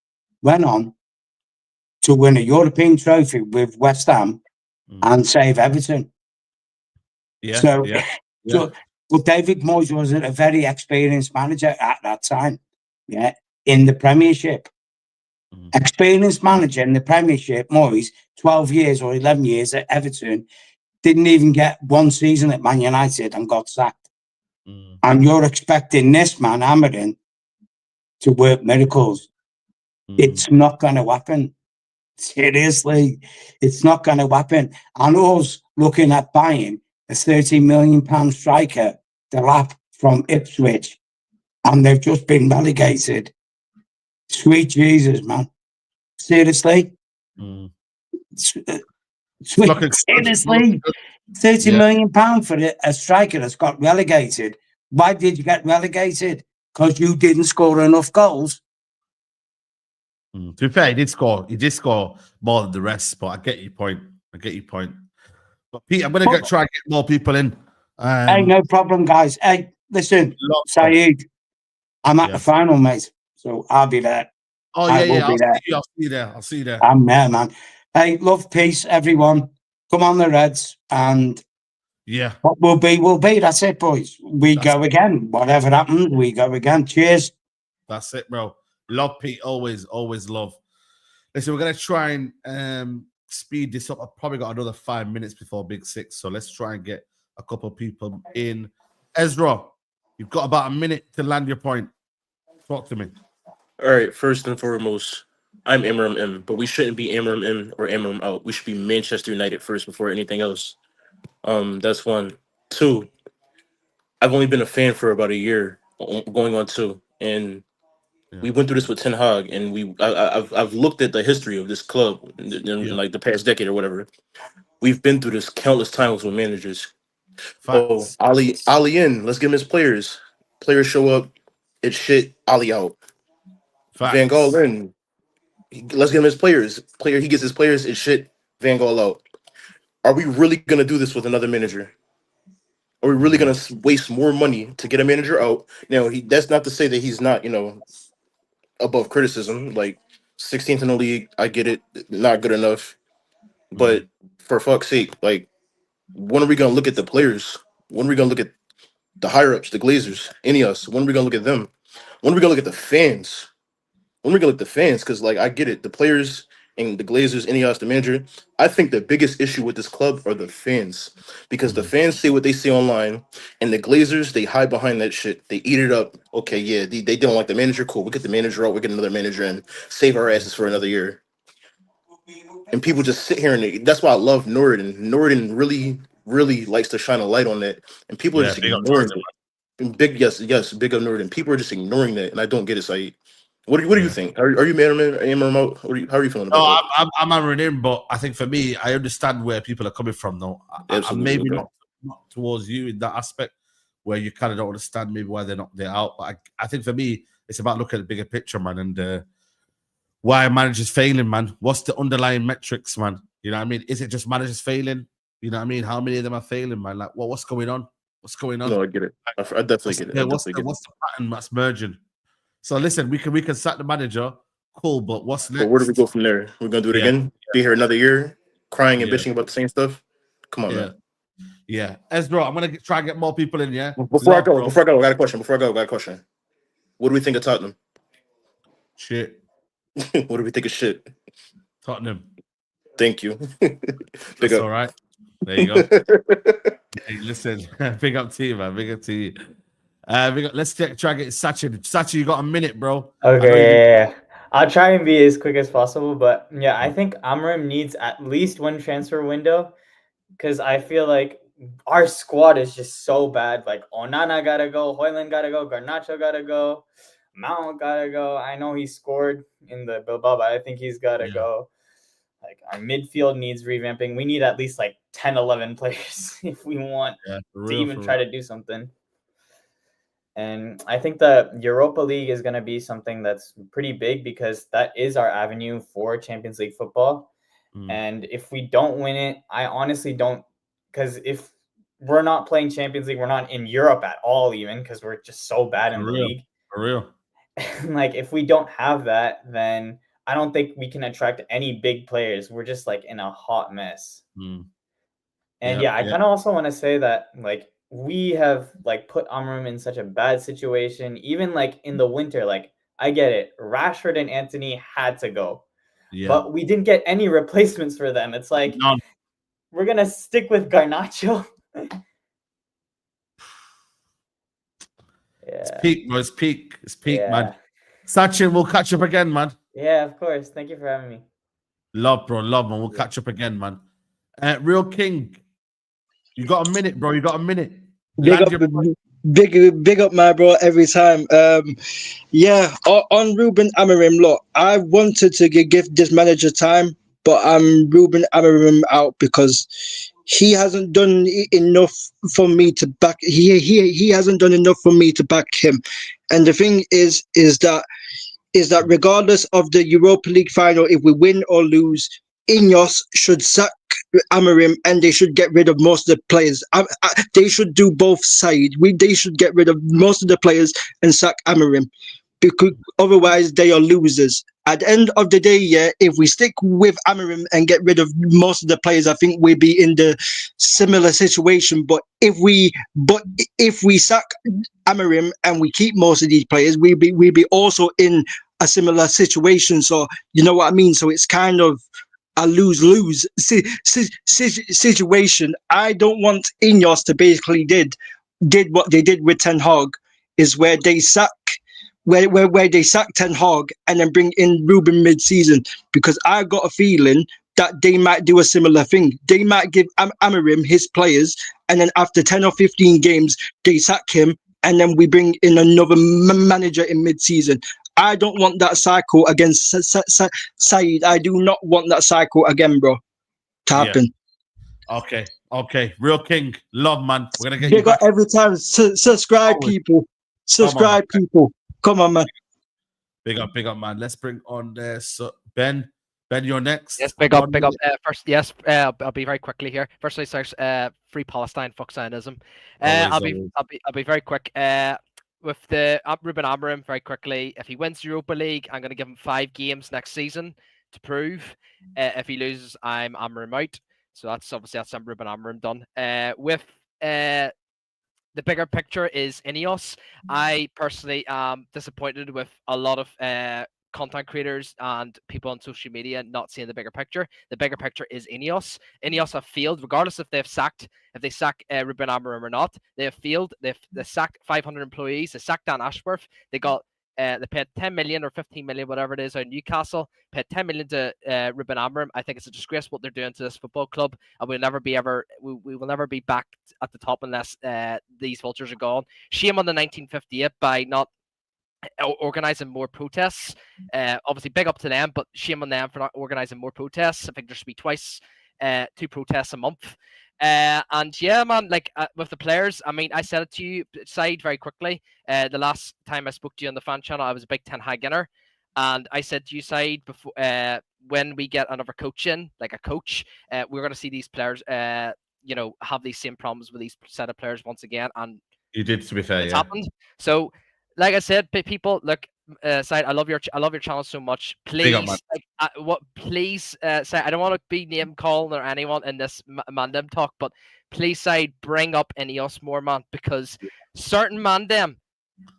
Speaker 22: went on to win a European trophy with West Ham and save Everton. But David Moyes wasn't a very experienced manager at that time, in the Premiership. Experienced manager in the Premiership, Moyes, 12 years or 11 years at Everton, didn't even get one season at Man United and got sacked. And you're expecting this man, Amorim, to work miracles. It's not going to happen. Seriously, it's not going to happen. And us looking at buying a £30 million striker, the lap from Ipswich, and they've just been relegated. Sweet Jesus, man. Seriously? Seriously? £30 million for a striker that's got relegated. Why did you get relegated? Because you didn't score enough goals.
Speaker 1: To be fair, he did score more than the rest, but I get your point. But Pete, I'm going to try and get more people in.
Speaker 22: Hey, no problem, guys. Hey, listen, Saeed, I'm at the final, mate, so I'll be there.
Speaker 1: Oh, yeah. I'll see you there.
Speaker 22: I'm there, man. Hey, love, peace, everyone. Come on, the Reds, and what will be. That's it, boys. We go again. Whatever happens, we go again. Cheers.
Speaker 1: That's it, bro. Love, Pete. Always love. Listen, we're going to try and speed this up. I've probably got another 5 minutes before Big Six, so let's try and get a couple of people in. Ezra, you've got about a minute to land your point. Talk to me.
Speaker 4: All right, first and foremost, I'm Amorim M, but we shouldn't be Amorim M or Amorim out. We should be Manchester United first before anything else. That's one. Two, I've only been a fan for about a year, going on 2, and we went through this with Ten Hag, and I've looked at the history of this club in like the past decade or whatever. We've been through this countless times with managers.
Speaker 1: Facts.
Speaker 4: Oh, Ali in, let's give him his players. Players show up, it's shit. Ali out.
Speaker 1: Facts.
Speaker 4: Van Gaal in, let's give him his players. He gets his players, it's shit. Van Gaal out. Are we really gonna do this with another manager? Are we really gonna waste more money to get a manager out? Now, that's not to say that he's not, above criticism. Like 16th in the league, I get it, not good enough. But for fuck's sake, like, when are we gonna look at the players? When are we gonna look at the higher ups, the Glazers, Ineos? When are we gonna look at them? When are we gonna look at the fans? When are we gonna look at the fans? Because, like, I get it, the players and the Glazers, Ineos, the manager. I think the biggest issue with this club are the fans, because the fans say what they say online, and the Glazers, they hide behind that shit. They eat it up. Okay, yeah, they don't like the manager. Cool, we get the manager out. We get another manager in. Save our asses for another year. And people just sit here, and that's why I love Norden. Norden really, really likes to shine a light on that, and people are just ignoring it. Big up Norden. People are just ignoring that, and I don't get it, Saeed. What do you think? Are you Amorim out? How are you feeling about that?
Speaker 1: I'm hammering in, but I think for me, I understand where people are coming from, though. I maybe not towards you in that aspect, where you kind of don't understand maybe why they're out. But I think for me, it's about looking at the bigger picture, man, and why managers failing, man. What's the underlying metrics, man? You know what I mean? Is it just managers failing? You know what I mean? How many of them are failing, man? Like, what's going on? What's going on?
Speaker 4: No, I get it. I definitely get it.
Speaker 1: What's the pattern that's merging? So listen, we can sack the manager, cool, but what's next?
Speaker 4: But where do we go from there? We're gonna do it again? Be here another year, crying and bitching about the same stuff? Come on, man.
Speaker 1: Yeah, Ezra, I'm gonna try and get more people in. Yeah.
Speaker 4: Before I go, I got a question. What do we think of Tottenham?
Speaker 1: Shit.
Speaker 4: What do we think of shit?
Speaker 1: Tottenham.
Speaker 4: Thank you.
Speaker 1: That's all right. There you go. Hey, listen, big up to you, man. Big up to you. Let's try and get Sachi. Sachi, you got a minute, bro.
Speaker 5: Okay, I'll try and be as quick as possible. But yeah, I think Amorim needs at least one transfer window, because I feel like our squad is just so bad. Like Onana gotta go, Højlund gotta go, Garnacho gotta go, Mount gotta go. I know he scored in the Bilbao, but I think he's gotta go. Like our midfield needs revamping. We need at least like 10, 11 players if we want to even try to do something. And I think the Europa League is going to be something that's pretty big, because that is our avenue for Champions League football. And if we don't win it, I honestly don't, because if we're not playing Champions League, we're not in Europe at all, even, because we're just so bad in the league.
Speaker 1: For real.
Speaker 5: Like, if we don't have that, then I don't think we can attract any big players. We're just like in a hot mess. And I kind of also want to say that, like, we have like put Amorim in such a bad situation, even like in the winter. Like, I get it, Rashford and Antony had to go, but we didn't get any replacements for them. It's like, we're gonna stick with Garnacho.
Speaker 1: It's peak, bro. It's peak, man. Sachin, we'll catch up again, man.
Speaker 5: Yeah, of course. Thank you for having me.
Speaker 1: Love, bro. Love, man. We'll catch up again, man. Real King, you got a minute, bro. You got a minute.
Speaker 23: Big up, my bro, every time. On Ruben Amorim, look, I wanted to give this manager time, but I'm Ruben Amorim out, because he hasn't done enough for me to back. He hasn't done enough for me to back him. And the thing is that regardless of the Europa League final, if we win or lose, Ineos should sack Amorim, and they should get rid of most of the players. They should do both sides. They should get rid of most of the players and sack Amorim, because otherwise they are losers. At the end of the day, if we stick with Amorim and get rid of most of the players, I think we'll be in the similar situation. But if we sack Amorim and we keep most of these players, we'll be also in a similar situation. So you know what I mean? So it's kind of a lose-lose situation. I don't want Ineos to basically did what they did with Ten Hag, is where they sack Ten Hag and then bring in Ruben mid-season, because I got a feeling that they might do a similar thing. They might give Amorim his players, and then after 10 or 15 games, they sack him, and then we bring in another manager in mid-season. I don't want that cycle against Saeed. I do not want that cycle again, bro, to happen.
Speaker 1: Okay. Real King, love, man. We're gonna get
Speaker 23: They
Speaker 1: you
Speaker 23: got
Speaker 1: back.
Speaker 23: every time. Subscribe, people. Subscribe, people. Come on, man.
Speaker 1: Big up, man. Let's bring on there. So Ben, you're next.
Speaker 6: Yes, big up. First, yes, I'll be very quickly here. Firstly, free Palestine, fuck Zionism. I'll be very quick. With the Ruben Amorim, very quickly. If he wins the Europa League, I'm going to give him 5 games next season to prove. If he loses, I'm Amorim out. So that's Ruben Amorim done. With the bigger picture is Ineos. I personally am disappointed with a lot of content creators and people on social media not seeing the bigger picture. The bigger picture is Ineos. Ineos have failed, regardless if they sack Ruben Amorim or not. They have failed. They sacked 500 employees. They sacked Dan Ashworth. They paid 10 million or 15 million, whatever it is, out in Newcastle. Paid 10 million to Ruben Amorim. I think it's a disgrace what they're doing to this football club, and we will never be back at the top unless these vultures are gone. Shame on the 1958 by not organizing more protests. Obviously, big up to them, but shame on them for not organizing more protests. I think there should be 2 protests a month. And yeah, man, with the players, I mean, I said it to you, Saeed, very quickly. The last time I spoke to you on the fan channel, I was a big Ten Hag-inner, and I said to you, Saeed, before when we get another coach in, like a coach, we're going to see these players, have these same problems with these set of players once again. And
Speaker 1: you did, to be fair,
Speaker 6: it's happened. So, like I said, people, look, Saeed, I love your channel so much. Please, Saeed, I don't want to be name calling or anyone in this Mandem talk, but please, Saeed, bring up Ineos more, man, because certain Mandem,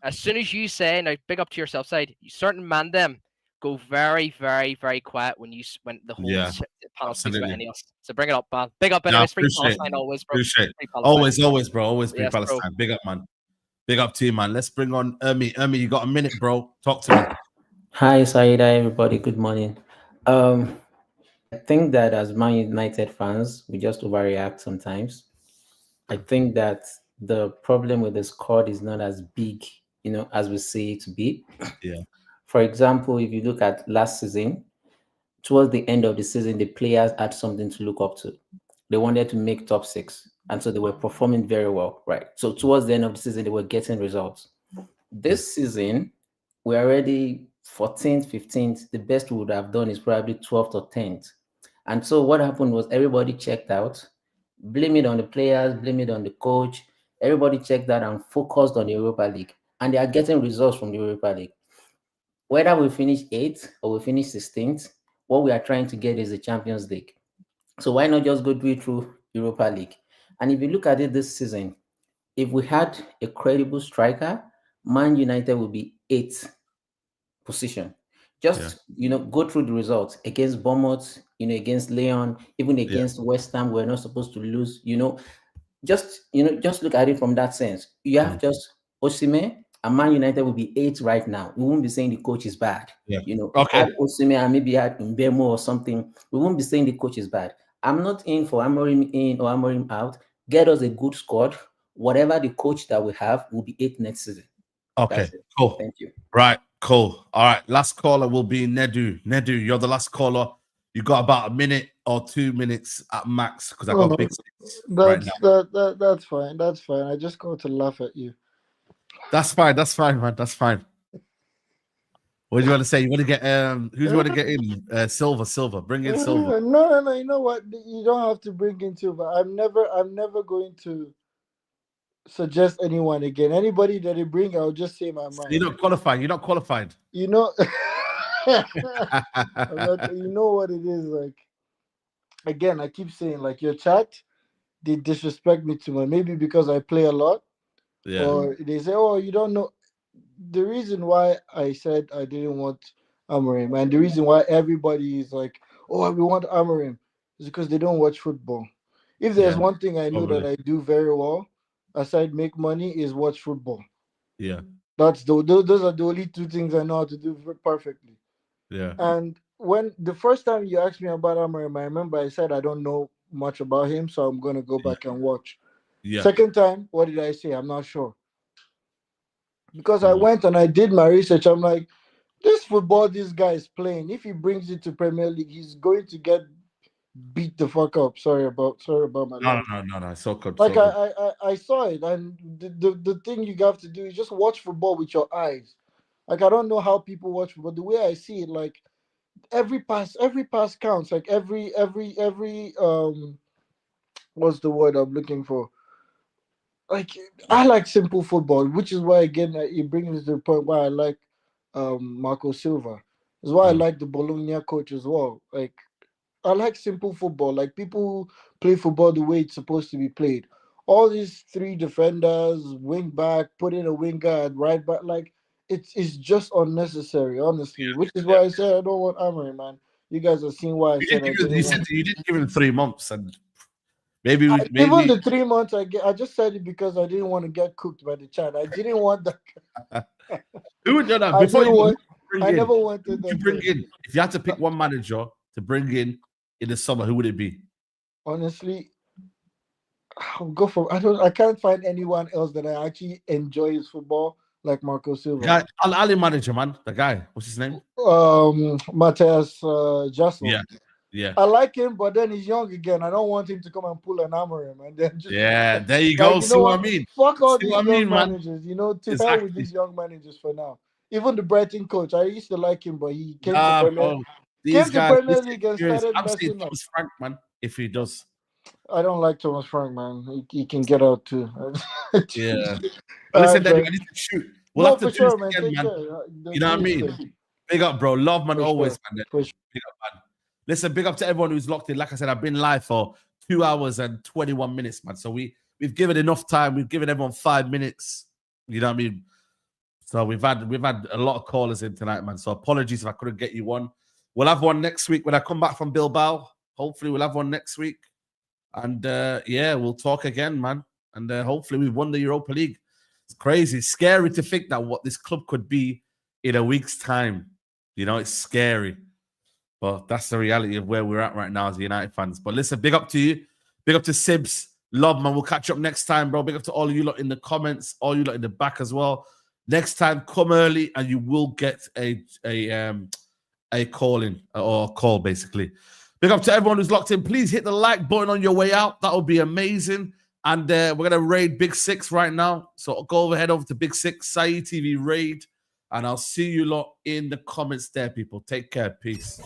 Speaker 6: as soon as you say, now big up to yourself, Saeed, certain Mandem go very, very, very quiet when the whole panel speaks about Ineos. So bring it up, man. Big up, anyways. Free Palestine always, bro.
Speaker 1: Appreciate it. Always, bro. Always free Palestine. Bro. Big up, man. Big up to you, man. Let's bring on Ermi. You got a minute, bro. Talk to me.
Speaker 7: Hi, Saeed. Hi, everybody. Good morning. I think that as Man United fans, we just overreact sometimes. I think that the problem with the squad is not as big, as we see it to be.
Speaker 1: Yeah.
Speaker 7: For example, if you look at last season, towards the end of the season, the players had something to look up to. They wanted to make top 6. And so they were performing very well, right? So towards the end of the season, they were getting results. This season, we're already 14th, 15th. The best we would have done is probably 12th or 10th. And so what happened was everybody checked out, blame it on the players, blame it on the coach. Everybody checked out and focused on the Europa League. And they are getting results from the Europa League. Whether we finish 8th or we finish 16th, what we are trying to get is the Champions League. So why not just go through Europa League? And if you look at it this season, if we had a credible striker, Man United will be 8th position. Just go through the results against Bournemouth, against Lyon, even against West Ham. We're not supposed to lose. Just look at it from that sense. You have just Osimhen, and Man United will be 8th right now. We won't be saying the coach is bad. Add Osimhen and maybe add Mbemo or something. We won't be saying the coach is bad. I'm not in for Amorim in or Amorim out. Get us a good squad. Whatever the coach that we have will be 8th next season.
Speaker 1: Okay, cool.
Speaker 7: Thank you.
Speaker 1: Right, cool. All right, last caller will be Nedu. Nedu, you're the last caller. You got about a minute or 2 minutes at max because I got big sticks right now.
Speaker 8: That's fine. That's fine. I just got to laugh at you.
Speaker 1: That's fine, man. That's fine. What do you want to say? You want to get who do you want to get in? Silver. Bring in Silver.
Speaker 8: No. You know what? You don't have to bring in Silver. I'm never going to suggest anyone again. Anybody that you bring, I'll just say my mind.
Speaker 1: You're not qualified. You're not qualified.
Speaker 8: You know, you know what it is like. Again, I keep saying like your chat, they disrespect me too much. Maybe because I play a lot, or they say, "Oh, you don't know." The reason why I said I didn't want Amorim, and the reason why everybody is like, oh, we want Amorim. It's because they don't watch football. If there's one thing I know that I do very well, aside make money, is watch football.
Speaker 1: Yeah.
Speaker 8: Those are the only two things I know how to do perfectly.
Speaker 1: Yeah.
Speaker 8: And when the first time you asked me about Amorim, I remember I said I don't know much about him, so I'm gonna go back and watch.
Speaker 1: Yeah.
Speaker 8: Second time, what did I say? I'm not sure. Because I went and I did my research. I'm like, this football this guy is playing, if he brings it to Premier League, he's going to get beat the fuck up. Sorry about my language.
Speaker 1: No. So good.
Speaker 8: Like
Speaker 1: so good.
Speaker 8: I saw it, and the thing you have to do is just watch football with your eyes. Like I don't know how people watch, but the way I see it, like every pass counts. Like every what's the word I'm looking for? Like I like simple football, which is why again it brings me to the point why I like Marco Silva. Is why I like the Bologna coach as well. Like I like simple football, like people play football the way it's supposed to be played. All these three defenders, wing back, put in a winger at right back, like it's just unnecessary, honestly. Which is why I said I don't want Amorim, man. You guys have seen why I said I didn't want.
Speaker 1: You didn't give him 3 months, and maybe
Speaker 8: even the 3 months I just said it because I didn't want to get cooked by the chat. I didn't want that.
Speaker 1: Who would do that?
Speaker 8: I never wanted that.
Speaker 1: You bring in, if you had to pick one manager to bring in the summer, who would it be?
Speaker 8: Honestly, I'll go for. I can't find anyone else that I actually enjoy his football like Marco Silva.
Speaker 1: Guy, Al manager, man. The guy. What's his name?
Speaker 8: Matthias Jaslo.
Speaker 1: Yeah.
Speaker 8: I like him, but then he's young again. I don't want him to come and pull an Amorim and then just.
Speaker 1: Yeah, there you go. See what I mean?
Speaker 8: Fuck all
Speaker 1: See
Speaker 8: these
Speaker 1: what I
Speaker 8: young
Speaker 1: mean, man?
Speaker 8: managers. To hell with these young managers for now. Even the Brighton coach, I used to like him, but he came to Premier League.
Speaker 1: These guys,
Speaker 8: Premier League and started
Speaker 1: I'm
Speaker 8: messing
Speaker 1: saying
Speaker 8: up.
Speaker 1: Thomas Frank, man, if he does.
Speaker 8: I don't like Thomas Frank, man. He can get out too.
Speaker 1: Yeah. But listen, Daddy, I need to shoot. We'll have to do
Speaker 8: sure,
Speaker 1: this again, man.
Speaker 8: Care.
Speaker 1: You know what I mean? Big up, bro. Love, man,
Speaker 8: For
Speaker 1: always,
Speaker 8: sure.
Speaker 1: man.
Speaker 8: For sure.
Speaker 1: Big up, man. Listen, big up to everyone who's locked in. Like I said, I've been live for 2 hours and 21 minutes, man. So we've given enough time. We've given everyone 5 minutes. You know what I mean? So we've had a lot of callers in tonight, man. So apologies if I couldn't get you one. We'll have one next week when I come back from Bilbao. Hopefully we'll have one next week. And we'll talk again, man. And hopefully we've won the Europa League. It's crazy. It's scary to think that what this club could be in a week's time. You know, it's scary. But that's the reality of where we're at right now as United fans. But listen, big up to you. Big up to Sibs. Love, man. We'll catch up next time, bro. Big up to all of you lot in the comments, all you lot in the back as well. Next time, come early and you will get a call-in or a call, basically. Big up to everyone who's locked in. Please hit the like button on your way out. That would be amazing. And we're going to raid Big Six right now. So go head over to Big Six, Saeed TV raid. And I'll see you lot in the comments there, people. Take care. Peace.